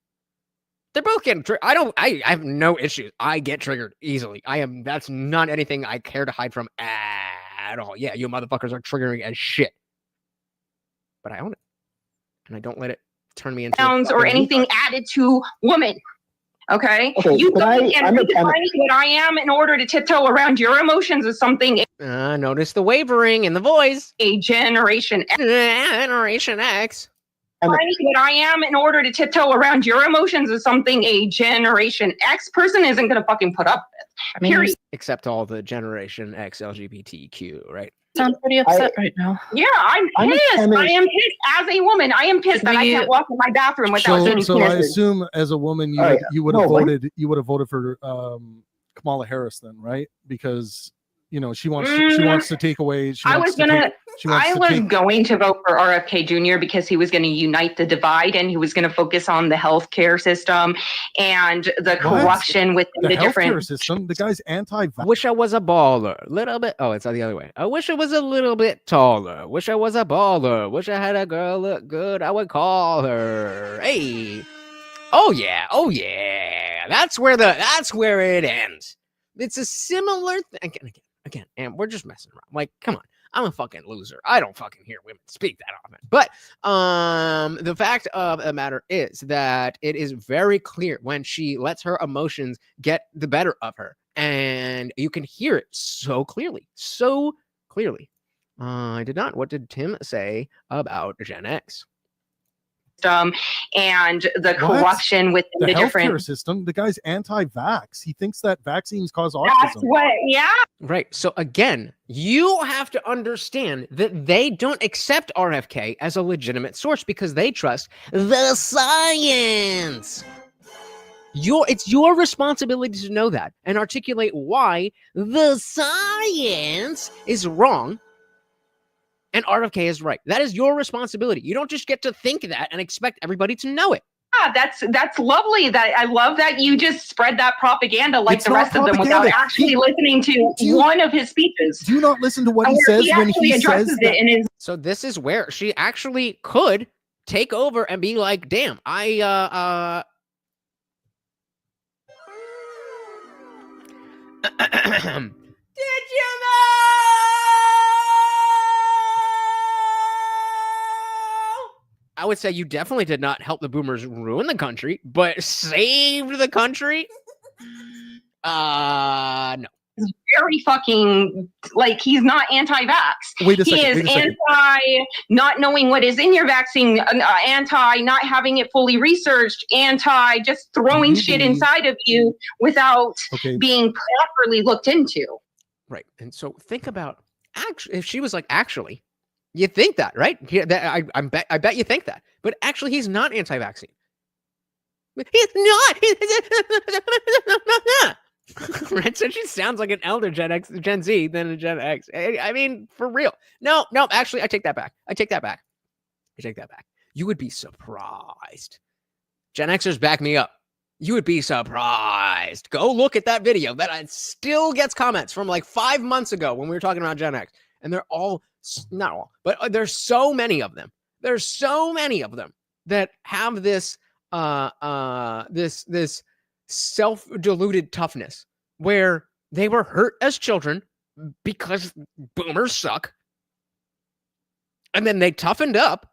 They're both getting triggered. I have no issues. I get triggered easily. That's not anything I care to hide from at all. Yeah, you motherfuckers are triggering as shit. But I own it. And I don't let it turn me into sounds or anything added to woman. Okay, you go and redefine what I am in order to tiptoe around your emotions is something. Notice the wavering in the voice. A Generation X. Generation X. Defining what I am in order to tiptoe around your emotions is something a Generation X person isn't going to fucking put up with. Period. Except all the Generation X LGBTQ, right? Sound pretty upset right now. Yeah, I'm pissed. I am pissed as a woman. I am pissed that I can't walk in my bathroom without seeing So I assume as a woman you would have voted for Kamala Harris then, right? Because she wants to take away. I was gonna I was going to vote for RFK Jr. because he was going to unite the divide and he was going to focus on the healthcare system and the corruption within the different healthcare system. The guy's anti-vax. Wish I was a baller. Little bit. Oh, it's the other way. I wish I was a little bit taller. Wish I was a baller. Wish I had a girl look good. I would call her. Hey. Oh yeah. Oh yeah. That's where it ends. It's a similar thing. Again, and we're just messing around. Like, come on. I'm a fucking loser. I don't fucking hear women speak that often. But the fact of the matter is that it is very clear when she lets her emotions get the better of her. And you can hear it so clearly. So clearly. I did not. What did Tim say about Gen X? And the corruption within the different healthcare system. The guy's anti-vax. He thinks that vaccines cause autism. That's what, yeah. Right. So again, you have to understand that they don't accept RFK as a legitimate source because they trust the science. It's your responsibility to know that and articulate why the science is wrong and RFK is right. That is your responsibility. You don't just get to think that and expect everybody to know it. Yeah, that's lovely. That I love that you just spread that propaganda like the rest of them without actually listening to one of his speeches. Do you not listen to what he says when he says that? In his So this is where she actually could take over and be like, damn, did you know? I would say you definitely did not help the boomers ruin the country, but saved the country. No. Very fucking, like, he's not anti-vax. Wait a second. He is anti not knowing what is in your vaccine, anti not having it fully researched, anti just throwing shit inside of you without being properly looked into. Right. And so think about, actually, if she was like, actually, you think that, right? I bet you think that. But actually, he's not anti-vaccine. He's not. Right? So she sounds like an elder Gen Z than a Gen X. I mean, for real. No, actually, I take that back. You would be surprised. Gen Xers back me up. You would be surprised. Go look at that video that still gets comments from like 5 months ago when we were talking about Gen X. And they're all, not all, but there's so many of them. There's so many of them that have this this self-deluded toughness where they were hurt as children because boomers suck. And then they toughened up.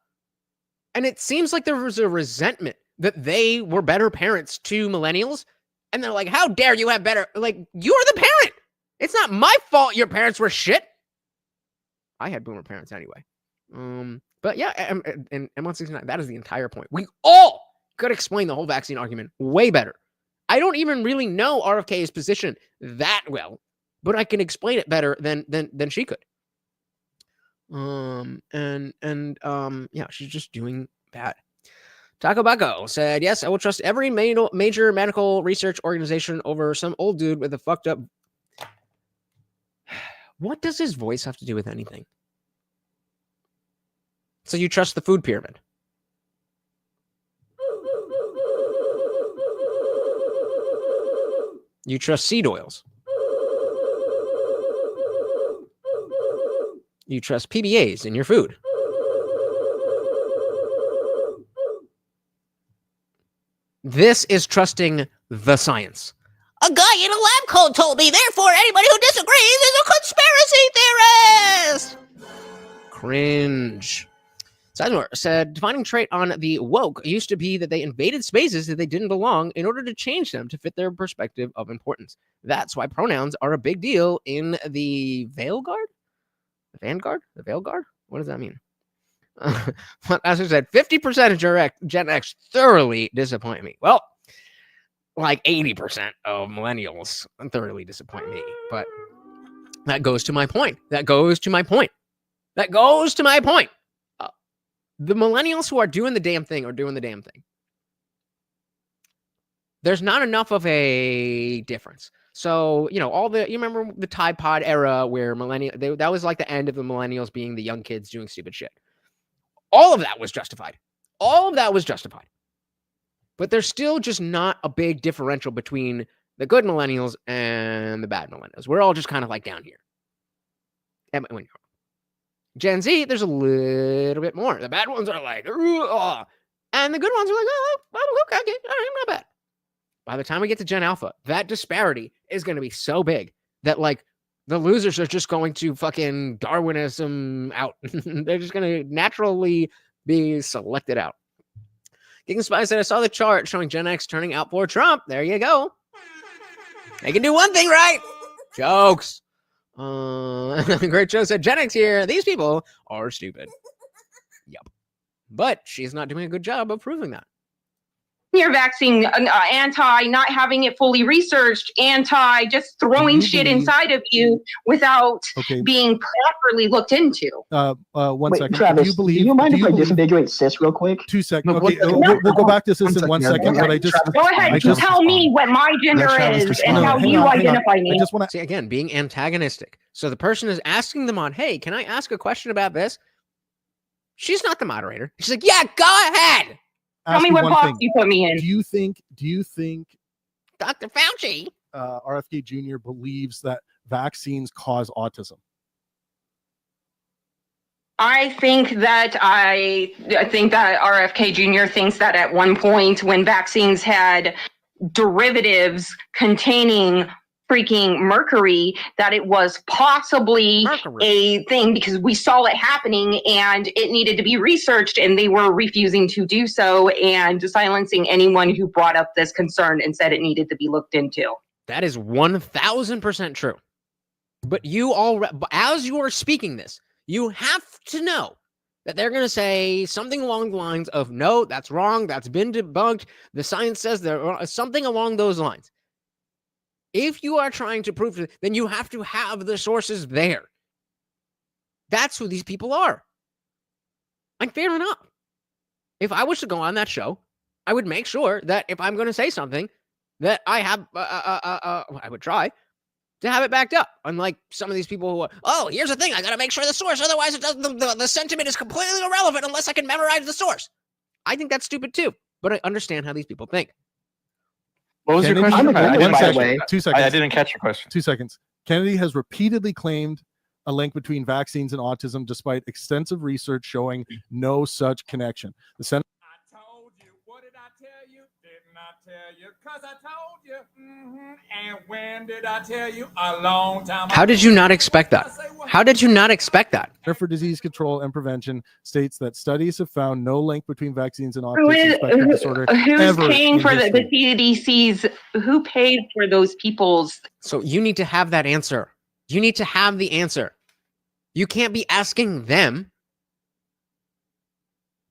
And it seems like there was a resentment that they were better parents to millennials. And they're like, how dare you have better? Like, you're the parent. It's not my fault your parents were shit. I had boomer parents anyway. But yeah, and M169, that is the entire point. We all could explain the whole vaccine argument way better. I don't even really know RFK's position that well, but I can explain it better than she could. Yeah, she's just doing bad. Taco Baco said, yes, I will trust every major medical research organization over some old dude with a fucked up. What does his voice have to do with anything? So you trust the food pyramid? You trust seed oils? You trust PBAs in your food? This is trusting the science. A guy in a lab coat told me, therefore anybody who disagrees is a conspiracy theorist. Cringe. Sizemore said, defining trait on the woke used to be that they invaded spaces that they didn't belong in order to change them to fit their perspective of importance. That's why pronouns are a big deal in the Veil Guard? The Vanguard? The Veil Guard? What does that mean? As I said, 50% of Gen X thoroughly disappoint me. Well, like 80% of millennials thoroughly disappoint me. But that goes to my point. The millennials who are doing the damn thing are doing the damn thing. There's not enough of a difference. So, you remember the Tide Pod era where that was like the end of the millennials being the young kids doing stupid shit. All of that was justified. But there's still just not a big differential between the good millennials and the bad millennials. We're all just kind of like down here. And when you're Gen Z, there's a little bit more. The bad ones are like, oh. And the good ones are like, oh, okay, all right, not bad. By the time we get to Gen Alpha, that disparity is going to be so big that like the losers are just going to fucking Darwinism out. They're just going to naturally be selected out. King Spy said, I saw the chart showing Gen X turning out for Trump. There you go. They can do one thing right. Jokes. Great Joe said, Gen X here. These people are stupid. Yep. But she's not doing a good job of proving that. Your vaccine, anti not having it fully researched, anti just throwing shit inside of you without being properly looked into. Wait, second. Travis, do you mind if I disambiguate cis real quick? 2 seconds. Okay, we'll go back to cis in 1 second. But I just go ahead. Tell me what my gender is and how you identify me. I just want to see again being antagonistic. So the person is asking them on, hey, can I ask a question about this? She's not the moderator. She's like, yeah, go ahead. Tell me what box you put me in. Do you think Dr. Fauci RFK Jr. believes that vaccines cause autism? I think that RFK Jr. thinks that at one point when vaccines had derivatives containing freaking mercury, that it was possibly a thing because we saw it happening and it needed to be researched, and they were refusing to do so and silencing anyone who brought up this concern and said it needed to be looked into. That is 1,000% true. But as you are speaking this, you have to know that they're going to say something along the lines of, no, that's wrong. That's been debunked. The science says there something along those lines. If you are trying to prove it, then you have to have the sources there. That's who these people are. And fair enough. If I was to go on that show, I would make sure that if I'm going to say something, that I have, I would try to have it backed up. Unlike some of these people who are, oh, here's the thing, I got to make sure the source, otherwise it the sentiment is completely irrelevant unless I can memorize the source. I think that's stupid too, but I understand how these people think. What was Kennedy, your question? I 2 seconds. I didn't catch your question. 2 seconds. Kennedy has repeatedly claimed a link between vaccines and autism, despite extensive research showing no such connection. The Senate. I told you. What did I tell you? Didn't I tell you? Because I told you. And when did I tell you? A long time. How did you not expect that? How did you not expect that? Center for Disease Control and Prevention states that studies have found no link between vaccines and autism spectrum disorder. Who's paying for the CDCs? Who paid for those people's? So you need to have that answer. You need to have the answer. You can't be asking them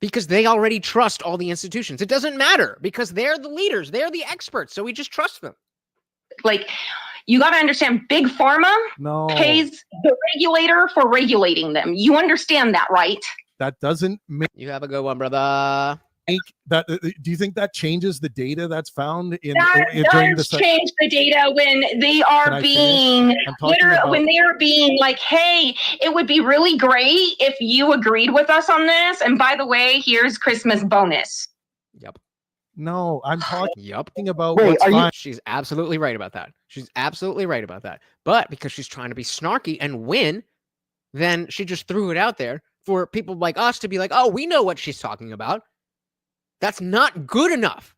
because they already trust all the institutions. It doesn't matter because they're the leaders. They're the experts. So we just trust them. Like, you got to understand, Big Pharma pays the regulator for regulating them. You understand that, right? That doesn't make... You have a good one, brother. That, do you think that changes the data that's found in that does change the data when they are being when they are being like, hey, it would be really great if you agreed with us on this, and by the way, here's Christmas bonus. Yep. No, I'm talking about what's fine. She's absolutely right about that. She's absolutely right about that. But because she's trying to be snarky and win, then she just threw it out there for people like us to be like, oh, we know what she's talking about. That's not good enough.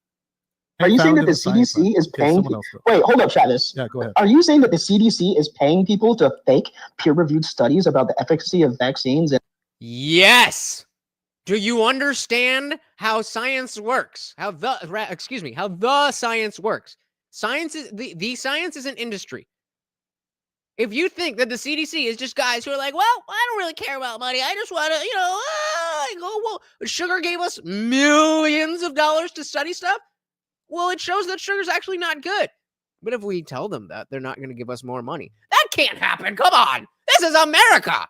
Are you saying that the CDC is paying? Wait, hold up, Travis. Yeah, go ahead. Are you saying that the CDC is paying people to fake peer-reviewed studies about the efficacy of vaccines? Yes. Do you understand how science works? How the science works? Science is the science is an industry. If you think that the CDC is just guys who are like, well, I don't really care about money. I just want to, sugar gave us millions of dollars to study stuff. Well, it shows that sugar's actually not good. But if we tell them that, they're not going to give us more money. That can't happen. Come on. This is America.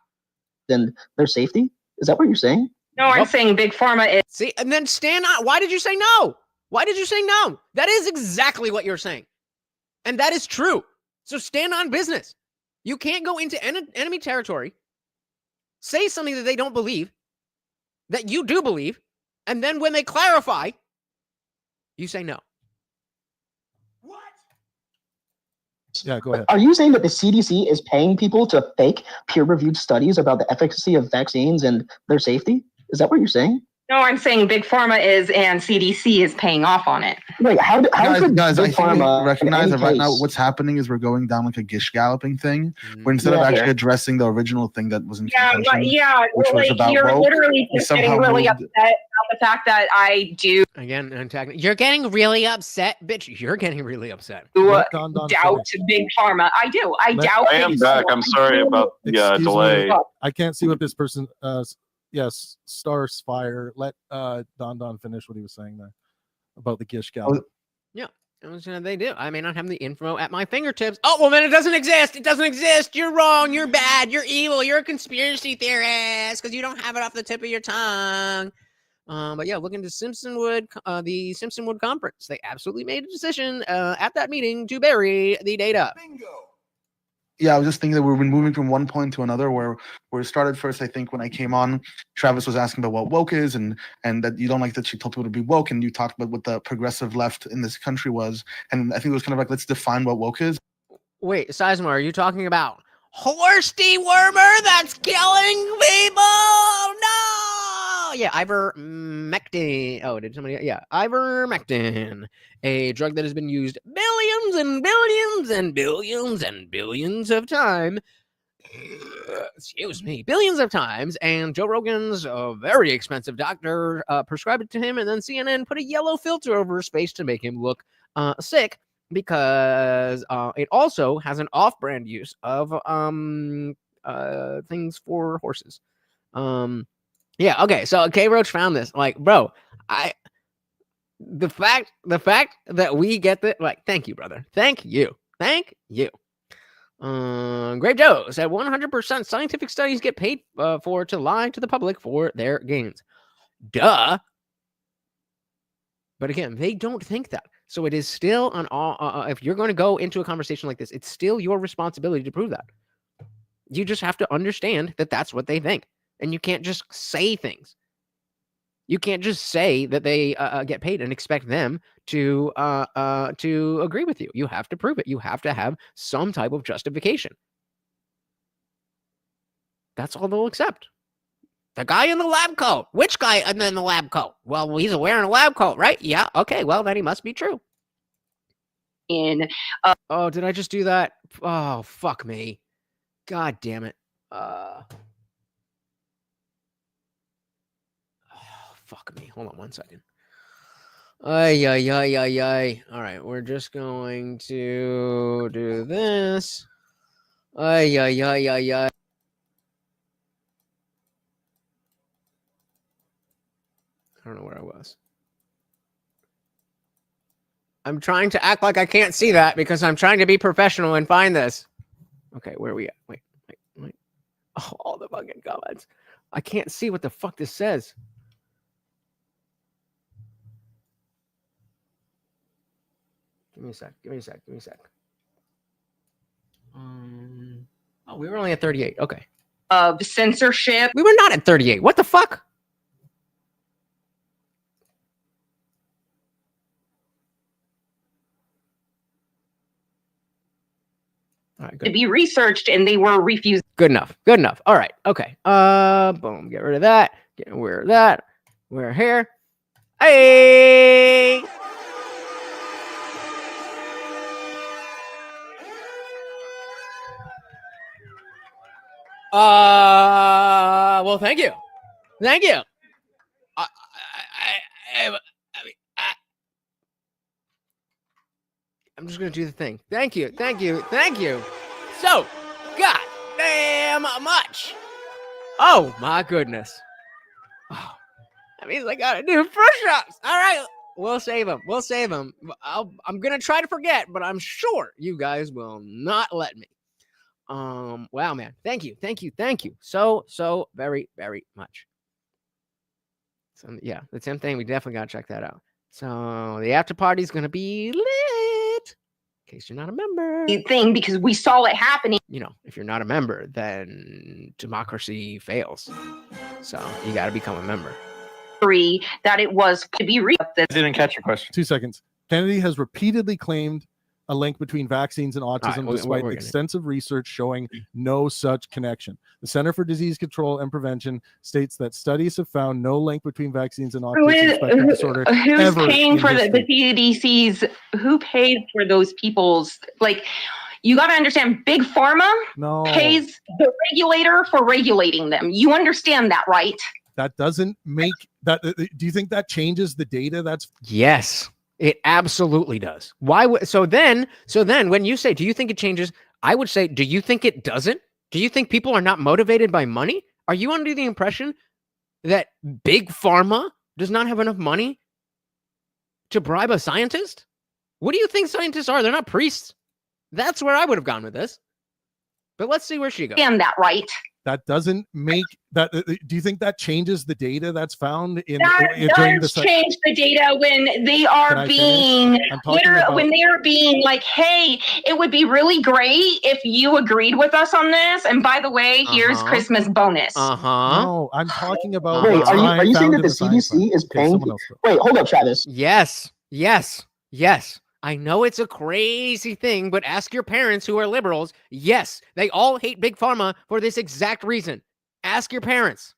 Then their safety? Is that what you're saying? No, I'm saying Big Pharma is. See, and then stand on. Why did you say no? Why did you say no? That is exactly what you're saying. And that is true. So stand on business. You can't go into enemy territory, say something that they don't believe, that you do believe, and then when they clarify, you say no. Yeah, go ahead. Are you saying that the CDC is paying people to fake peer-reviewed studies about the efficacy of vaccines and their safety? Is that what you're saying? No, I'm saying Big Pharma is and CDC is paying off on it. Wait, how could guys, I Big think we Pharma recognize that right now case- what's happening is we're going down like a gish galloping thing, where instead of actually addressing the original thing that was in contention, which was like about you're woke, literally we just getting somehow really moved- upset about the fact that I do Again, you're getting really upset, bitch. You're getting really upset. doubt Big Pharma. I do. I doubt. I am back. I'm sorry about the Excuse delay. me, I can't see what this person. Yes, Stars Fire. Let Don finish what he was saying there about the Gish Gallop. Yeah, they do. I may not have the info at my fingertips. Oh, well, then it doesn't exist. It doesn't exist. You're wrong. You're bad. You're evil. You're a conspiracy theorist because you don't have it off the tip of your tongue. But yeah, look into the Simpsonwood Conference. They absolutely made a decision at that meeting to bury the data. Yeah, I was just thinking that we've been moving from one point to another where it started first. I think when I came on, Travis was asking about what woke is and that you don't like that she told people to be woke, and you talked about what the progressive left in this country was. And I think it was kind of like, let's define what woke is. Wait, Sizemore, are you talking about horse dewormer that's killing people? No! Yeah, ivermectin. Oh, did somebody? Yeah, ivermectin, a drug that has been used billions and billions and billions and billions of times. Excuse me, billions of times. And Joe Rogan's very expensive doctor prescribed it to him, and then CNN put a yellow filter over his face to make him look sick, because it also has an off-brand use of things for horses. Yeah, okay. So K Roach found this. Like, bro, the fact that we get that, like, thank you, brother. Thank you. Grave Joe said 100% scientific studies get paid for to lie to the public for their gains. Duh. But again, they don't think that. So it is still on all. If you're going to go into a conversation like this, it's still your responsibility to prove that. You just have to understand that that's what they think, and you can't just say things. You can't just say that they get paid and expect them to agree with you. You have to prove it. You have to have some type of justification. That's all they'll accept. The guy in the lab coat. Which guy in the lab coat? Well, he's wearing a lab coat, right? Yeah. Okay. Well, then he must be true. Oh, did I just do that? Oh, fuck me. God damn it. Oh, fuck me. Hold on 1 second. Ay. All right. We're just going to do this. Ay. I don't know where I was. I'm trying to act like I can't see that because I'm trying to be professional and find this. Okay, where are we at? Wait. Oh, all the fucking comments. I can't see what the fuck this says. Give me a sec. Oh, we were only at 38. Okay. Of censorship. We were not at 38. What the fuck? Right, to be researched, and they were refused. Good enough. All right. Okay. Boom. Get rid of that. Get rid of that. We're here. Hey. Well, thank you. I'm just gonna do the thing. Thank you. So, god damn much. Oh my goodness. Oh, that means I gotta do push-ups. All right, we'll save them. I'm gonna try to forget, but I'm sure you guys will not let me. Wow, man. Thank you. So very, very much. So yeah, the 10th thing, we definitely gotta check that out. So the after party is gonna be lit. In case you're not a member. Thing because we saw it happening. You know, if you're not a member, then democracy fails. So you got to become a member. That it was to be real. I didn't catch your question. 2 seconds. Kennedy has repeatedly claimed a link between vaccines and autism, despite extensive research showing no such connection. The Center for Disease Control and Prevention states that studies have found no link between vaccines and autism spectrum disorder. Who's paying for the CDC's? Who paid for those people's? Like, you got to understand, Big Pharma pays the regulator for regulating them. You understand that, right? That doesn't make that. Do you think that changes the data? That's yes. It absolutely does. Why? So then when you say, do you think it changes? I would say, do you think it doesn't? Do you think people are not motivated by money? Are you under the impression that Big Pharma does not have enough money to bribe a scientist? What do you think scientists are? They're not priests. That's where I would have gone with this. But let's see where she goes. Damn that right. That doesn't make that. Do you think that changes the data that's found in that does change the data when they are being when they are being like, hey, it would be really great if you agreed with us on this. And by the way, here's Christmas bonus. No, I'm talking about. Wait, are you saying that the CDC is paying? Wait, hold up, Travis. Yes. I know it's a crazy thing, but ask your parents who are liberals. Yes, they all hate Big Pharma for this exact reason. Ask your parents.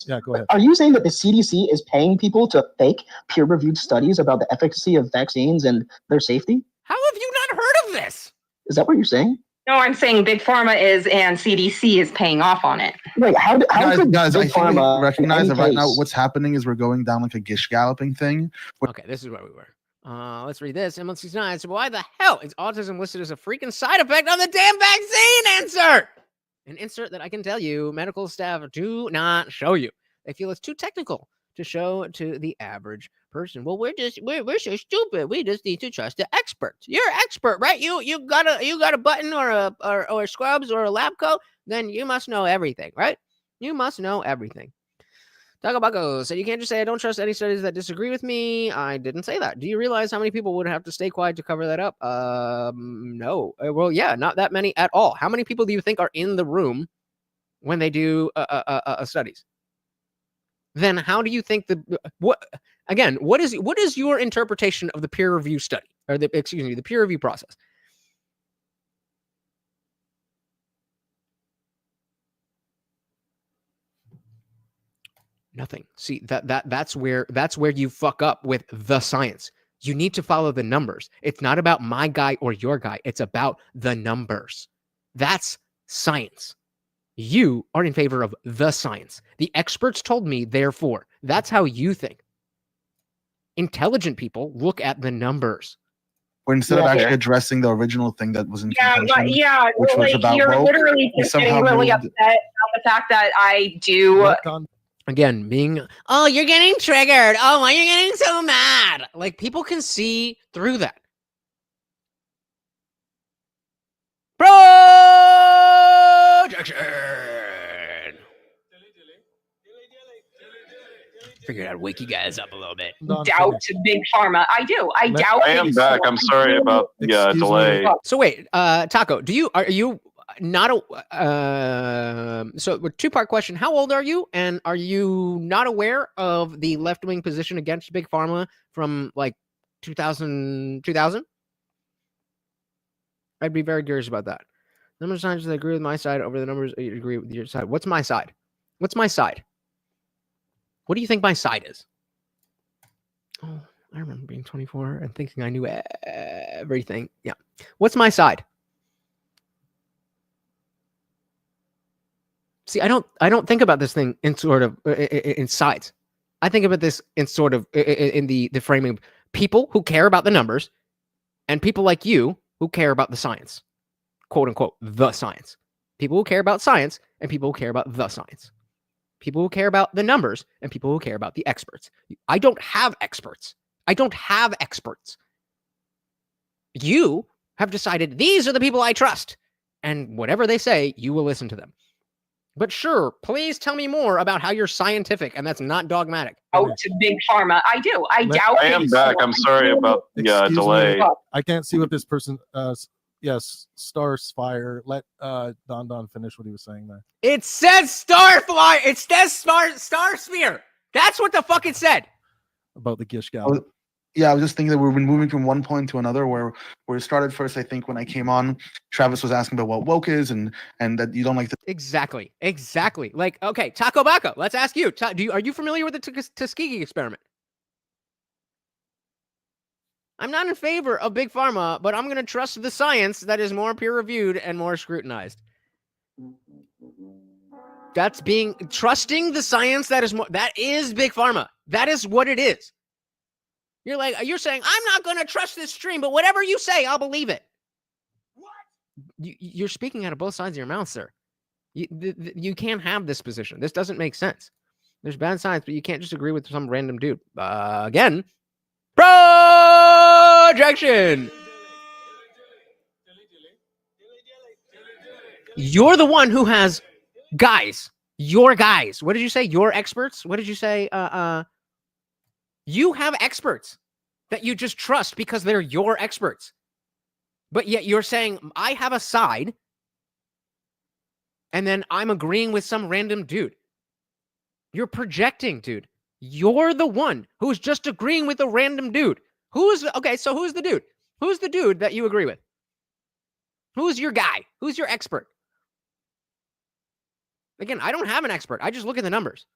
Yeah, go ahead. Are you saying that the CDC is paying people to fake peer-reviewed studies about the efficacy of vaccines and their safety? How have you not heard of this? Is that what you're saying? No, I'm saying Big Pharma is and CDC is paying off on it. Wait, how guys, I think we recognize that right now what's happening is we're going down like a gish galloping thing. Okay, this is where we were. Let's read this. M169 said, why the hell is autism listed as a freaking side effect on the damn vaccine insert? An insert that I can tell you medical staff do not show you. They feel it's too technical to show to the average person. Well, we're so stupid. We just need to trust the experts. You're an expert, right? You got a button or a scrubs or a lab coat, then you must know everything, right? You must know everything. Taco Bucko said, you can't just say I don't trust any studies that disagree with me. I didn't say that. Do you realize how many people would have to stay quiet to cover that up? No. Well, yeah, not that many at all. How many people do you think are in the room when they do studies? Then how do you think what is your interpretation of the peer review study or the peer review process? Nothing. See, that's where you fuck up with the science. You need to follow the numbers. It's not about my guy or your guy. It's about the numbers. That's science. You are in favor of the science. The experts told me, therefore. That's how you think. Intelligent people look at the numbers. Or instead of actually addressing the original thing that was in contention, which was like about you're woke, literally just getting really upset about the fact that I do. Again, you're getting triggered. Oh, why are you getting so mad? Like, people can see through that. Projection. Figured I'd wake you guys up a little bit. Doubt Big Pharma. I do. I doubt. I am back. I'm sorry about the delay. So wait, Taco, are you not so two-part question. How old are you? And are you not aware of the left-wing position against Big Pharma from like 2000? I'd be very curious about that. Number of scientists that agree with my side over the numbers that agree with your side. What's my side? What do you think my side is? Oh, I remember being 24 and thinking I knew everything. Yeah. What's my side? See, I don't think about this thing in sort of in sides. I think about this in sort of in the framing of people who care about the numbers and people like you who care about the science, quote unquote, the science. People who care about science and people who care about the science. People who care about the numbers and people who care about the experts. I don't have experts. You have decided these are the people I trust. And whatever they say, you will listen to them. But sure, please tell me more about how you're scientific and that's not dogmatic. Out to big pharma. I do. I doubt. I am back. I'm sorry about the Excuse delay. me. I can't see what this person. Yes, Starfire. Let Don finish what he was saying there. It says Starfly. It says Star Sphere. That's what the fuck it said. About the Gish Gal. Yeah, I was just thinking that we've been moving from one point to another where it started first, I think, when I came on, Travis was asking about what woke is and that you don't like the... Exactly. Like, okay, Taco Baco, let's ask you. Are you familiar with the Tuskegee experiment? I'm not in favor of Big Pharma, but I'm going to trust the science that is more peer-reviewed and more scrutinized. Trusting the science that is Big Pharma. That is what it is. You're saying, I'm not going to trust this stream, but whatever you say, I'll believe it. What? You're speaking out of both sides of your mouth, sir. You can't have this position. This doesn't make sense. There's bad science, but you can't just agree with some random dude. Again, projection. You're the one who has guys. Your guys. What did you say? Your experts? What did you say? You have experts that you just trust because they're your experts. But yet you're saying, I have a side, and then I'm agreeing with some random dude. You're projecting, dude. You're the one who's just agreeing with a random dude. So who's the dude? Who's the dude that you agree with? Who's your guy? Who's your expert? Again, I don't have an expert. I just look at the numbers.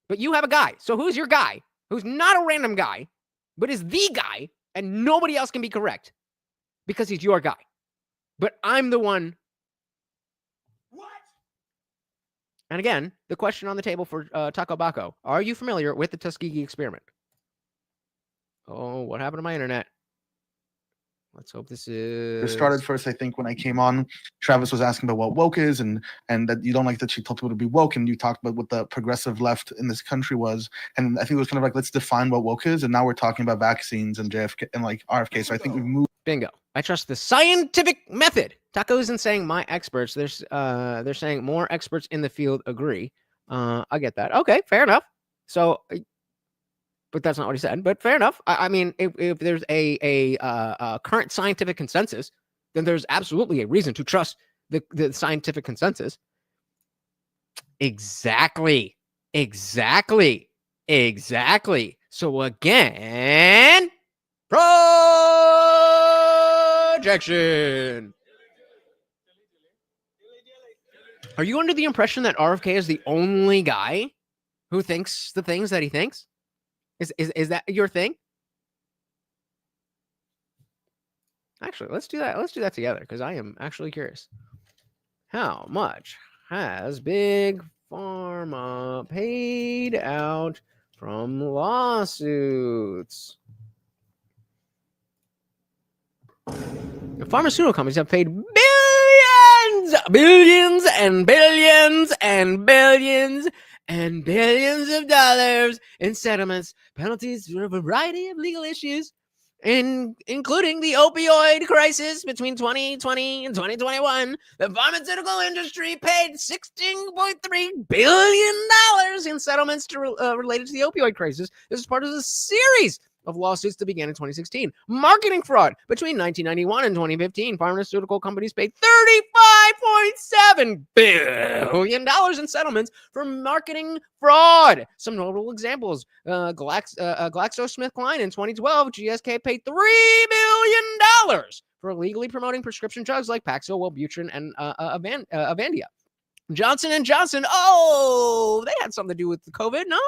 But you have a guy. So who's your guy? Who's not a random guy, but is the guy, and nobody else can be correct because he's your guy. But I'm the one. What? And again, the question on the table for Taco Baco. Are you familiar with the Tuskegee experiment? Oh, what happened to my internet? Let's hope this is... It started first, I think, when I came on, Travis was asking about what woke is and that you don't like that she told people to be woke, and you talked about what the progressive left in this country was. And I think it was kind of like, let's define what woke is, and now we're talking about vaccines and JFK and like RFK. So I think we've moved. Bingo. I trust the scientific method. Taco isn't saying my experts. They're saying more experts in the field agree. I get that. Okay, fair enough. So... But that's not what he said. But fair enough. I mean, if there's a current scientific consensus, then there's absolutely a reason to trust the scientific consensus. Exactly. So again, projection. Are you under the impression that RFK is the only guy who thinks the things that he thinks? Is that your thing? Actually, let's do that. Let's do that together because I am actually curious. How much has Big Pharma paid out from lawsuits? The pharmaceutical companies have paid billions of dollars in settlements, penalties for a variety of legal issues, including the opioid crisis between 2020 and 2021. The pharmaceutical industry paid $16.3 billion in settlements related to the opioid crisis. This is part of a series of lawsuits that began in 2016. Marketing fraud. Between 1991 and 2015, pharmaceutical companies paid $35.7 billion in settlements for marketing fraud. Some notable examples. GlaxoSmithKline in 2012, GSK paid $3 billion for illegally promoting prescription drugs like Paxil, Wellbutrin, and Avandia. Johnson & Johnson, they had something to do with the COVID. No.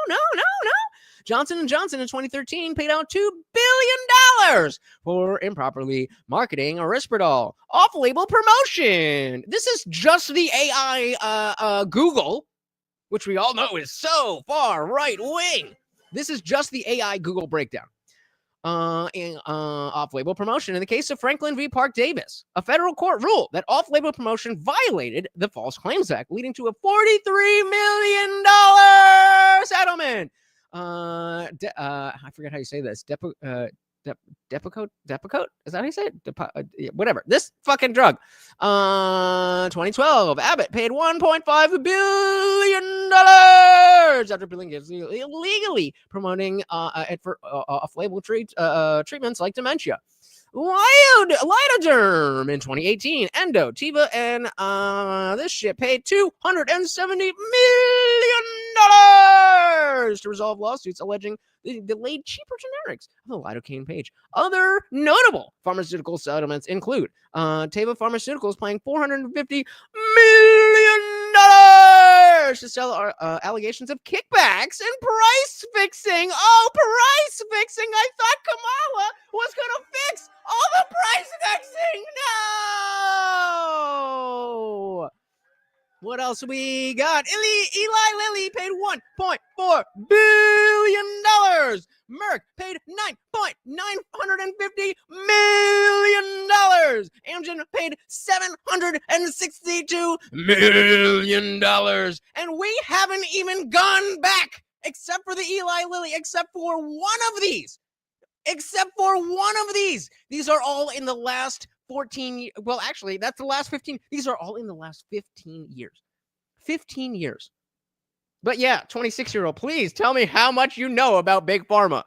Johnson & Johnson in 2013 paid out $2 billion for improperly marketing Risperdal. Off-label promotion. This is just the AI Google, which we all know is so far right-wing. This is just the AI Google breakdown. Off-label promotion. In the case of Franklin v. Park Davis, a federal court ruled that off-label promotion violated the False Claims Act, leading to a $43 million settlement. I forget how you say this. Depakote? Is that how you say it? Whatever. This fucking drug. 2012, Abbott paid $1.5 billion after illegally promoting it for off-label treatments like dementia. Lidoderm in 2018, Endo, Teva, and this shit paid $270 million to resolve lawsuits alleging they delayed cheaper generics of the lidocaine page. Other notable pharmaceutical settlements include Teva Pharmaceuticals paying $450 million to settle allegations of kickbacks and price fixing. Oh, price fixing! I thought Kamala was gonna fix all the price fixing. No. What else we got? Eli Lilly paid $1.4 billion. Merck paid $950 million. Amgen paid $762 million. And we haven't even gone back, except for the Eli Lilly, except for one of these. These are all in the last 14. Well, actually, that's the last 15. These are all in the last 15 years. 15 years. But yeah, 26-year-old, please tell me how much you know about Big Pharma.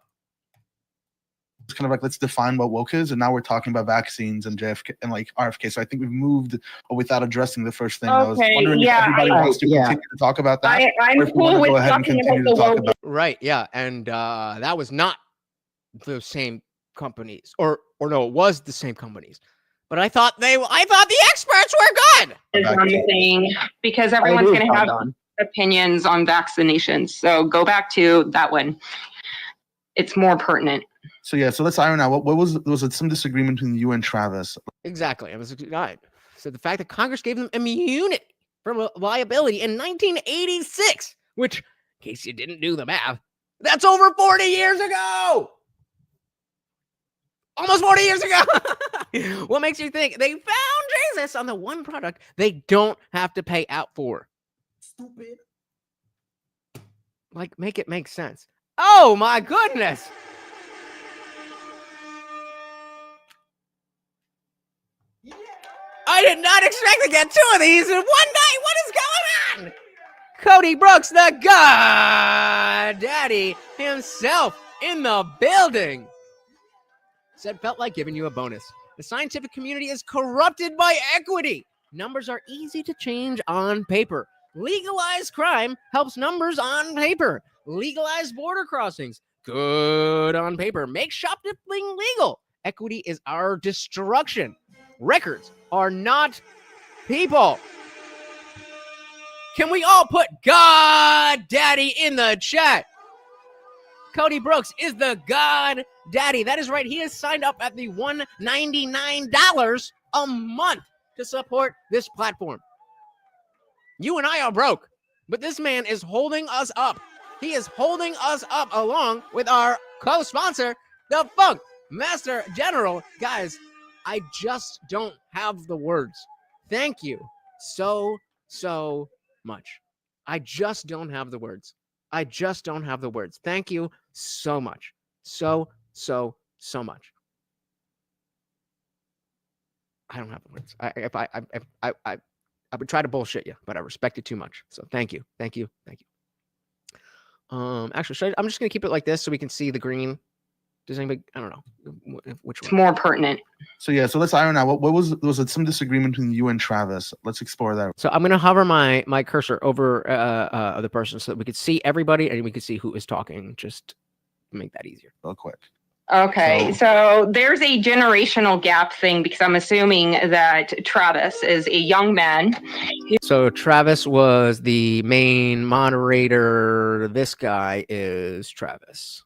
It's kind of like, let's define what woke is, and now we're talking about vaccines and JFK and like RFK. So I think we've moved without addressing the first thing. I was wondering if everybody wants to continue to talk about that. I'm cool with talking about the woke. Right, yeah, and that was not the same companies, or no, it was the same companies. But I thought the experts were good. Is one thing, because everyone's going to have opinions on vaccinations. So go back to that one. It's more pertinent. So yeah, so let's iron out what was it some disagreement between you and Travis? Exactly. I was right. So the fact that Congress gave them immunity from liability in 1986, which, in case you didn't do the math, that's over 40 years ago. Almost 40 years ago. What makes you think they found Jesus on the one product they don't have to pay out for? Stupid. Like, make it make sense. Oh my goodness. Yeah. I did not expect to get two of these in one night. What is going on? Cody Brooks, the God Daddy himself in the building. Said felt like giving you a bonus. The scientific community is corrupted by equity. Numbers are easy to change on paper. Legalize crime helps numbers on paper. Legalize border crossings. Good on paper. Make shoplifting legal. Equity is our destruction. Records are not people. Can we all put God Daddy in the chat? Cody Brooks is the God Daddy. That is right. He has signed up at the $199 a month to support this platform. You and I are broke, but this man is holding us up. He is holding us up along with our co-sponsor, the Funk Master General. Guys, I just don't have the words. Thank you so much. I just don't have the words. Thank you so much. So much. I don't have the words. I would try to bullshit you, but I respect it too much. So thank you. Actually, I'm just gonna keep it like this so we can see the green. Does anybody? I don't know which one. It's more pertinent. So yeah, so let's iron out what was it some disagreement between you and Travis? Let's explore that. So I'm gonna hover my cursor over the person so that we could see everybody and we could see who is talking. Just to make that easier. Real quick. Okay, so there's a generational gap thing because I'm assuming that Travis is a young man. So Travis was the main moderator. This guy is Travis.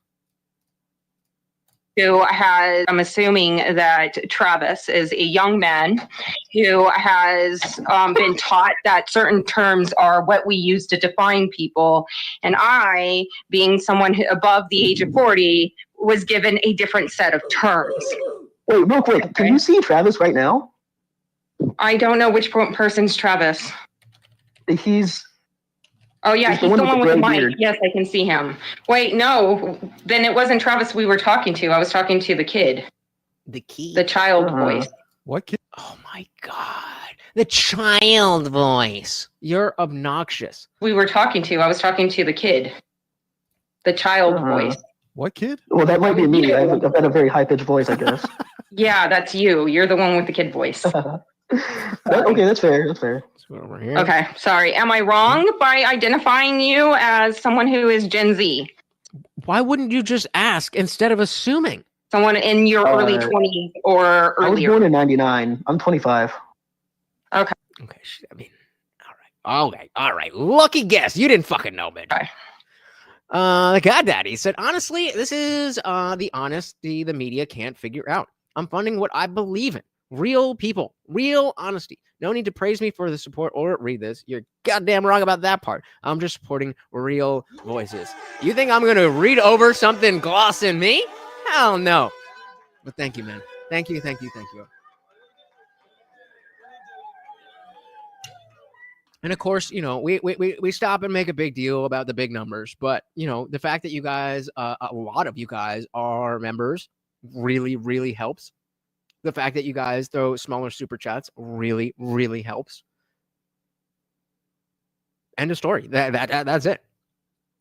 I'm assuming that Travis is a young man who has been taught that certain terms are what we use to define people. And I, being someone above the age of 40, was given a different set of terms. Wait, real quick, can you see Travis right now? I don't know which person's Travis. He's... Oh yeah, he's the one with the mic. beard. Yes, I can see him. Wait, no, then it wasn't Travis we were talking to. I was talking to the kid. The kid. The child voice. What kid? Oh my God. The child voice. You're obnoxious. I was talking to the kid. The child voice. What kid? Well, that might be me. I've got a very high-pitched voice, I guess. Yeah, that's you. You're the one with the kid voice. Okay, that's fair. That's fair. Over here. Okay, sorry. Am I wrong by identifying you as someone who is Gen Z? Why wouldn't you just ask instead of assuming? Someone in your early 20s or I was earlier? born in 99. I'm 25. Okay. Okay. I mean, all right. All right. Lucky guess. You didn't fucking know, man. Okay. God Daddy said, honestly, this is the honesty the media can't figure out. I'm funding what I believe in. Real people. Real honesty. No need to praise me for the support or read this. You're goddamn wrong about that part. I'm just supporting real voices. You think I'm going to read over something glossing me? Hell no. But thank you, man. Thank you. And of course, you know, we stop and make a big deal about the big numbers. But, you know, the fact that you guys, a lot of you guys are members really, really helps. The fact that you guys throw smaller super chats really, really helps. End of story. That's it.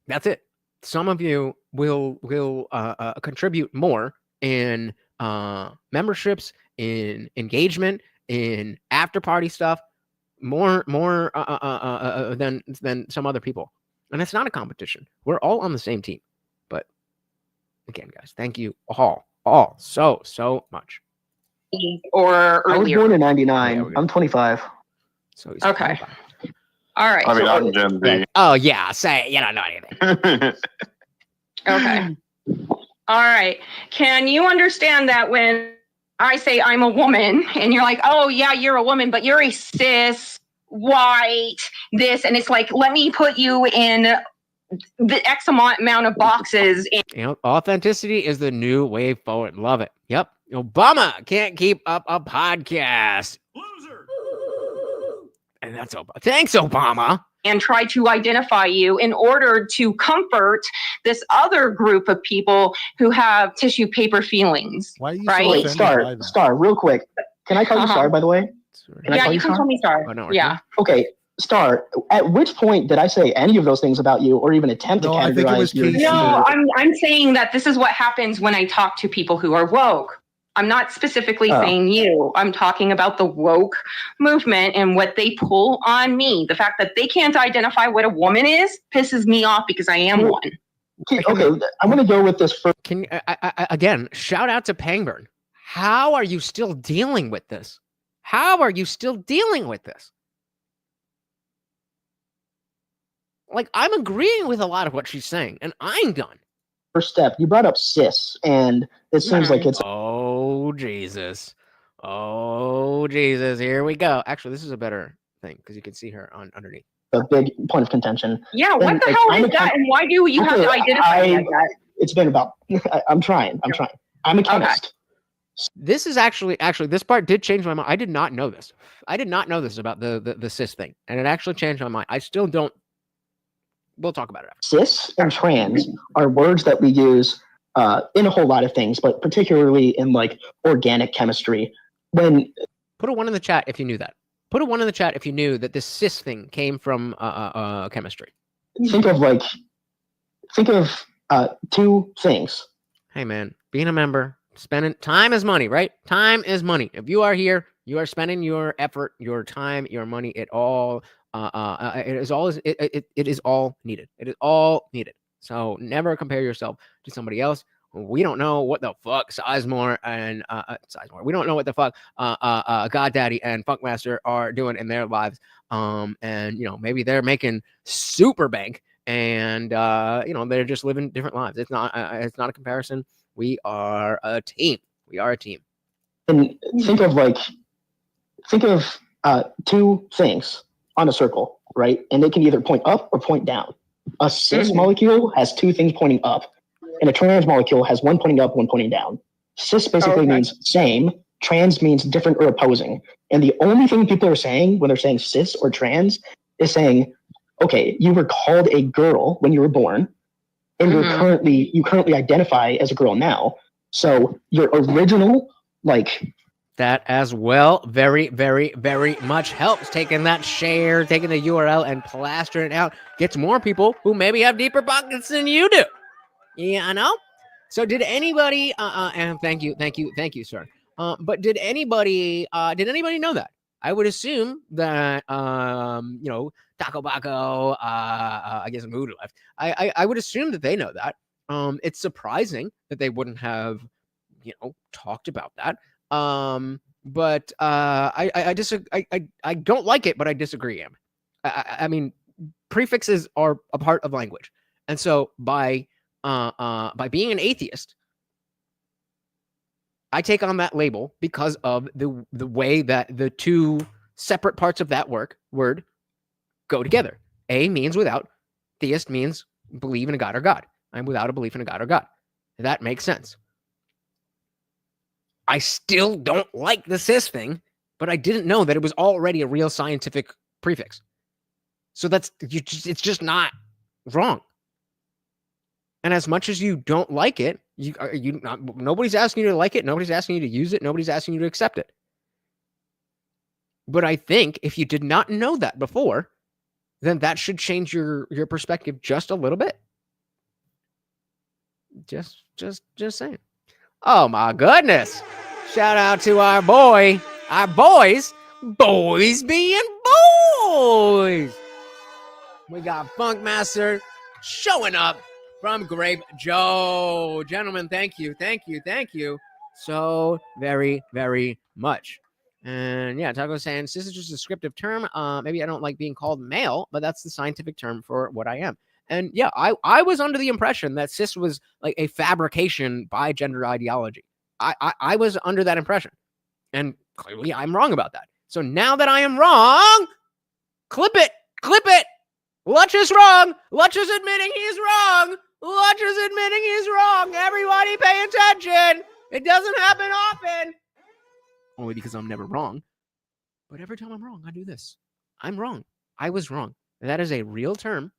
That's it. Some of you will contribute more in memberships, in engagement, in after party stuff, more than some other people. And it's not a competition. We're all on the same team. But again, guys, thank you all so much. Or earlier. I was born in 99. I'm 25. So he's okay. All right. I mean, I'm Gen Z. Oh yeah, say you don't know anything. Okay. All right. Can you understand that when I say I'm a woman and you're like, oh yeah, you're a woman, but you're a cis, white, this, and it's like, let me put you in the X amount of boxes. You know, authenticity is the new way forward. Love it. Yep. Obama can't keep up a podcast. Loser. And that's Obama. Thanks, Obama. And try to identify you in order to comfort this other group of people who have tissue paper feelings. Why are you right? so Star, real quick. Can I call you Star, by the way? Yeah, you can call me Star. Oh, no, yeah. Okay, Star, at which point did I say any of those things about you or even attempt to categorize you? No, I'm saying that this is what happens when I talk to people who are woke. I'm not specifically saying you. I'm talking about the woke movement and what they pull on me. The fact that they can't identify what a woman is pisses me off because I am one. Okay, I'm going to go with this first. Can again, shout out to Pangburn. How are you still dealing with this? How are you still dealing with this? Like, I'm agreeing with a lot of what she's saying, and I'm done. First step, you brought up cis, and it seems like it's... Oh, Jesus. Oh, Jesus. Here we go. Actually, this is a better thing, because you can see her underneath. A big point of contention. Yeah, what the hell is that, and why do you have to identify me as that? It's been about... I'm trying. I'm a chemist. This is actually this part did change my mind. I did not know this. I did not know this about the cis thing, and it actually changed my mind. I still don't. We'll talk about it after. Cis and trans are words that we use in a whole lot of things, but particularly in like organic chemistry. When put a 1 in the chat if you knew that. Put a 1 in the chat if you knew that this cis thing came from chemistry. Think of two things. Hey man, being a member, spending time is money, right? Time is money. If you are here, you are spending your effort, your time, your money. It is all needed. It is all needed. So never compare yourself to somebody else. We don't know what the fuck Sizemore and Sizemore. We don't know what the fuck Goddaddy and Funkmaster are doing in their lives. And you know, maybe they're making super bank, and you know, they're just living different lives. It's not a comparison. We are a team. We are a team. And think of two things on a circle, right? And they can either point up or point down. A cis molecule has two things pointing up, and a trans molecule has one pointing up, one pointing down. Cis basically means same, trans means different or opposing. And the only thing people are saying when they're saying cis or trans is saying okay, you were called a girl when you were born, and you currently identify as a girl now. So your original, like, that as well, very, very, very much helps. Taking that share, taking the URL and plastering it out gets more people who maybe have deeper pockets than you do. Yeah, I know. So did anybody? And thank you, sir. But did anybody know that? I would assume that Taco Baco, I guess Mood left. I would assume that they know that. It's surprising that they wouldn't have, talked about that. But I disagree. I don't like it, but I disagree. I mean, prefixes are a part of language, and so by being an atheist, I take on that label because of the way that the two separate parts of that word go together. A means without, theist means believe in a God or God. I'm without a belief in a God or God. That makes sense. I still don't like the cis thing, but I didn't know that it was already a real scientific prefix. So it's just not wrong. And as much as you don't like it, nobody's asking you to like it. Nobody's asking you to use it. Nobody's asking you to accept it. But I think if you did not know that before, then that should change your perspective just a little bit. Just saying. Oh my goodness. Shout out to our boys being boys. We got Funkmaster showing up from Grape Joe. Gentlemen, thank you so very, very much. And yeah, Taco saying this is just a descriptive term. Maybe I don't like being called male, but that's the scientific term for what I am. And yeah, I was under the impression that cis was like a fabrication by gender ideology. I was under that impression. And clearly I'm wrong about that. So now that I am wrong, clip it. Lutch is wrong. Lutch is admitting he's wrong. Everybody pay attention. It doesn't happen often. Only because I'm never wrong. But every time I'm wrong, I do this. I'm wrong. I was wrong. That is a real term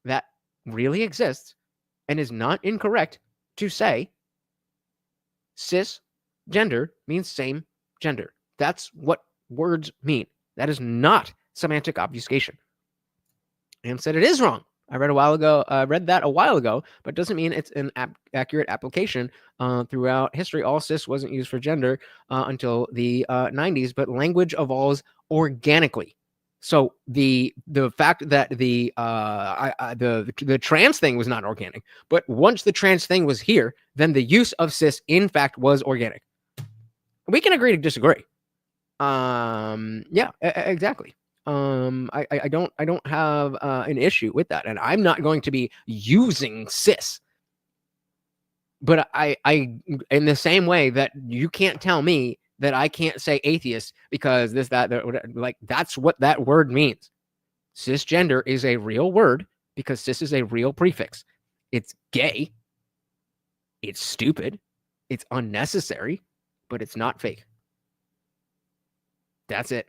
that really exists and is not incorrect to say cisgender means same gender. That's what words mean. That is not semantic obfuscation. And said it is wrong. I read that a while ago, but doesn't mean it's an accurate application. Throughout history, all cis wasn't used for gender until the 90s, but language evolves organically. So the fact that the trans thing was not organic, but once the trans thing was here, then the use of cis in fact was organic. We can agree to disagree. Yeah, exactly. I don't have an issue with that, and I'm not going to be using cis. But I in the same way that you can't tell me that I can't say atheist because that's what that word means. Cisgender is a real word because cis is a real prefix. It's gay. It's stupid. It's unnecessary, but it's not fake. That's it.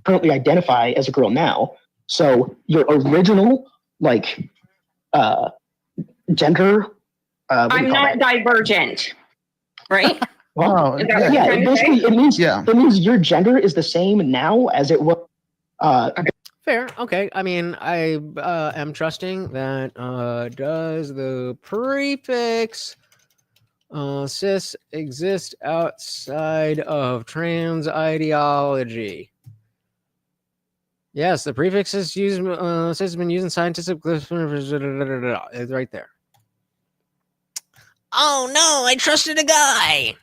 Currently identify as a girl now. So your original, gender. I'm not divergent, right? Wow. Yeah, basically it means your gender is the same now as it was. Fair. Okay. I mean, I am trusting that does the prefix cis exist outside of trans ideology? Yes, the prefix is used. Cis has been used in scientific. It's right there. Oh no! I trusted a guy.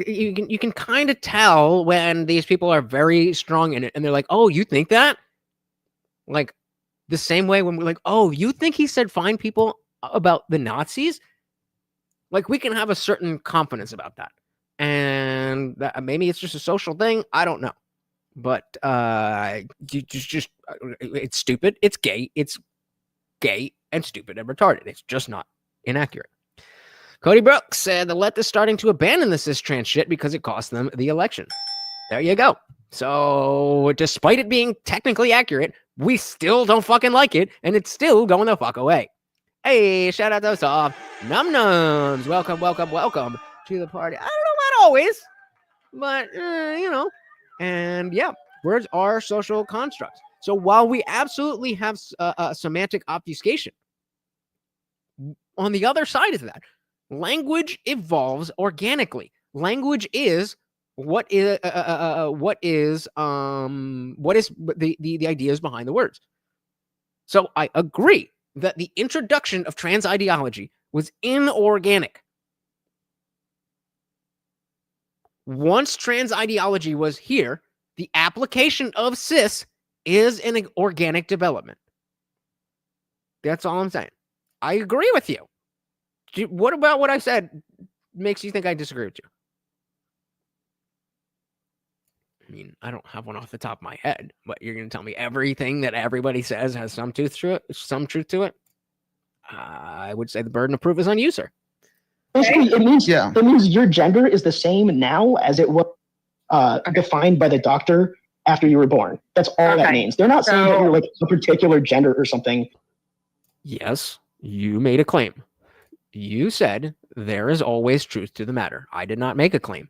You can kind of tell when these people are very strong in it, and they're like, "Oh, you think that?" Like the same way when we're like, "Oh, you think he said fine people about the Nazis?" Like we can have a certain confidence about that, and that, maybe it's just a social thing. I don't know. But it's stupid. It's gay. It's gay and stupid and retarded. It's just not inaccurate. Cody Brooks said the left is starting to abandon the cis trans shit because it cost them the election. There you go. So despite it being technically accurate, we still don't fucking like it, and it's still going the fuck away. Hey, shout out to Soft Num Nums. Welcome to the party. I don't know about always, but you know. And yeah, words are social constructs. So while we absolutely have semantic obfuscation, on the other side of that, language evolves organically. Language is what is the ideas behind the words. So I agree that the introduction of trans ideology was inorganic. Once trans ideology was here, the application of cis is an organic development. That's all I'm saying. I agree with you. What about what I said makes you think I disagree with you? I mean, I don't have one off the top of my head, but you're going to tell me everything that everybody says has some truth to it? I would say the burden of proof is on you, sir. Basically, it means your gender is the same now as it was defined by the doctor after you were born. That's all that means. They're not saying that you're like a particular gender or something. Yes, you made a claim. You said there is always truth to the matter. I did not make a claim.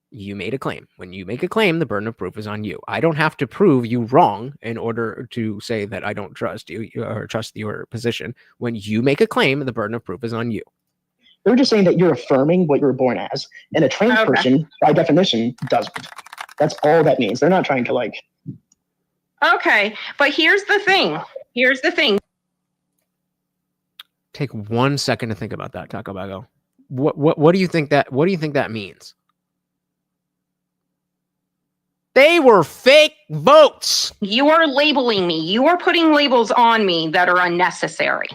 You made a claim. When you make a claim, the burden of proof is on you. I don't have to prove you wrong in order to say that I don't trust you or trust your position. When you make a claim, the burden of proof is on you. They're just saying that you're affirming what you were born as, and a trans person, by definition, doesn't. That's all that means. They're not trying to like. Okay, but here's the thing. Take 1 second to think about that, Taco Bago. What do you think that means? They were fake votes. You are labeling me. You are putting labels on me that are unnecessary.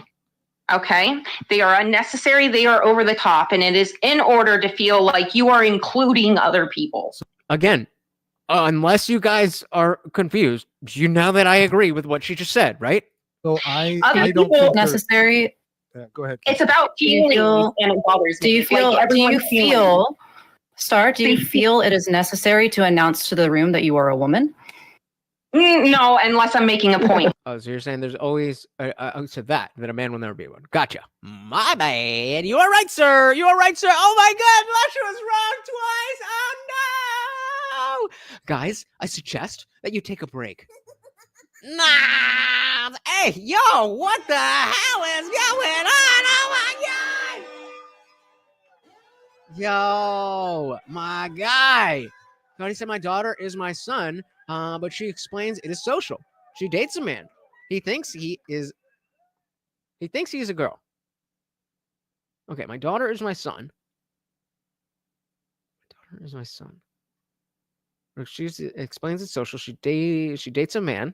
Okay? They are unnecessary. They are over the top. And it is in order to feel like you are including other people. Again, unless you guys are confused, you know that I agree with what she just said, right? So I don't think necessary. Go ahead. It's about feelings, and it bothers me. Do you feel it is necessary to announce to the room that you are a woman? No, unless I'm making a point. Oh, so you're saying there's always that a man will never be one. Gotcha. My bad. You are right, sir. Oh my God, Lusha was wrong twice. Oh no, guys. I suggest that you take a break. Nah. Hey, yo, what the hell is going on? Oh my God. Yo, my guy. Cody said my daughter is my son, but she explains it is social. She dates a man. He thinks he's a girl. Okay, my daughter is my son. She explains it's social. She dates a man.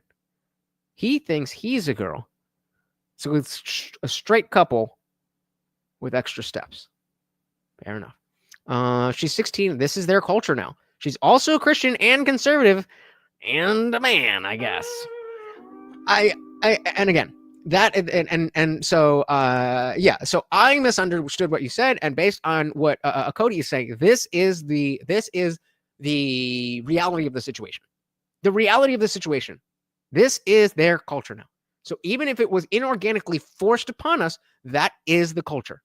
He thinks he's a girl. So it's a straight couple with extra steps. Fair enough. She's 16. This is their culture now. She's also Christian and conservative and a man, I guess. And again, that so so I misunderstood what you said, and based on what Cody is saying, this is the reality of the situation. The reality of the situation. This is their culture now. So even if it was inorganically forced upon us, that is the culture.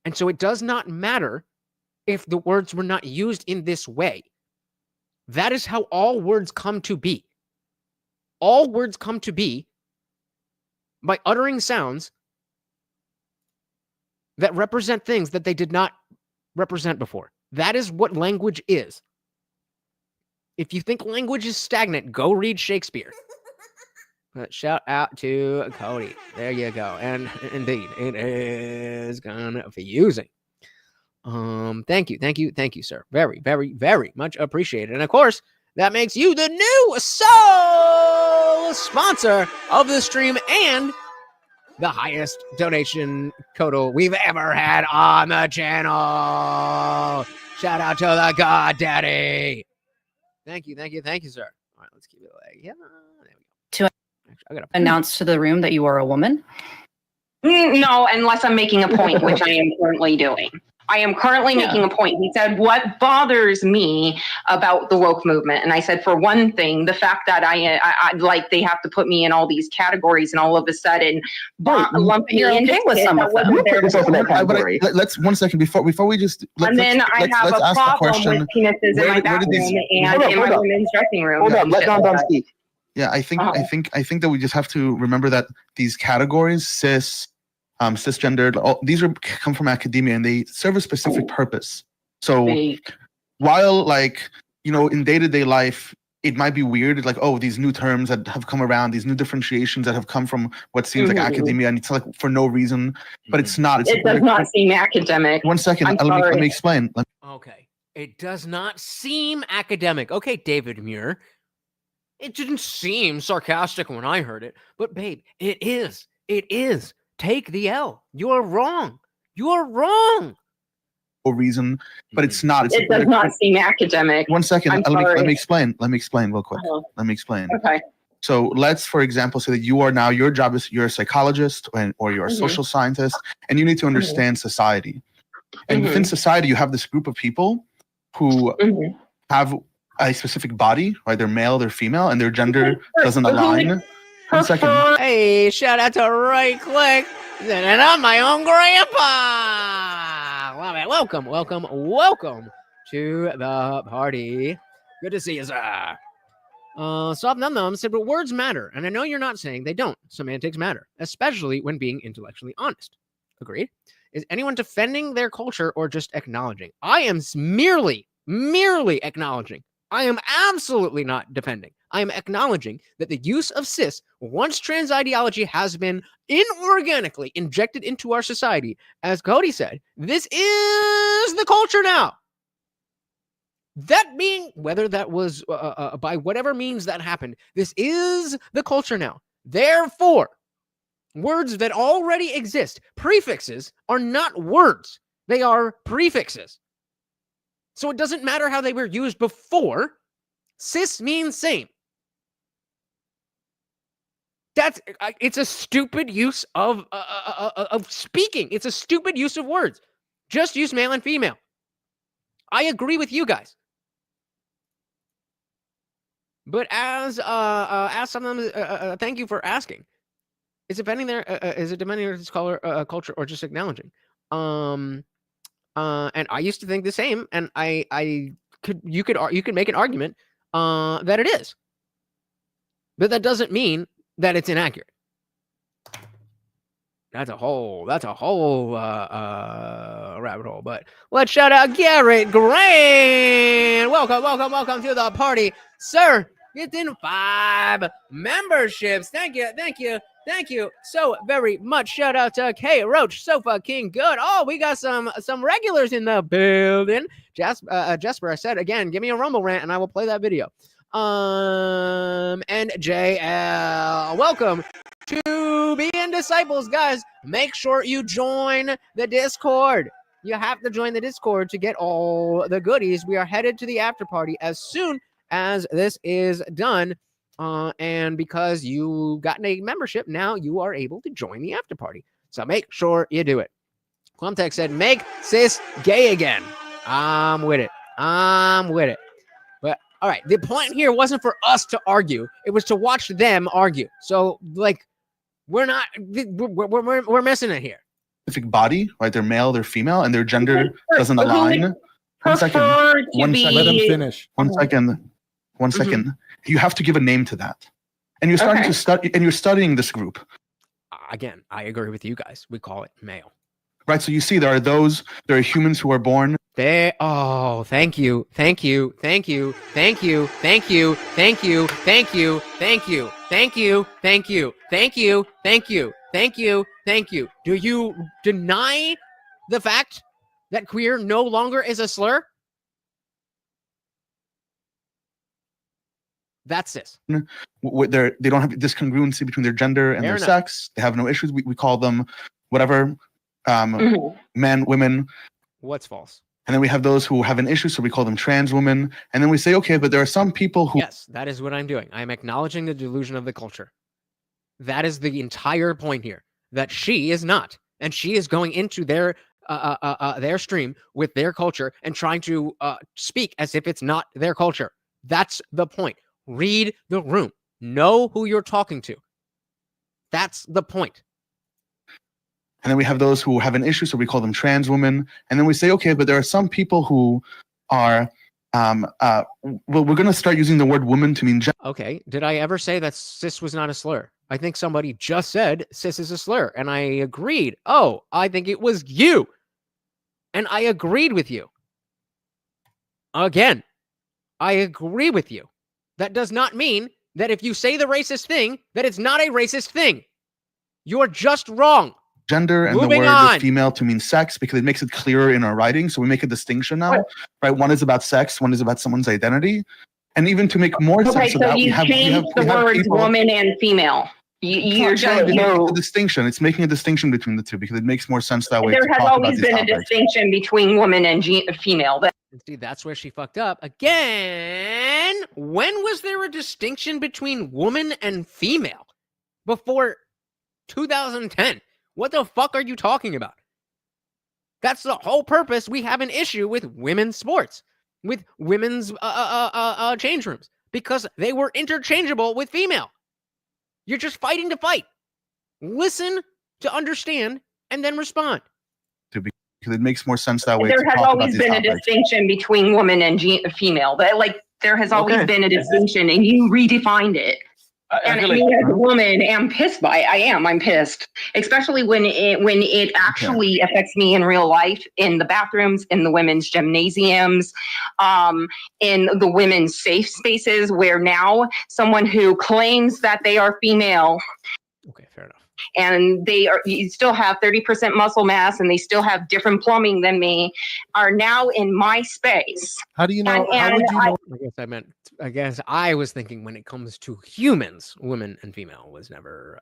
And so it does not matter if the words were not used in this way. That is how all words come to be. All words come to be by uttering sounds that represent things that they did not represent before. That is what language is. If you think language is stagnant, go read Shakespeare. But shout out to Cody. There you go. And indeed, it is confusing. Thank you, sir. Very, very, very much appreciated. And of course, that makes you the new sole sponsor of the stream and the highest donation total we've ever had on the channel. Shout out to the God Daddy. Thank you, sir. All right, let's keep it like, yeah. There we go. I gotta Announce to the room that you are a woman? No, unless I'm making a point, which I am currently doing. I am currently making a point. He said, what bothers me about the woke movement? And I said, for one thing, the fact that I like they have to put me in all these categories and all of a sudden lump me into okay with some of them. Let's 1 second before we just. And then I have a problem with penises in my bathroom and in my women's dressing room. Hold on, let Don speak. Yeah, I think that we just have to remember that these categories, cisgendered, these come from academia and they serve a specific purpose. So while like, you know, in day-to-day life, it might be weird, like, oh, these new terms that have come around, these new differentiations that have come from what seems like academia, and it's like for no reason, but it's not. It does not seem academic. 1 second, let me explain. Okay, it does not seem academic. Okay, David Muir. It didn't seem sarcastic when I heard it, but babe, it is. It is. Take the L. You're wrong. You're wrong. No reason, but it's not. It does not seem academic. 1 second. Let me explain. Let me explain real quick. Let me explain. Okay. So let's, for example, say that you are now, your job is you're a psychologist or you're a social scientist, and you need to understand society. And within society, you have this group of people who have a specific body, right? They're male, they're female, and their gender doesn't align. 1 second. Hey, shout out to Right Click. And I'm my own grandpa. Love it. Welcome to the party. Good to see you, sir. Soft Num Num said, but words matter. And I know you're not saying they don't. Semantics matter, especially when being intellectually honest. Agreed? Is anyone defending their culture or just acknowledging? I am merely acknowledging. I am absolutely not defending. I am acknowledging that the use of cis, once trans ideology has been inorganically injected into our society, as Cody said, this is the culture now. That being, whether that was by whatever means that happened, this is the culture now. Therefore, words that already exist, prefixes, are not words. They are prefixes. So it doesn't matter how they were used before. Cis means same. It's a stupid use of speaking. It's a stupid use of words. Just use male and female. I agree with you guys. But as someone, thank you for asking. Is it depending on its color, culture, or just acknowledging? And I used to think the same, and you could make an argument that it is, but that doesn't mean that it's inaccurate. That's a whole rabbit hole. But let's shout out Garrett Grant. Welcome to the party, sir. Getting 5 memberships. Thank you so very much. Shout out to K Roach, Sofa King Good. Oh, we got some regulars in the building. Jasper, I said again, give me a Rumble rant and I will play that video. And JL, welcome to Being Disciples, guys. Make sure you join the Discord. You have to join the Discord to get all the goodies. We are headed to the after party as soon as this is done. And because you got a membership, now you are able to join the after party. So make sure you do it. Quamtech said, make cis gay again. I'm with it. But all right, the point here wasn't for us to argue. It was to watch them argue. So like, we're missing it here. Specific body, right? They're male, they're female, and their gender doesn't align. 1 second. Let them finish. 1 second. 1 second. You have to give a name to that. And you're starting to study, and you're studying this group. Again, I agree with you guys. We call it male. Right. So you see, there are humans who are born. Thank you. Do you deny the fact that queer no longer is a slur? That's this. They don't have discongruency between their gender and their sex. They have no issues. We call them whatever, men, women. What's false? And then we have those who have an issue, so we call them trans women. And then we say, okay, but there are some people who... Yes, that is what I'm doing. I'm acknowledging the delusion of the culture. That is the entire point here. That she is not. And she is going into their their stream with their culture and trying to speak as if it's not their culture. That's the point. Read the room. Know who you're talking to. That's the point. And then we have those who have an issue, so we call them trans women. And then we say, okay, but there are some people who are, well, we're going to start using the word woman to mean gender. Okay, did I ever say that cis was not a slur? I think somebody just said cis is a slur, and I agreed. Oh, I think it was you. And I agreed with you. Again, I agree with you. That does not mean that if you say the racist thing, that it's not a racist thing. You're just wrong. Gender and Moving the word on. female to mean sex, because it makes it clearer in our writing. So we make a distinction now, right? One is about sex, one is about someone's identity. And even to make more sense of that, you changed the words woman and female. You're just a distinction. It's making a distinction between the two because it makes more sense that way. There has always been a distinction between woman and female. See, that's where she fucked up. Again, when was there a distinction between woman and female? Before 2010. What the fuck are you talking about? That's the whole purpose. We have an issue with women's sports, with women's change rooms, because they were interchangeable with female. You're just fighting to fight. Listen to understand and then respond. Because it makes more sense that way. There has always been a distinction between woman and female. There has always been a distinction, and you redefined it. And me as a woman am pissed by it. I'm pissed, especially when it actually affects me in real life, in the bathrooms, in the women's gymnasiums, in the women's safe spaces, where now someone who claims that they are female, okay, fair enough, and you still have 30% muscle mass, and they still have different plumbing than me, are now in my space. How do you know? How would you know? I guess I was thinking when it comes to humans, women and female was never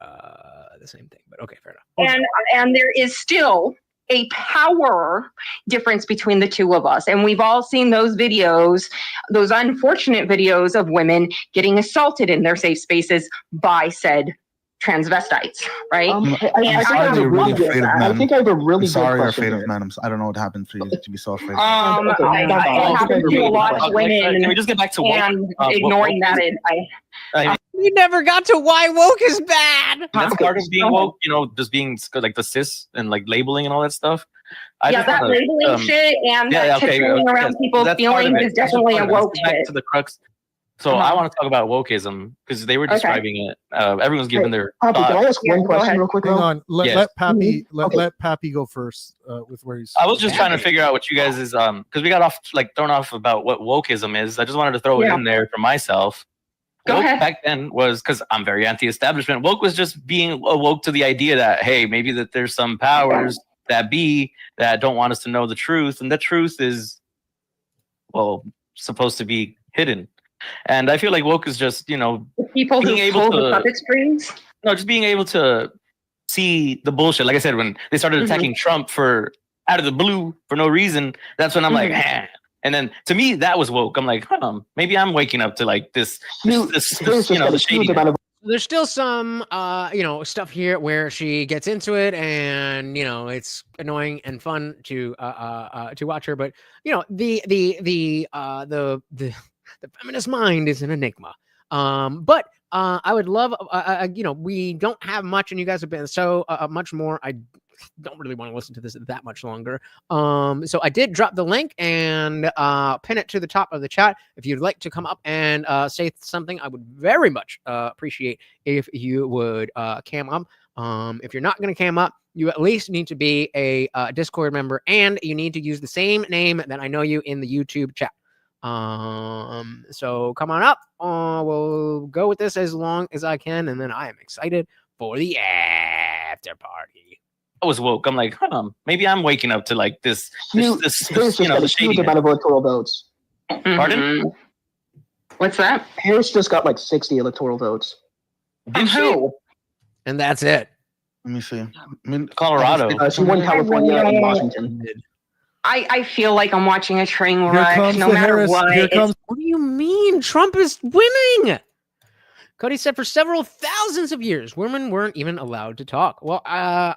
the same thing. But okay, fair enough. And there is still a power difference between the two of us. And we've all seen those videos, those unfortunate videos of women getting assaulted in their safe spaces by said transvestites, right? I think I have a really good sorry, question. You're afraid of men. I don't know what happened for you to be so afraid. I happen to a lot of women. Can we just get back to woke? And ignoring that, we never got to why woke is bad. That's part of being woke, just being like the cis and like labeling and all that stuff. That labeling shit and tiptoeing around people's feelings is definitely a woke shit. To the crux. So I want to talk about wokeism because they were describing it. Everyone's giving their thoughts. Can I ask one question real quick? Hang on. Let Pappy go first with where he's. I was just trying to figure out what you guys is because we got thrown off about what wokeism is. I just wanted to throw it in there for myself. Go ahead. Back then was because I'm very anti-establishment. Woke was just being woke to the idea that hey, maybe that there's some powers that don't want us to know the truth, and the truth is supposed to be hidden. And I feel like woke is just, people being who able pull to the puppet strings. No, just being able to see the bullshit. Like I said, when they started attacking Trump out of the blue for no reason, that's when I'm like, And then to me, that was woke. I'm like, maybe I'm waking up to like this the shady. There's still some, stuff here where she gets into it, and it's annoying and fun to watch her. But the feminist mind is an enigma. But I would love, we don't have much, and you guys have been so much more. I don't really want to listen to this that much longer. So I did drop the link and pin it to the top of the chat. If you'd like to come up and say something, I would very much appreciate if you would cam up. If you're not going to cam up, you at least need to be a Discord member, and you need to use the same name that I know you in the YouTube chat. So come on up. We'll go with this as long as I can, and then I am excited for the after party. I was woke. I'm like, maybe I'm waking up to like this the shady amount of electoral votes. Pardon? What's that? Harris just got like 60 electoral votes. Did she? And that's it. Let me see. Colorado. She won California and Washington. I feel like I'm watching a train wreck no matter what. What do you mean? Trump is winning. Cody said for several thousands of years, women weren't even allowed to talk. Well,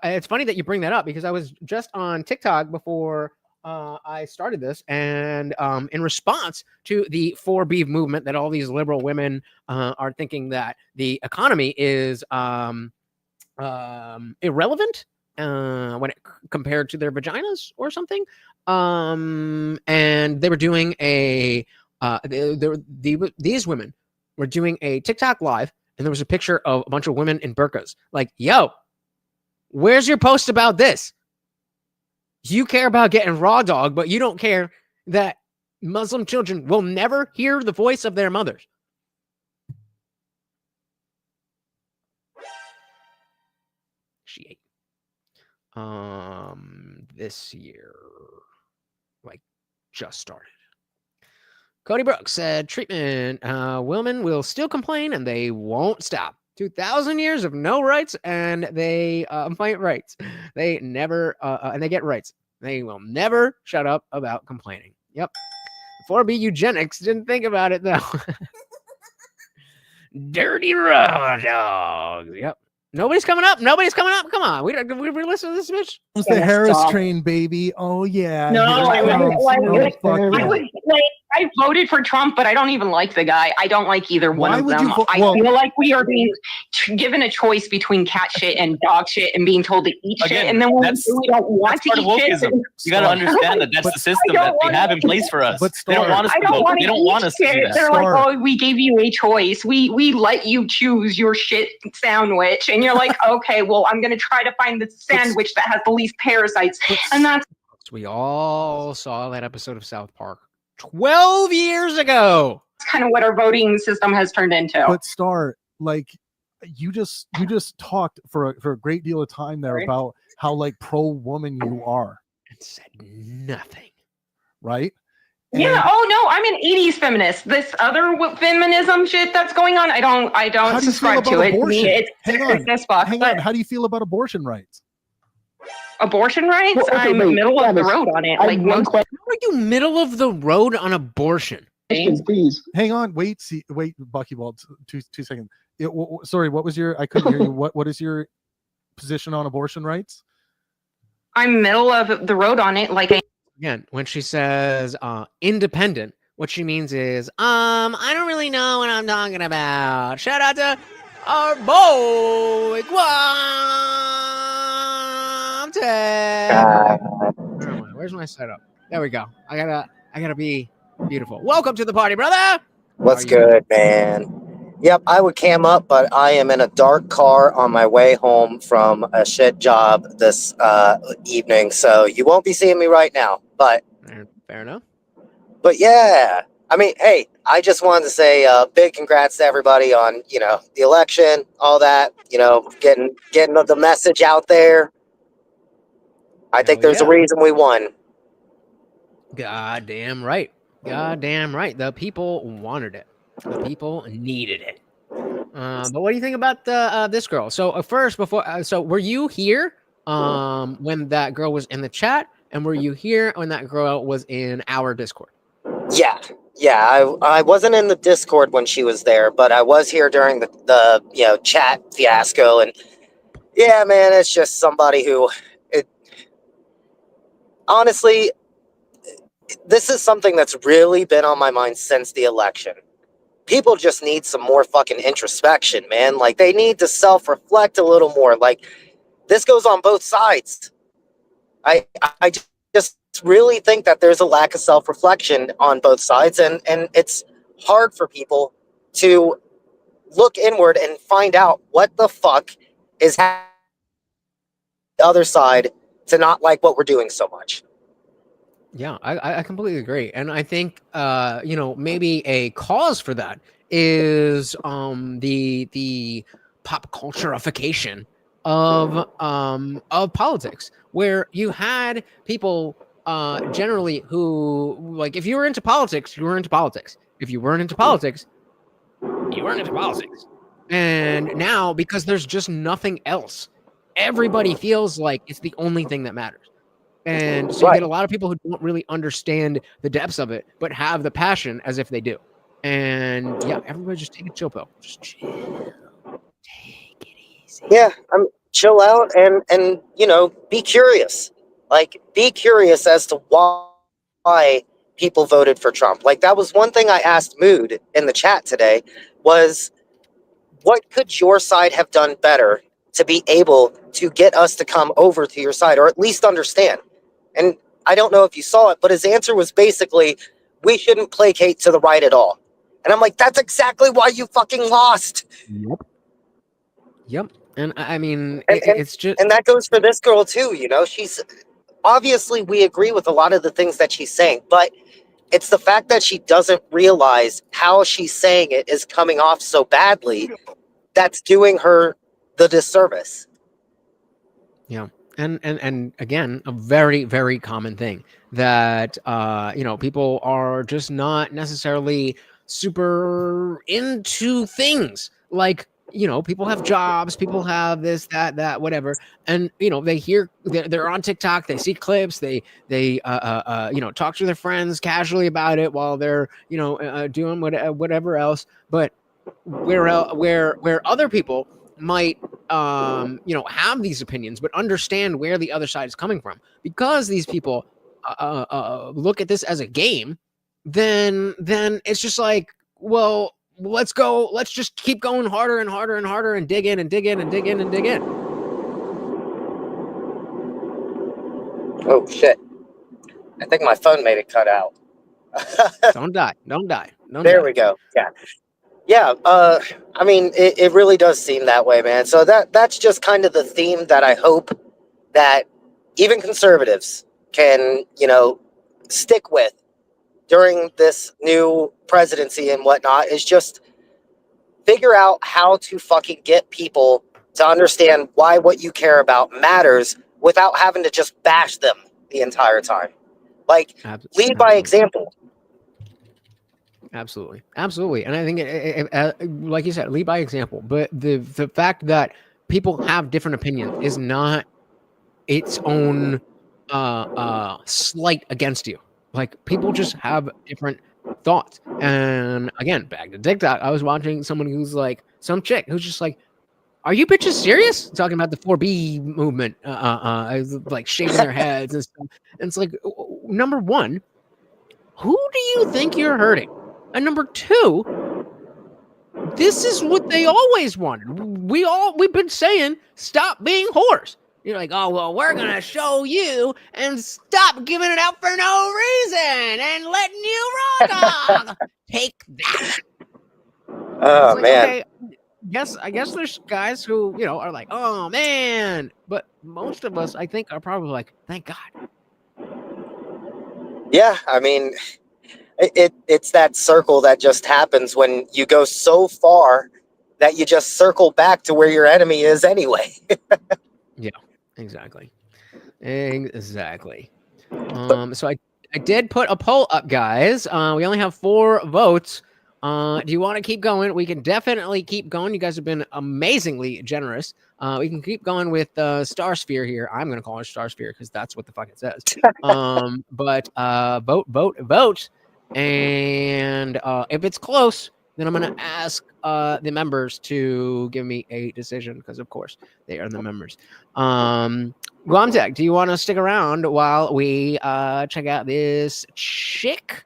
it's funny that you bring that up because I was just on TikTok before I started this, and in response to the 4B movement that all these liberal women are thinking that the economy is irrelevant when compared to their vaginas or something, and they were doing these women were doing a TikTok live, and there was a picture of a bunch of women in burqas. Like, yo, where's your post about this? You care about getting raw dog, but you don't care that Muslim children will never hear the voice of their mothers. She ate. This year, like, just started. Cody Brooks said, treatment, women will still complain and they won't stop. 2,000 years of no rights, and they fight rights. They never, and they get rights. They will never shut up about complaining. Yep. 4B eugenics didn't think about it, though. Dirty raw dogs. Yep. Nobody's coming up. Nobody's coming up. Come on. We listen to this bitch. It's the Harris train, baby. Oh yeah. No, I voted for Trump, but I don't even like the guy. I don't like either one of them. I feel like we are being given a choice between cat shit and dog shit and being told to eat shit. And then when we don't want to eat shit. You got to understand that that's the system that they have in place for us. They don't want us to vote. They don't want us to do that. They're like, oh, we gave you a choice. We let you choose your shit sandwich. And you're like, okay, well, I'm going to try to find the sandwich that has the least parasites. And that's. We all saw that episode of South Park 12 years ago. That's kind of what our voting system has turned into. But Star, like, you just talked for a great deal of time there about how like pro-woman you are. And said nothing. Right? Yeah. Oh no, I'm an '80s feminist. This other feminism shit that's going on, I don't subscribe to it. Hang on. How do you feel about abortion rights? Abortion rights? Well, okay, I'm middle of the road on it. Like, how are you middle of the road on abortion? Please. Hang on. Wait, Buckyball. Two seconds. Sorry. What was your? I couldn't hear you. What is your position on abortion rights? I'm middle of the road on it. Like, again, when she says independent, what she means is, I don't really know what I'm talking about. Shout out to our boy Guam Tech. Where's my setup? There we go. I gotta be beautiful. Welcome to the party, brother. What's good, man? Yep, I would cam up, but I am in a dark car on my way home from a shit job this evening, so you won't be seeing me right now. But fair enough. But yeah, I mean, hey, I just wanted to say big congrats to everybody on the election, all that. Getting the message out there. I think there's a reason we won. Goddamn right. Goddamn right. The people wanted it. The people needed it. But what do you think about this girl? So first, so were you here when that girl was in the chat, and were you here when that girl was in our Discord? Yeah. I wasn't in the Discord when she was there, but I was here during the chat fiasco, and yeah, man, it's just somebody who, honestly, this is something that's really been on my mind since the election. People just need some more fucking introspection, man. Like, they need to self-reflect a little more. Like, this goes on both sides. I just really think that there's a lack of self-reflection on both sides, and it's hard for people to look inward and find out what the fuck is happening on the other side to not like what we're doing so much. Yeah, I completely agree. And I think, maybe a cause for that is the pop cultureification of politics, where you had people generally who, like, if you were into politics, you were into politics. If you weren't into politics, you weren't into politics. And now, because there's just nothing else, everybody feels like it's the only thing that matters. And so you get a lot of people who don't really understand the depths of it, but have the passion as if they do. And yeah, everybody just take a chill pill. Just chill. Take it easy. Yeah, chill out and be curious. Like, be curious as to why people voted for Trump. Like, that was one thing I asked Mood in the chat today was, what could your side have done better to be able to get us to come over to your side, or at least understand? And I don't know if you saw it, but his answer was basically, we shouldn't placate to the right at all. And I'm like, that's exactly why you fucking lost. Yep. And I mean, it's just, and that goes for this girl too. She's obviously, we agree with a lot of the things that she's saying, but it's the fact that she doesn't realize how she's saying it is coming off so badly that's doing her the disservice. Yeah. And again, a very, very common thing that, people are just not necessarily super into things like, people have jobs, people have this, that, whatever. And, they hear, they're on TikTok, they see clips, they talk to their friends casually about it while they're, doing whatever else. But where other people might, have these opinions, but understand where the other side is coming from, because these people look at this as a game, then it's just like, well, let's just keep going harder and harder and harder and dig in and dig in and dig in and dig in. Oh shit. I think my phone made it cut out. Don't die. There we go. Yeah. I mean, it really does seem that way, man. So that's just kind of the theme that I hope that even conservatives can, stick with during this new presidency and whatnot, is just figure out how to fucking get people to understand why what you care about matters without having to just bash them the entire time. Like, lead by example. Absolutely. And I think, like you said, lead by example. But the fact that people have different opinions is not its own slight against you. Like, people just have different thoughts. And again, back to TikTok, I was watching someone who's like, some chick who's just like, are you bitches serious? Talking about the 4B movement, like shaking their heads and stuff. And it's like, number one, who do you think you're hurting? And number two, this is what they always wanted. We've been saying, stop being whores. You're like, oh, well, we're going to show you and stop giving it out for no reason and letting you rock. Take that. Oh, like, man. Okay, I guess there's guys who, are like, oh, man. But most of us, I think, are probably like, thank God. Yeah, I mean, it's that circle that just happens when you go so far that you just circle back to where your enemy is anyway. Yeah, exactly. So I did put a poll up, guys. We only have 4 votes. Do you want to keep going? We can definitely keep going. You guys have been amazingly generous. We can keep going with Star Sphere here. I'm going to call it Star Sphere because that's what the fuck it says. But vote. And if it's close, then I'm going to ask the members to give me a decision because, of course, they are the members. Guamtech, do you want to stick around while we check out this chick?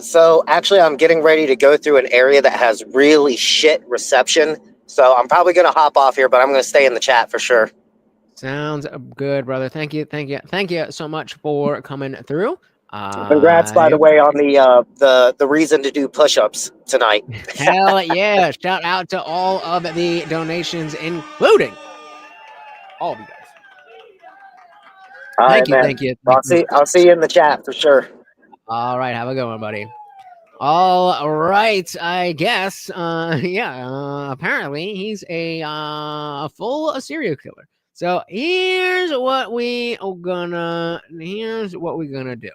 So actually, I'm getting ready to go through an area that has really shit reception. So I'm probably going to hop off here, but I'm going to stay in the chat for sure. Sounds good, brother. Thank you so much for coming through. Congrats, by the way, on the reason to do push-ups tonight. Hell yeah! Shout out to all of the donations, including all of you guys. Thank you. I'll see you in the chat for sure. All right, have a good one, buddy. All right, I guess. Apparently he's a full serial killer. So here's what we're gonna do.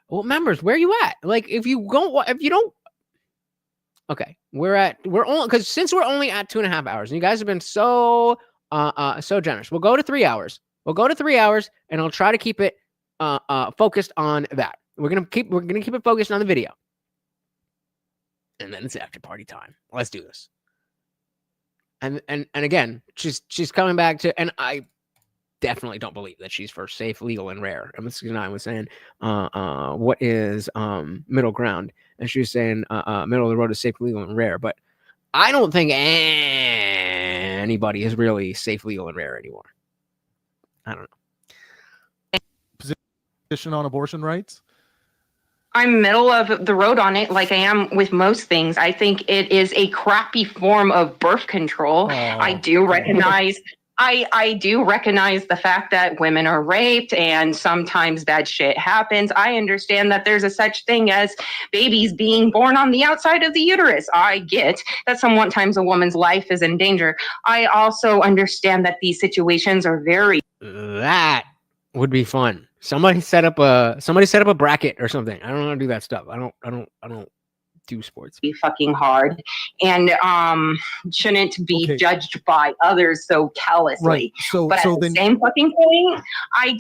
Well, members, where are you at? Like, if you don't, okay, since we're only at 2.5 hours, and you guys have been so generous, we'll go to 3 hours. And I'll try to keep it focused on that. We're gonna keep it focused on the video. And then it's after party time. Let's do this. And again, she's coming back to, and I definitely don't believe that she's for safe, legal, and rare. And I was saying, what is middle ground? And she was saying, middle of the road is safe, legal, and rare. But I don't think anybody is really safe, legal, and rare anymore. I don't know. Position on abortion rights? I'm middle of the road on it, like I am with most things. I think it is a crappy form of birth control. I do recognize the fact that women are raped and sometimes bad shit happens. I understand that there's a such thing as babies being born on the outside of the uterus. I get that sometimes a woman's life is in danger. I also understand that these situations are very. That would be fun. Somebody set up a bracket or something. I don't know how to do that stuff. I don't do sports. Be fucking hard and shouldn't be judged by others so callously. Right. But at the same fucking point, I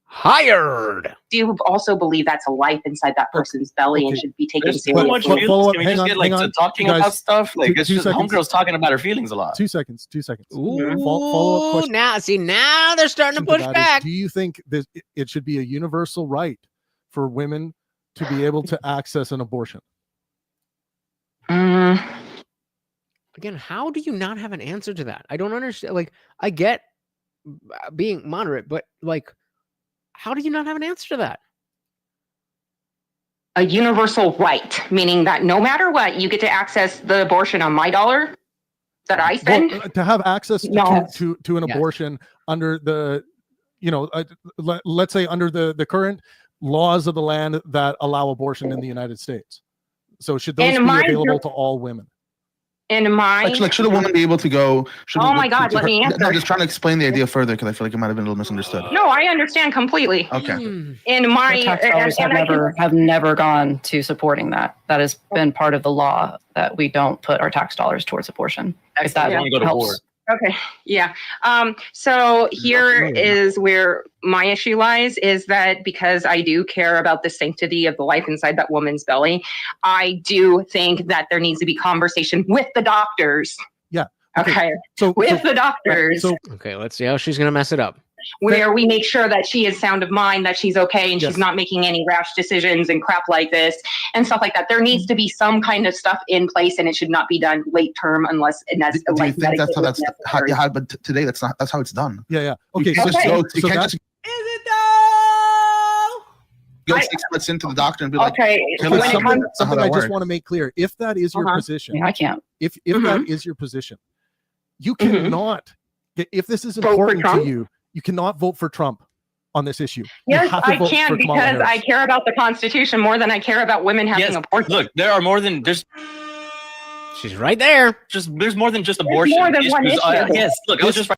hired. do also believe that's a life inside that person's belly and should be taken seriously. So much feelings. Can we just get to talking about stuff? Like it's just homegirls talking about her feelings a lot. 2 seconds. Ooh, follow-up question. Now they're starting to push back. Do you think it should be a universal right for women to be able to access an abortion? Again, how do you not have an answer to that? I don't understand. Like, I get being moderate, but like, how do you not have an answer to that? A universal right, meaning that no matter what, you get to access the abortion on my dollar that I spend. Well, to have access to an abortion under the, let's say under the current laws of the land that allow abortion in the United States. So should those be available to all women? In my should a woman be able to go? Oh my God, let me answer. No, just trying to explain the idea further because I feel like it might have been a little misunderstood. No, I understand completely. Okay. In my tax dollars have never gone to supporting that. That has been part of the law that we don't put our tax dollars towards abortion. If that helps. Okay. Yeah. So here is where my issue lies, is that because I do care about the sanctity of the life inside that woman's belly, I do think that there needs to be conversation with the doctors. Yeah. Okay. So with the doctors. Okay, let's see how she's gonna mess it up. Where we make sure that she is sound of mind, that she's okay, and she's not making any rash decisions and crap like this and stuff like that. There needs to be some kind of stuff in place, and it should not be done late term unless it has. Do you think that's how but today that's how it's done. Yeah. Okay. So that's, is it though? Go 6 months into the doctor and be like, something I just want to make clear. If that is your position, I can't. If that is your position, you cannot. If this is important to you, you cannot vote for Trump on this issue. Yes, I can because I care about the Constitution more than I care about women having abortion. Look, there are more than just. She's right there. There's more than just abortion. More than one issue. Yes, look, I was just.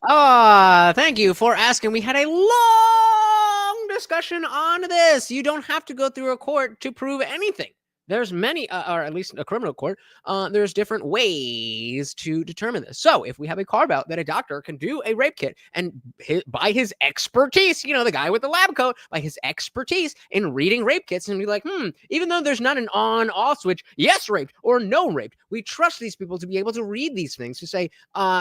Thank you for asking. We had a long discussion on this. You don't have to go through a court to prove anything. There's many, or at least a criminal court, there's different ways to determine this. So if we have a carve out that a doctor can do a rape kit and by his expertise, the guy with the lab coat, by his expertise in reading rape kits and be like, even though there's not an on-off switch, yes, raped or no raped, we trust these people to be able to read these things to say,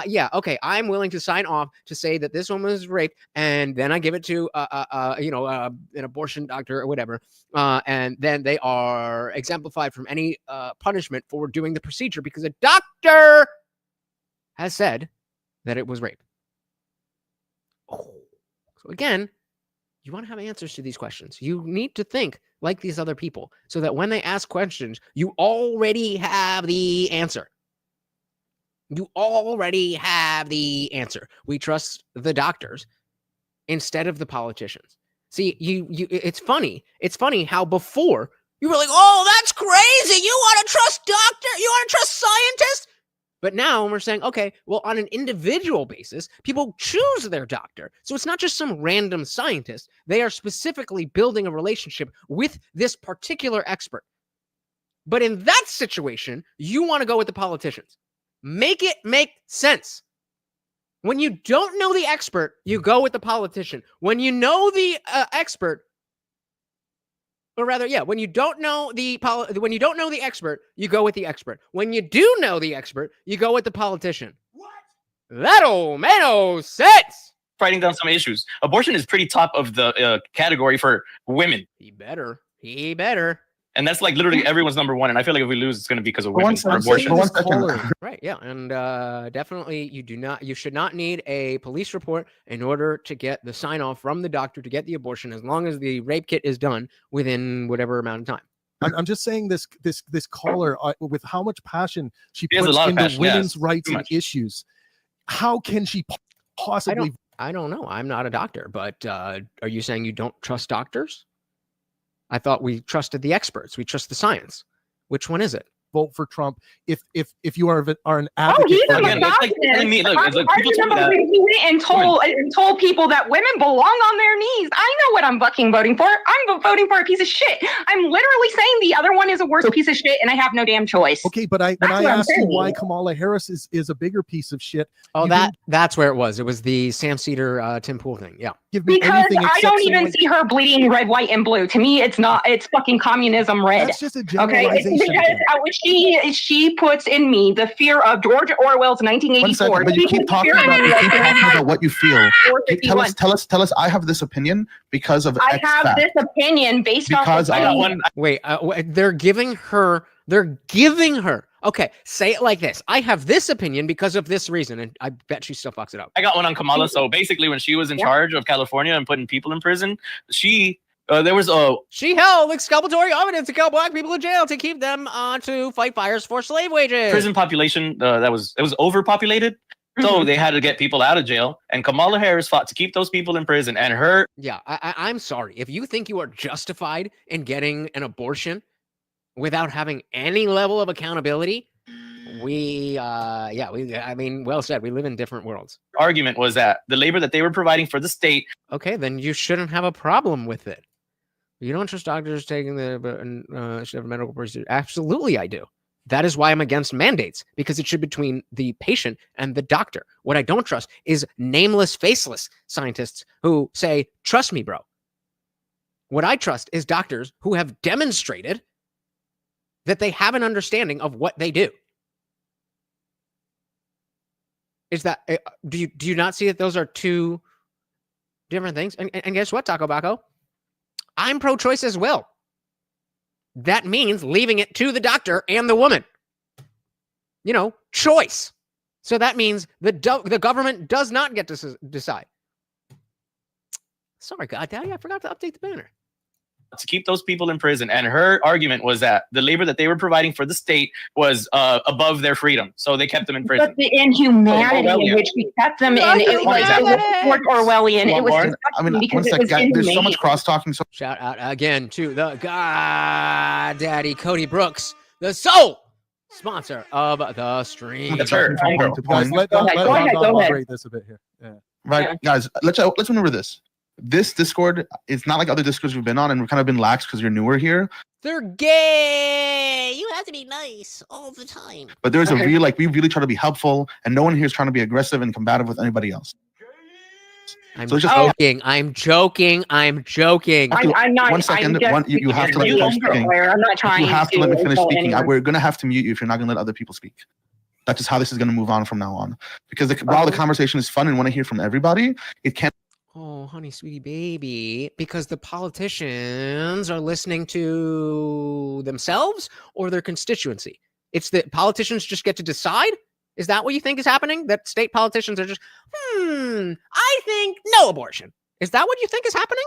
yeah, okay, I'm willing to sign off to say that this woman was raped, and then I give it to, an abortion doctor or whatever, and then they are exemplified from any punishment for doing the procedure because a doctor has said that it was rape. So again, you want to have answers to these questions. You need to think like these other people so that when they ask questions, you already have the answer. You already have the answer. We trust the doctors instead of the politicians. See, it's funny. It's funny how before you were like, oh, that's crazy. You want to trust doctor? You want to trust scientists? But now when we're saying, okay, well, on an individual basis, people choose their doctor. So it's not just some random scientist. They are specifically building a relationship with this particular expert. But in that situation, you want to go with the politicians. Make it make sense. When you don't know the expert, you go with the politician. When you know the expert, Or rather, yeah, when you don't know the expert, you go with the expert. When you do know the expert, you go with the politician. What? That'll make no sense. Fighting down some issues. Abortion is pretty top of the category for women. He better. And that's like literally everyone's number one. And I feel like if we lose, it's going to be because of women for abortion. Right. Yeah. And definitely you should not need a police report in order to get the sign off from the doctor to get the abortion, as long as the rape kit is done within whatever amount of time. I'm just saying this caller, with how much passion she puts into women's rights and issues. How can she possibly? I don't know. I'm not a doctor, but are you saying you don't trust doctors? I thought we trusted the experts. We trust the science. Which one is it? Vote for Trump if you are an advocate. Oh, he's a misogynist. He went and told people that women belong on their knees. I know what I'm fucking voting for. I'm voting for a piece of shit. I'm literally saying the other one is a worse piece of shit, and I have no damn choice. Okay, but when I asked you why Kamala Harris is a bigger piece of shit. Oh, that's where it was. It was the Sam Cedar, Tim Pool thing. Yeah. Because I don't even see her bleeding red, white, and blue. To me, it's not. It's fucking communism red. That's just a generalization. Okay, it's because she puts in me the fear of George Orwell's 1984. 1 second, but you keep talking about what you feel. Tell us. I have this opinion because of. I have this opinion based on. Wait, they're giving her. Okay, say it like this. I have this opinion because of this reason, and I bet she still fucks it up. I got one on Kamala. So basically, when she was in charge of California and putting people in prison, she held exculpatory evidence to kill black people in jail to keep them to fight fires for slave wages. Prison population it was overpopulated. So they had to get people out of jail, and Kamala Harris fought to keep those people in prison. And I'm sorry if you think you are justified in getting an abortion without having any level of accountability. Well said. We live in different worlds. Argument was that the labor that they were providing for the state. Okay, then you shouldn't have a problem with it. You don't trust doctors taking the medical procedure? Absolutely, I do. That is why I'm against mandates, because it should be between the patient and the doctor. What I don't trust is nameless, faceless scientists who say, "Trust me, bro." What I trust is doctors who have demonstrated that they have an understanding of what they do. Is that do you not see that those are two different things? And guess what, Taco Baco? I'm pro-choice as well. That means leaving it to the doctor and the woman. Choice. So that means the government does not get to decide. Sorry, God Daddy, I forgot to update the banner. To keep those people in prison. And her argument was that the labor that they were providing for the state was above their freedom. So they kept them in prison. But the inhumanity in which we kept them in, it was Orwellian. It was because it was inhumane. There's so much cross-talking. Shout out again to the God Daddy Cody Brooks, the sole sponsor of the stream. That's her. Guys, let moderate this a bit here. Yeah. Right, guys, let's remember this. This Discord is not like other Discords we've been on, and we've kind of been lax because you're newer here. They're gay. You have to be nice all the time. But there's we really try to be helpful, and no one here is trying to be aggressive and combative with anybody else. I'm joking. I'm not. 1 second. You have to let me finish speaking. I'm not trying. You have to let me finish speaking. We're gonna have to mute you if you're not gonna let other people speak. That's just how this is gonna move on from now on. Because while the conversation is fun and want to hear from everybody, it can't. Oh, honey, sweetie baby, because the politicians are listening to themselves or their constituency. It's that politicians just get to decide? Is that what you think is happening? That state politicians are just, I think no abortion. Is that what you think is happening?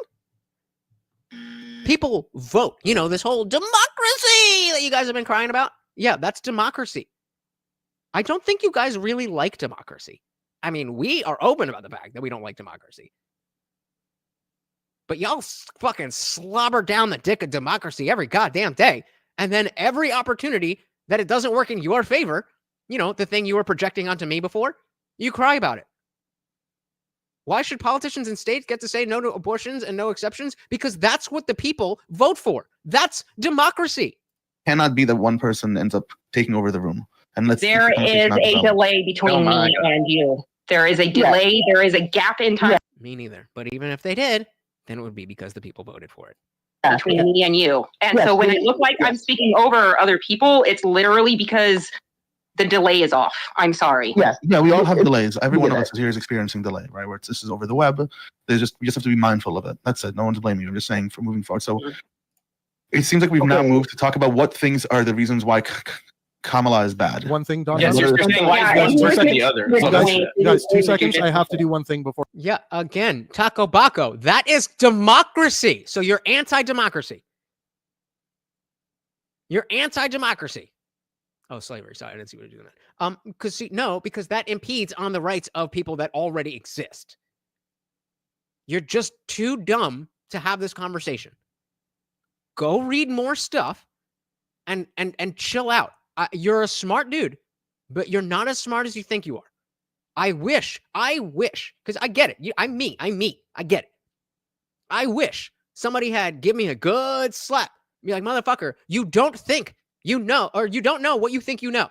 People vote. This whole democracy that you guys have been crying about. Yeah, that's democracy. I don't think you guys really like democracy. I mean, we are open about the fact that we don't like democracy. But y'all fucking slobber down the dick of democracy every goddamn day. And then every opportunity that it doesn't work in your favor, the thing you were projecting onto me before, you cry about it. Why should politicians in states get to say no to abortions and no exceptions? Because that's what the people vote for. That's democracy. Cannot be that one person ends up taking over the room. And there is a delay between me and you. There is a delay. Yeah. There is a gap in time. Me neither. But even if they did, then it would be because the people voted for it. between me and you. And so when I look like I'm speaking over other people, it's literally because the delay is off. I'm sorry. Yeah, we all have delays. Every one of us here is experiencing delay, right? Where this is over the web. We just have to be mindful of it. That's it. No one's blaming you. I'm just saying for moving forward. So it seems like we've now moved to talk about what things are the reasons why Kamala is bad. One thing, Don. Yes, you're saying why is one versus the other. Guys, 2 seconds. I have to do one thing before. Yeah, again, Taco Baco. That is democracy. So you're anti-democracy. You're anti-democracy. Oh, slavery. Sorry, I didn't see what you're doing. Because that impedes on the rights of people that already exist. You're just too dumb to have this conversation. Go read more stuff and chill out. You're a smart dude, but you're not as smart as you think you are. I wish, because I get it. I'm me. I get it. I wish somebody had give me a good slap. Be like, motherfucker, you don't think you know, or you don't know what you think you know.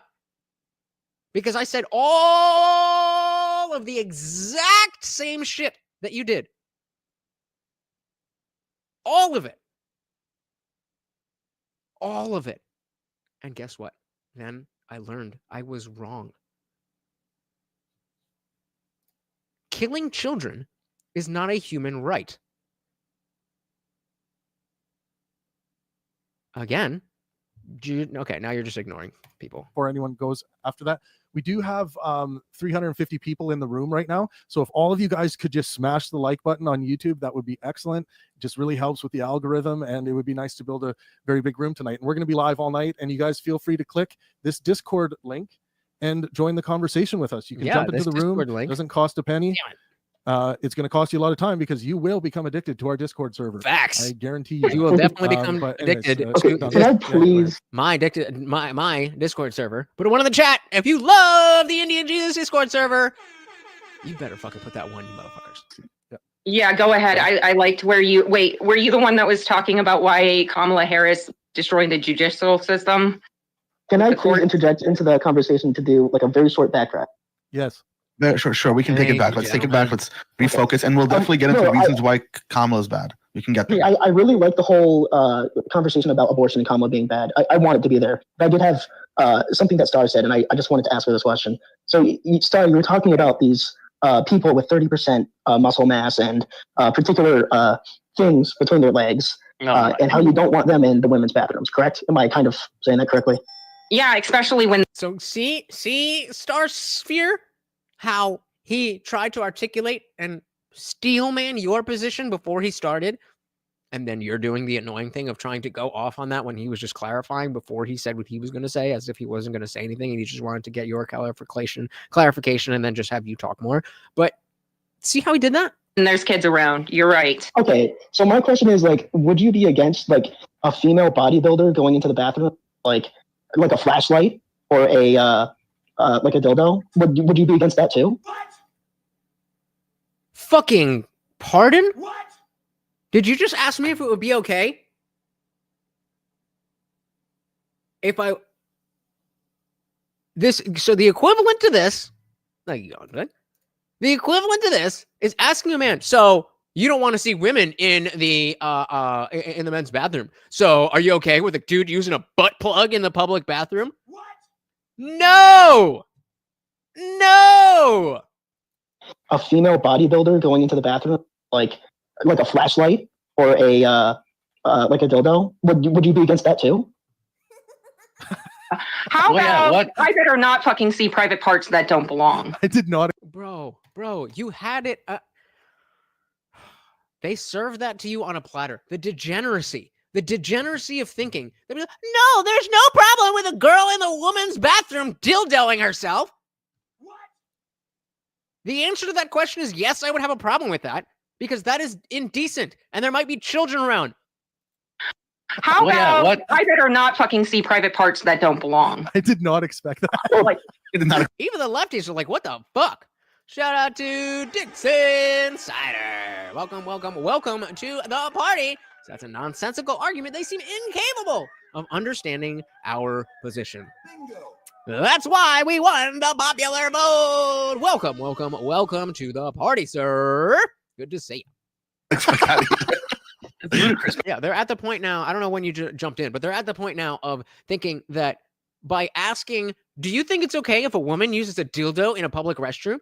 Because I said all of the exact same shit that you did. All of it. All of it. And guess what? Then I learned I was wrong. Killing children is not a human right. Again, okay, now you're just ignoring people. Before anyone goes after that, we do have 350 people in the room right now. So if all of you guys could just smash the like button on YouTube, that would be excellent. It just really helps with the algorithm, and it would be nice to build a very big room tonight. And we're going to be live all night, and you guys feel free to click this Discord link and join the conversation with us. You can jump into the room. It doesn't cost a penny. It's going to cost you a lot of time because you will become addicted to our Discord server. Facts. I guarantee you. You will definitely become addicted. Can I please? My Discord server. Put one in the chat. If you love the Indian Jesus Discord server, you better fucking put that one, you motherfuckers. Yeah, go ahead. I liked were you the one that was talking about why Kamala Harris destroyed the judicial system? Can I please interject into the conversation to do like a very short backtrack? Yes. Sure. We can take it back. Let's take it back. Let's refocus, and we'll definitely get into the reasons why Kamala's bad. We can get there. I really like the whole conversation about abortion and Kamala being bad. I want it to be there. But I did have something that Star said, and I just wanted to ask her this question. So, Star, you were talking about these people with 30% muscle mass and particular things between their legs, and how you don't want them in the women's bathrooms, correct? Am I kind of saying that correctly? Yeah, especially when... So, see Star Sphere? How he tried to articulate and steelman your position before he started, and then you're doing the annoying thing of trying to go off on that when he was just clarifying before he said what he was going to say, as if he wasn't going to say anything and he just wanted to get your clarification and then just have you talk more. But see how he did that? And there's kids around. You're right. Okay, so my question is, like, would you be against like a female bodybuilder going into the bathroom like a flashlight or a like a dildo? Would you be against that too? What? Fucking pardon? What? Did you just ask me if it would be okay if I... So the equivalent to this... The equivalent to this is asking a man, so you don't want to see women in the men's bathroom. So are you okay with a dude using a butt plug in the public bathroom? What? No! A female bodybuilder going into the bathroom like a flashlight or a like a dildo? Would you be against that too? How about I better not fucking see private parts that don't belong? I did not. Bro, you had it. They served that to you on a platter. The degeneracy of thinking. They'd be like, no, there's no problem with a girl in the woman's bathroom dildoing herself. What? The answer to that question is yes, I would have a problem with that because that is indecent and there might be children around. How about I better not fucking see private parts that don't belong? I did not expect that. Even the lefties are like, what the fuck? Shout out to Dixon Cider. Welcome to the party. So that's a nonsensical argument. They seem incapable of understanding our position. Bingo. That's why we won the popular vote. Welcome to the party, sir. Good to see you. Yeah, they're at the point now. I don't know when you jumped in, but they're at the point now of thinking that by asking, do you think it's okay if a woman uses a dildo in a public restroom?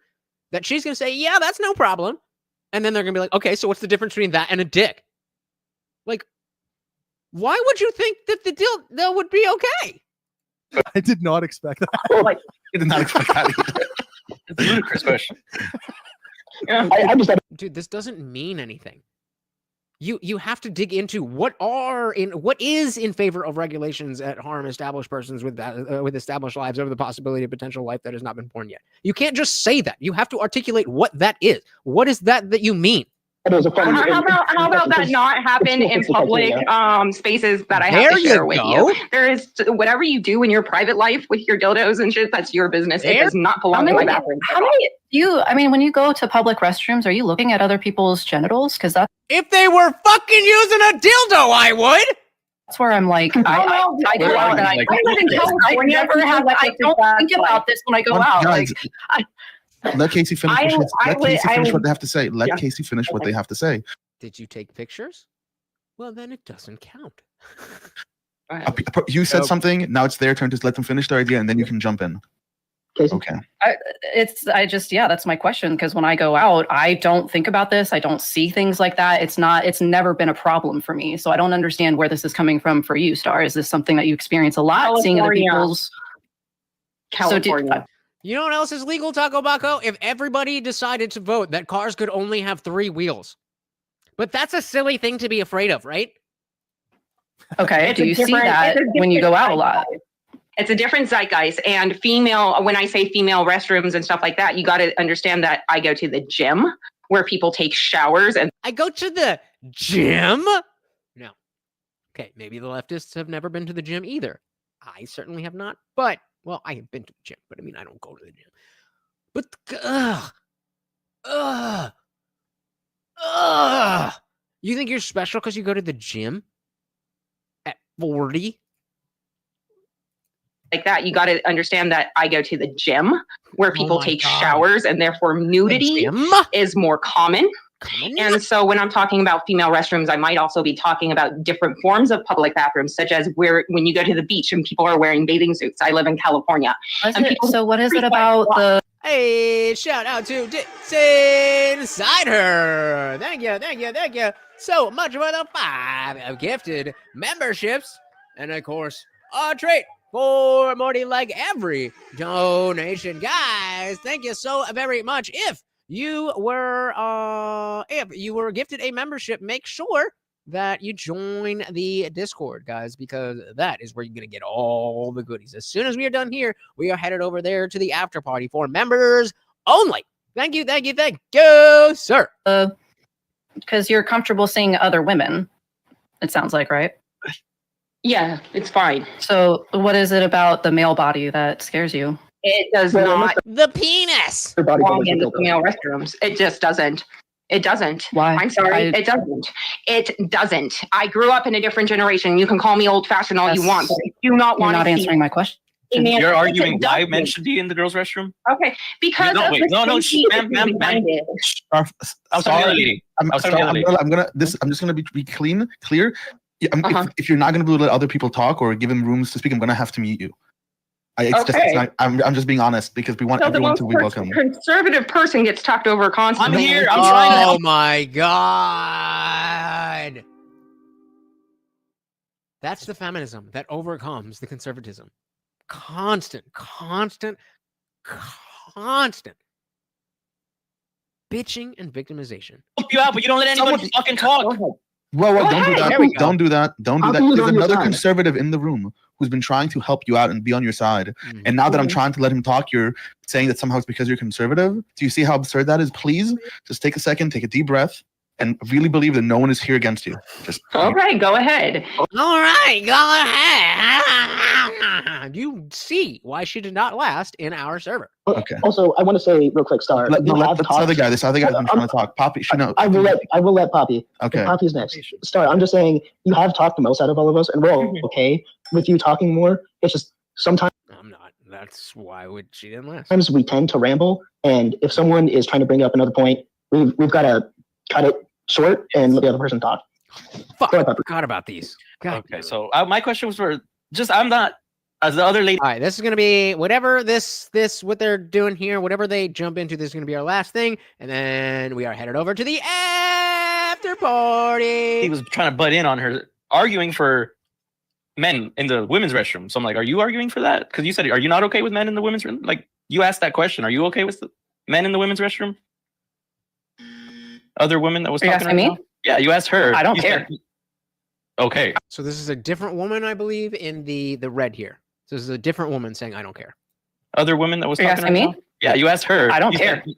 That she's going to say, yeah, that's no problem. And then they're going to be like, okay, so what's the difference between that and a dick? Like, why would you think that the dildo would be okay? I did not expect that. I did not expect that either. It's a ludicrous question. Dude, this doesn't mean anything. You have to dig into what is in favor of regulations that harm established persons with established lives over the possibility of potential life that has not been born yet. You can't just say that. You have to articulate what that is. What is that you mean? How about that not happen in public spaces that I have to share with you? There is whatever you do in your private life with your dildos and shit, that's your business. It does not belong in my bathroom. When you go to public restrooms, are you looking at other people's genitals? Because that's if they were fucking using a dildo, I would. That's where I'm like, I go out and I live in California. I don't think about this when I go out. Guys, let Casey finish. Let Casey finish what they have to say. Let Casey finish what they have to say. Did you take pictures? Well, then it doesn't count. You said something. Now it's their turn to let them finish their idea, and then you can jump in. Okay. That's my question. Because when I go out, I don't think about this. I don't see things like that. It's never been a problem for me. So I don't understand where this is coming from for you, Star. Is this something that you experience a lot? Seeing other people's California. You know what else is legal, Taco Baco? If everybody decided to vote that cars could only have 3 wheels. But that's a silly thing to be afraid of, right? Okay, do you see that when you go out a lot? It's a different zeitgeist. And when I say female restrooms and stuff like that, you got to understand that I go to the gym where people take showers. And I go to the gym? No. Okay, maybe the leftists have never been to the gym either. I certainly have not, but... Well, I have been to the gym, but I mean, I don't go to the gym. But, you think you're special because you go to the gym at 40? Like that, you got to understand that I go to the gym where people take showers, and therefore nudity is more common. And so when I'm talking about female restrooms, I might also be talking about different forms of public bathrooms, such as when you go to the beach and people are wearing bathing suits. I live in California. So what is it about the... Hey, shout out to Dixon Cider. Thank you so much for the 5 of gifted memberships. And of course, a treat for Morty like every donation. Guys, thank you so very much. If you were gifted a membership, make sure that you join the Discord, guys, because that is where you're going to get all the goodies. As soon as we are done here, we are headed over there to the after party for members only. Thank you, sir. Because you're comfortable seeing other women, it sounds like, right? Yeah, it's fine. So what is it about the male body that scares you? It does not. The penis. Belong in the female restrooms. It just doesn't. It doesn't. Why? I'm sorry. It doesn't. It doesn't. I grew up in a different generation. You can call me old-fashioned all you want, but I do not want to see... You're not answering my question. You're arguing why men should be in the girls' restroom? Okay, because ma'am. I'm sorry. I'm just gonna be clear. If you're not gonna be able to let other people talk or give them rooms to speak, I'm gonna have to mute you. I'm just being honest because we want everyone to be welcome. Conservative person gets talked over constantly. I'm here. I'm trying to help. Oh my God. That's the feminism that overcomes the conservatism. Constant bitching and victimization. Help you out, but you don't let anybody fucking talk. Whoa, don't do that. Don't do that. There's another conservative in the room who's been trying to help you out and be on your side. And now that I'm trying to let him talk, you're saying that somehow it's because you're conservative. Do you see how absurd that is? Please just take a second, take a deep breath, and really believe that no one is here against you. All right, go ahead. All right, go ahead. You see why she did not last in our server. Okay. Also, I want to say real quick, Star. This other guy has been trying to talk. Poppy, I will let Poppy. Okay. Poppy's next. Star, I'm just saying you have talked the most out of all of us, and we're all okay with you talking more. It's just sometimes I'm not. That's why she didn't last. Sometimes we tend to ramble, and if someone is trying to bring up another point, we've got to cut it short and let the other person talk. Fuck, I forgot about these. God. Okay, so my question was for just I'm not as the other lady. All right, this is gonna be whatever this what they're doing here. Whatever they jump into, this is gonna be our last thing, and then we are headed over to the after party. He was trying to butt in on her, arguing for men in the women's restroom. So I'm like, are you arguing for that? Because you said, are you not okay with men in the women's room? Like, you asked that question. Are you okay with the men in the women's restroom? Other women that was talking to me? Yeah, you asked her. I don't care. Okay. So this is a different woman, I believe, in the red here. So this is a different woman saying, I don't care. Other woman that was Are you talking to asking me? Yeah, you asked her. I don't You care. said-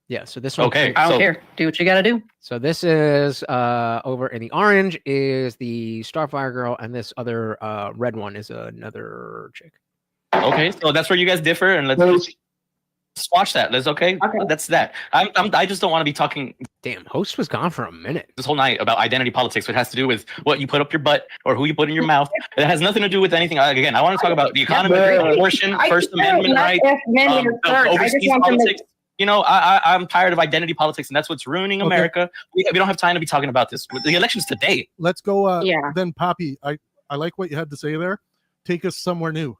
Yeah, so this one. Okay, I don't care. Do what you got to do. So this is over in the orange is the Starfire girl, and this other red one is another chick. Okay, so that's where you guys differ, and let's watch that. That's okay. That's that. I just don't want to be talking. Damn, host was gone for a minute this whole night about identity politics. What has to do with what you put up your butt or who you put in your mouth. It has nothing to do with anything. Again, I want to talk about the economy, abortion, First Amendment rights, overseas politics. You know, I'm tired of identity politics, and that's what's ruining America. We don't have time to be talking about this. The election's today. Let's go. Then, Poppy, I like what you had to say there. Take us somewhere new.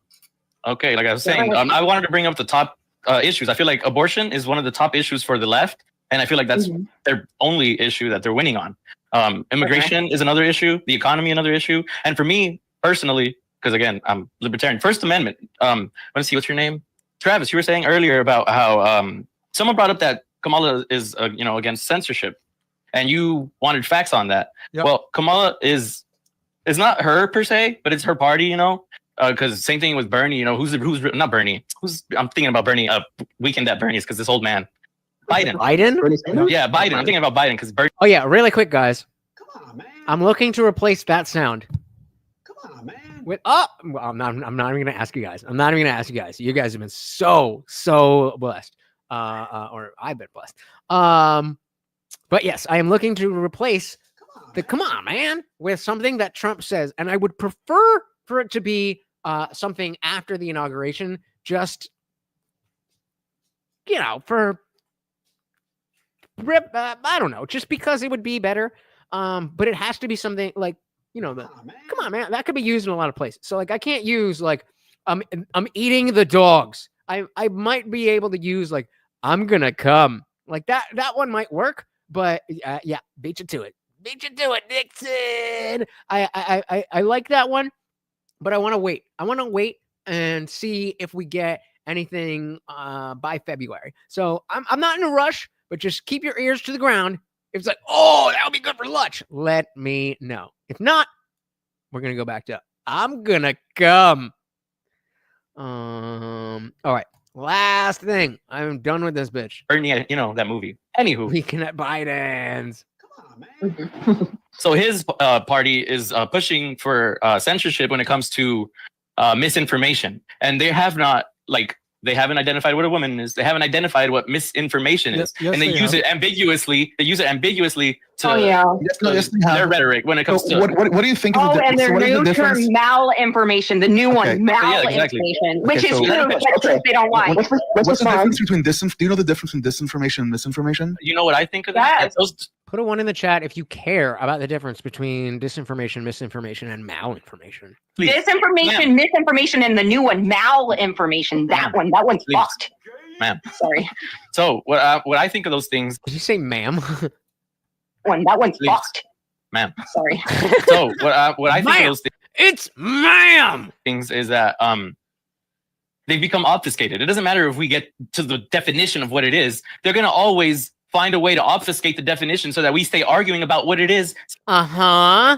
Okay, like I was saying, I wanted to bring up the top issues. I feel like abortion is one of the top issues for the left, and I feel like that's their only issue that they're winning on. Immigration is another issue, the economy another issue, and for me personally, because again, I'm libertarian. First Amendment. Let's see, what's your name? Travis, you were saying earlier about how someone brought up that Kamala is against censorship, and you wanted facts on that. Yep. Well, Kamala is not her per se, but it's her party, because same thing with Bernie, who's not Bernie, I'm thinking about Bernie, Weekend at Bernie's, because this old man, Biden. Yeah, Biden. I'm thinking about Biden because Bernie. Oh yeah, really quick, guys. Come on, man. I'm looking to replace that sound. Come on, man. With I'm not even gonna ask you guys. You guys have been so blessed. Or I've been blessed. But yes, I am looking to replace the "come on, man" with something that Trump says, and I would prefer for it to be something after the inauguration, just for I don't know, just because it would be better. But it has to be something like come on, man. That could be used in a lot of places. So like I can't use like I'm eating the dogs. I might be able to use like I'm gonna come. Like that one might work, but yeah, beat you to it. Beat you to it, Nixon. I like that one, but I want to wait. I want to wait and see if we get anything by February. So I'm not in a rush, but just keep your ears to the ground. If it's like, oh, that would be good for lunch, let me know. If not, we're gonna go back to I'm gonna come. All right. Last thing. I'm done with this bitch. Bernie, that movie. Anywho. Weekend at Biden's. Come on, man. So his party is pushing for censorship when it comes to misinformation. And they have not, they haven't identified what a woman is. They haven't identified what misinformation is. Yes, and they use it ambiguously. They use it ambiguously to their rhetoric when it comes to... What do you think of the and their new term, malinformation, the new one, malinformation, exactly. which is true, but they don't like. What's the difference between do you know the difference between disinformation and misinformation? You know what I think of that? Put a 1 in the chat if you care about the difference between disinformation, misinformation, and malinformation. Please. Disinformation, misinformation, and the new one, malinformation. That one's fucked. Ma'am. Sorry. So what I think of those things... Did you say ma'am? That one's fucked. Ma'am. Sorry. So what I think of those things... It's ma'am! Things is that they've become obfuscated. It doesn't matter if we get to the definition of what it is. They're going to always find a way to obfuscate the definition so that we stay arguing about what it is. That's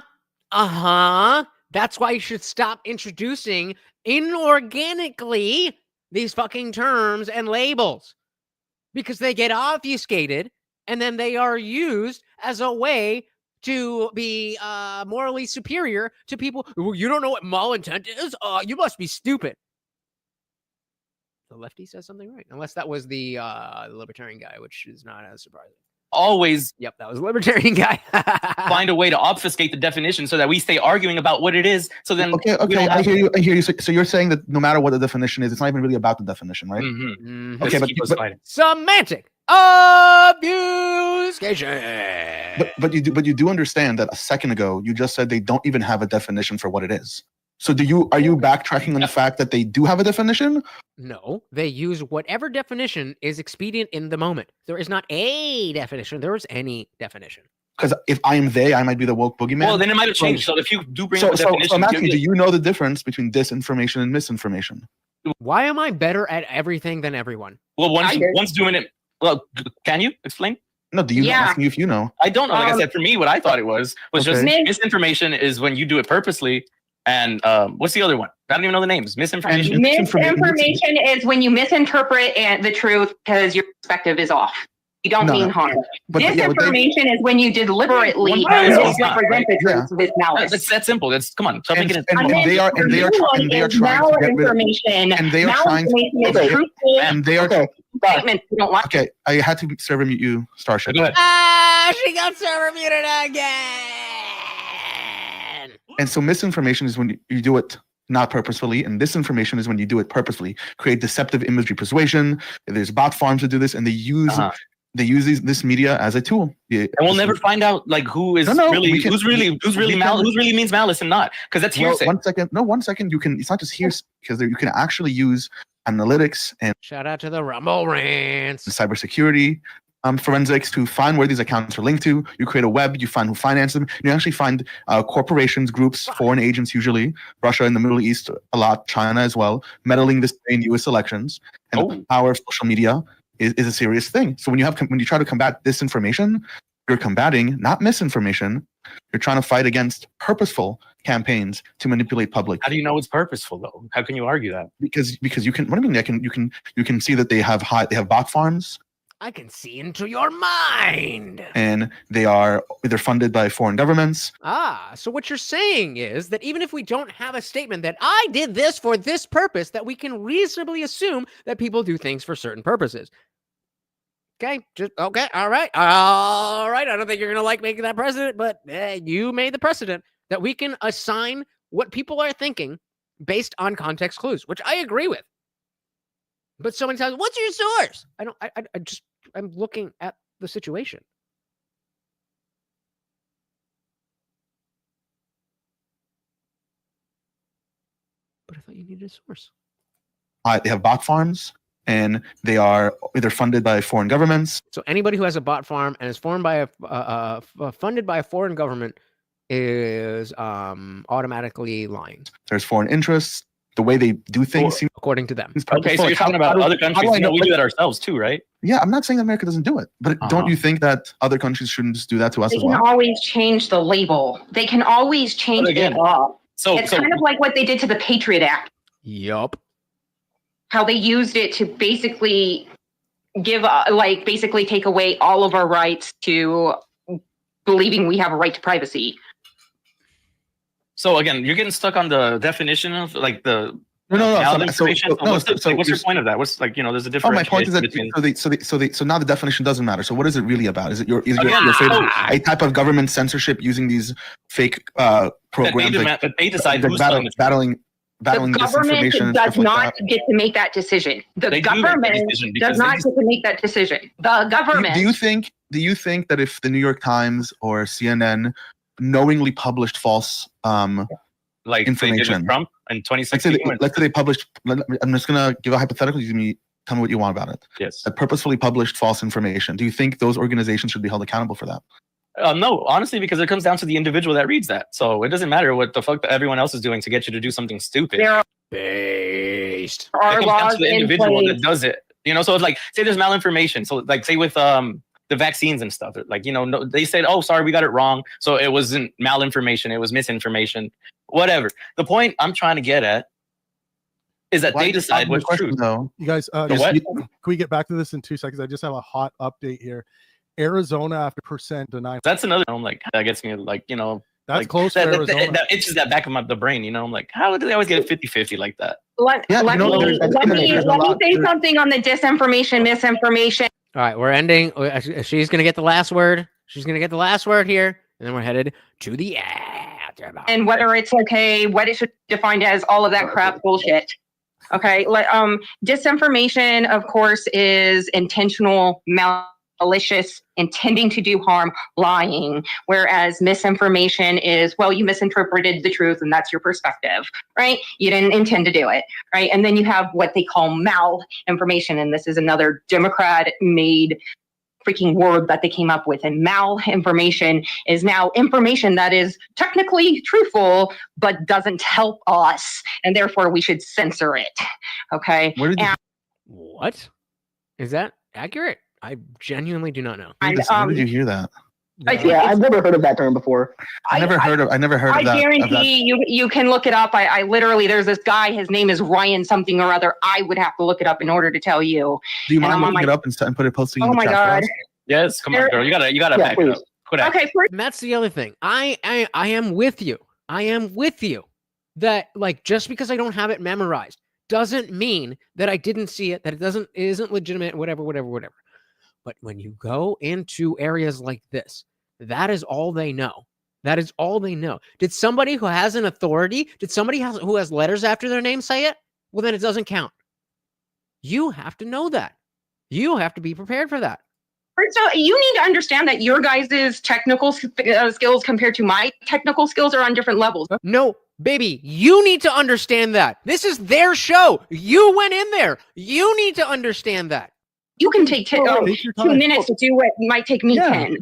why you should stop introducing inorganically these fucking terms and labels, because they get obfuscated and then they are used as a way to be morally superior to people. You don't know what malintent is? You must be stupid. The lefty says something right, unless that was the libertarian guy, which is not as surprising. Always. Yep, that was the libertarian guy. Find a way to obfuscate the definition so that we stay arguing about what it is. So then, okay, I hear you. So you're saying that no matter what the definition is, it's not even really about the definition, right? Mm-hmm. Okay, but semantic obfuscation. But you do understand that a second ago you just said they don't even have a definition for what it is. So are you backtracking on the fact that they do have a definition? No, they use whatever definition is expedient in the moment. There is not a definition. There is any definition. Because if I am they, I might be the woke boogeyman. Well, then it might have changed. So if you do bring up a definition, so I'm asking, do you know the difference between disinformation and misinformation? Why am I better at everything than everyone? Well, one's doing it. Well, can you explain? No, do you? I'm asking you if you know. I don't know. Like I said, for me, what I thought it was just misinformation is when you do it purposely. And what's the other one? I don't even know the names. Misinformation. Misinformation is when you misinterpret the truth because your perspective is off. You don't mean harm. Disinformation is when you deliberately misrepresent the truth with malice. It's that simple. Come on. Stop making it. And they are trying to get rid of. Okay, I had to server mute you, Starship. Go ahead. She got server muted again. And so misinformation is when you do it not purposefully, and disinformation is when you do it purposefully. Create deceptive imagery persuasion. There's bot farms that do this, and they use this media as a tool. And we'll never find out like who's really means malice and not, because that's hearsay. 1 second. No, 1 second. It's not just hearsay, because you can actually use analytics and shout out to the Rumble Rants, cybersecurity. Forensics to find where these accounts are linked to. You create a web, you find who finances them. You actually find corporations, groups, foreign agents, usually Russia in the Middle East, a lot, China as well, meddling this in U.S. elections. And the power of social media is a serious thing. So when you try to combat disinformation, you're combating not misinformation. You're trying to fight against purposeful campaigns to manipulate public. How do you know it's purposeful though? How can you argue that? Because you can. What do you mean? You can see that they have bot farms. I can see into your mind. And they are either funded by foreign governments. So what you're saying is that even if we don't have a statement that I did this for this purpose, that we can reasonably assume that people do things for certain purposes. Okay, okay, all right. I don't think you're going to like making that precedent, but you made the precedent that we can assign what people are thinking based on context clues, which I agree with. But so many times, what's your source? I'm looking at the situation. But I thought you needed a source. They have bot farms, and they are either funded by foreign governments. So anybody who has a bot farm and is funded by a foreign government is automatically lying. There's foreign interests. The way they do things, according to them. Okay, so you're talking about other countries. We do that ourselves too, right? Yeah, I'm not saying that America doesn't do it, but don't you think that other countries shouldn't just do that to us as well? They can always change the label. They can always change it up. It's kind of like what they did to the Patriot Act. Yup. How they used it to basically give, basically take away all of our rights to believing we have a right to privacy. So again, you're getting stuck on the definition of like the What's your point of that? What's there's a difference. My point is that so now the definition doesn't matter. So what is it really about? Is it you're afraid of a type of government censorship using these fake programs that they decide who's battling the government does not get to make that decision. The government does not get to make that decision. The government. Do you think that if the New York Times or CNN knowingly published false like information, they did with Trump in 2016? Let's say they published. I'm just gonna give a hypothetical. Tell me what you want about it. Yes. That purposefully published false information. Do you think those organizations should be held accountable for that? No, honestly, because it comes down to the individual that reads that. So it doesn't matter what the fuck everyone else is doing to get you to do something stupid. Based. There are laws the individual that does it. So it's like, say there's malinformation. So like, say with the vaccines and stuff, like, they said, oh, sorry, we got it wrong. So it wasn't malinformation. It was misinformation, whatever. The point I'm trying to get at is that they decide what's true. You guys, can we get back to this in 2 seconds? I just have a hot update here. Arizona after percent denied. That's another. I'm like, that gets me like, that's like, close to Arizona. That itches that back of the brain. I'm like, how do they always get a 50-50 like that? Let me say something on the disinformation, misinformation. All right, we're ending. She's going to get the last word. She's going to get the last word here. And then we're headed to the afterparty. And whether it's okay, what it should be defined as, all of that crap bullshit. Okay. Disinformation, of course, is intentional, malicious, intending to do harm, lying. Whereas misinformation is, well, you misinterpreted the truth and that's your perspective, right? You didn't intend to do it, right? And then you have what they call malinformation. And this is another Democrat-made freaking word that they came up with. And malinformation is now information that is technically truthful, but doesn't help us. And therefore we should censor it. Okay. What? Is that accurate? I genuinely do not know. Where did you hear that? I've never heard of that term before. I never heard of I that. guarantee you can look it up. I literally, there's this guy, his name is Ryan something or other. I would have to look it up in order to tell you. Do you mind looking it up and put it posting in the chat? Oh my God. Yes, come on, girl. You gotta back it up. Okay. And that's the other thing. I am with you. I am with you that, like, just because I don't have it memorized doesn't mean that I didn't see it, that it isn't legitimate, whatever. But when you go into areas like this, that is all they know. That is all they know. Did somebody who has an authority, who has letters after their name say it? Well, then it doesn't count. You have to know that. You have to be prepared for that. So you need to understand that your guys' technical skills compared to my technical skills are on different levels. No, baby, you need to understand that. This is their show. You went in there. You need to understand that. You can take 2 minutes to do what might take me 10.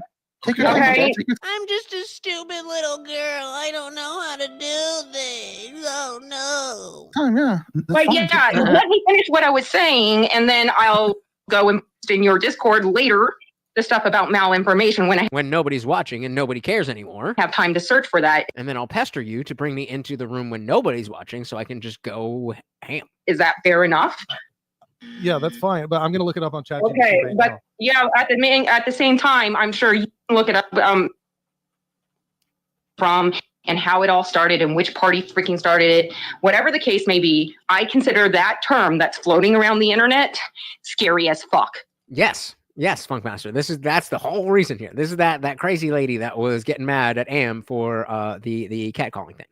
Take your time. Okay. I'm just a stupid little girl. I don't know how to do things. Oh no. Yeah. But yeah, let me finish what I was saying, and then I'll go and post in your Discord later the stuff about malinformation when nobody's watching and nobody cares anymore. Have time to search for that. And then I'll pester you to bring me into the room when nobody's watching so I can just go ham. Is that fair enough? Yeah, that's fine. But I'm going to look it up on chat. Okay, but yeah, at the same time, I'm sure you can look it up from and how it all started and which party freaking started it. Whatever the case may be, I consider that term that's floating around the internet scary as fuck. Yes, Funkmaster. That's the whole reason here. This is that crazy lady that was getting mad at Am for the catcalling thing.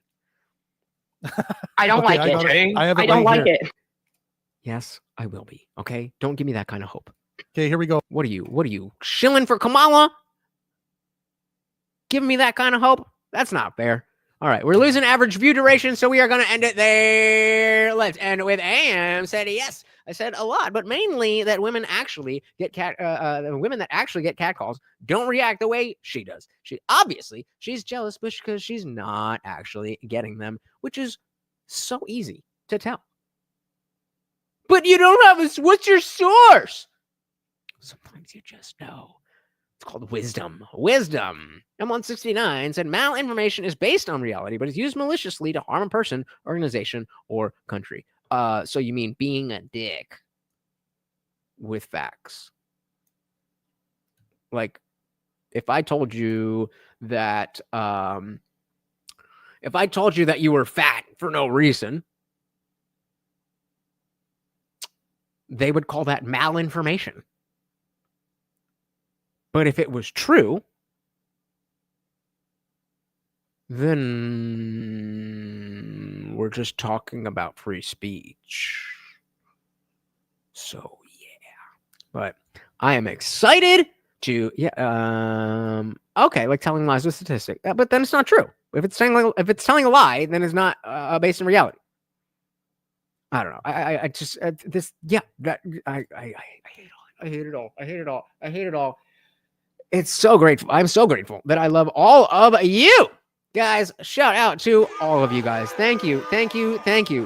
I don't like it. I don't like it. Yes, I will be. Okay, don't give me that kind of hope. Okay, here we go. What are you shilling for Kamala? Giving me that kind of hope? That's not fair. All right, we're losing average view duration, so we are going to end it there. Let's end with Am said yes. I said a lot, but mainly that women actually get women that actually get catcalls don't react the way she does. She's jealous because she's not actually getting them, which is so easy to tell. But you don't have what's your source? Sometimes you just know. It's called wisdom. M169 said malinformation is based on reality, but is used maliciously to harm a person, organization, or country. So you mean being a dick with facts? Like, if I told you that you were fat for no reason, they would call that malinformation. But if it was true, then we're just talking about free speech. So, yeah. But I am excited to, okay, like telling lies with statistic. But then it's not true. If it's telling a lie, then it's not based in reality. I don't know. I just this. Yeah, that I hate it all. I hate it all. It's so grateful. I'm so grateful that I love all of you guys. Shout out to all of you guys. Thank you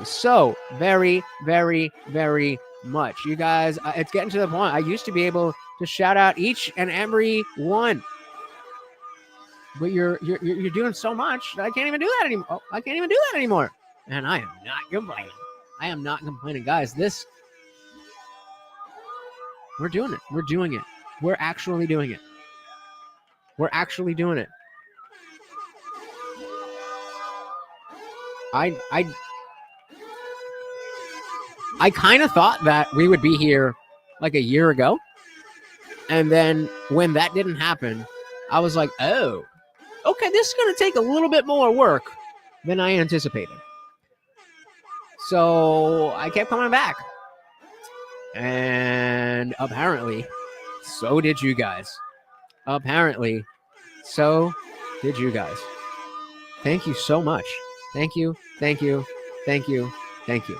so very, very, very much. You guys, it's getting to the point. I used to be able to shout out each and every one, but you're doing so much that I can't even do that anymore. And I am not complaining. Guys. We're doing it. We're actually doing it. I kind of thought that we would be here like a year ago. And then when that didn't happen, I was like, oh, okay, this is going to take a little bit more work than I anticipated. So I kept coming back. And apparently, so did you guys. Apparently, so did you guys. Thank you so much. Thank you, thank you, thank you, thank you.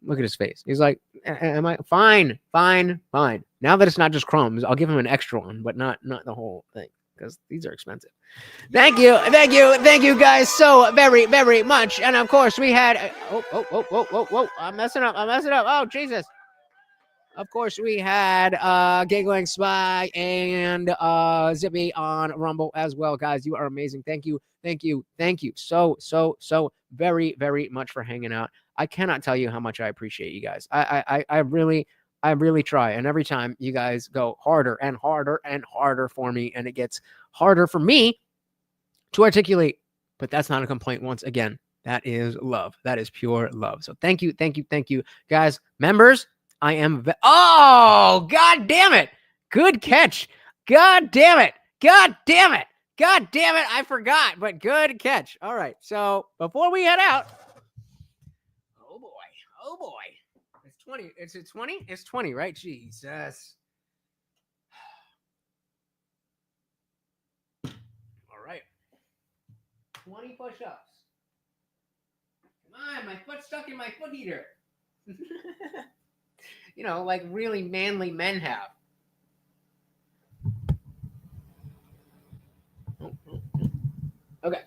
Look at his face. He's like, am I fine? Now that it's not just crumbs, I'll give him an extra one, but not the whole thing, because these are expensive. Thank you guys so very, very much. And of course we had whoa. I'm messing up. Oh, Jesus. Of course, we had Giggling Spy and Zippy on Rumble as well, guys. You are amazing. Thank you so very, very much for hanging out. I cannot tell you how much I appreciate you guys. I really try, and every time you guys go harder and harder and harder for me, and it gets harder for me to articulate. But that's not a complaint. Once again, that is love. That is pure love. So thank you, guys, members. I am. Oh, God damn it. Good catch. God damn it. I forgot, but good catch. All right. So before we head out. Oh, boy. It's 20. Is it 20? It's 20, right? Jesus. All right. 20 push-ups. Come on. My foot's stuck in my foot heater. You know, like really manly men have. Okay.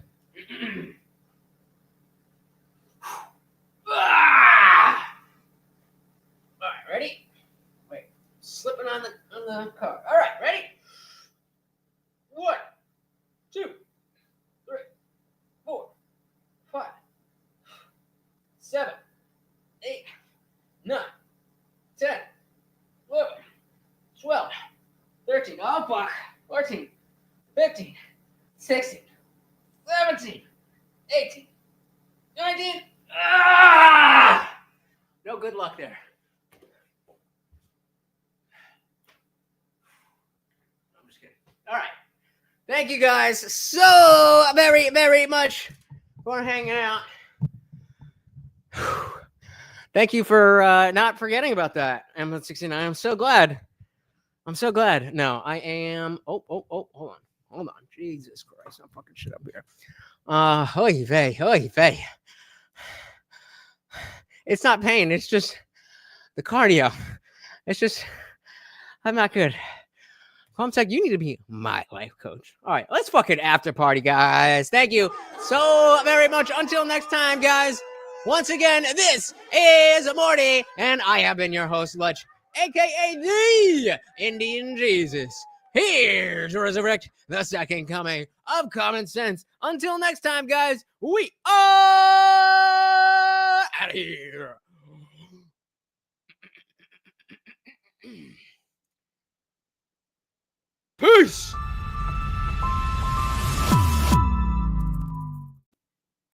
All right, ready? Wait, slipping on the car. All right, ready? 1, 2, 3, 4, 5, 7, 8, 9, 10, 11, 12, 13, oh fuck, 14, 15, 16, 17, 18, 19. No good luck there. I'm just kidding. All right. Thank you guys so very, very much for hanging out. Thank you for not forgetting about that, M69. I'm so glad. No, I am. Oh, hold on. Jesus Christ, I'm fucking shit up here. Oy vey. It's not pain. It's just the cardio. It's just, I'm not good. Comtech, you need to be my life coach. All right, let's fucking after party, guys. Thank you so very much. Until next time, guys. Once again, this is Morty, and I have been your host, Lutch, aka the Indian Jesus. Here to resurrect the second coming of common sense. Until next time, guys, we are out of here. Peace.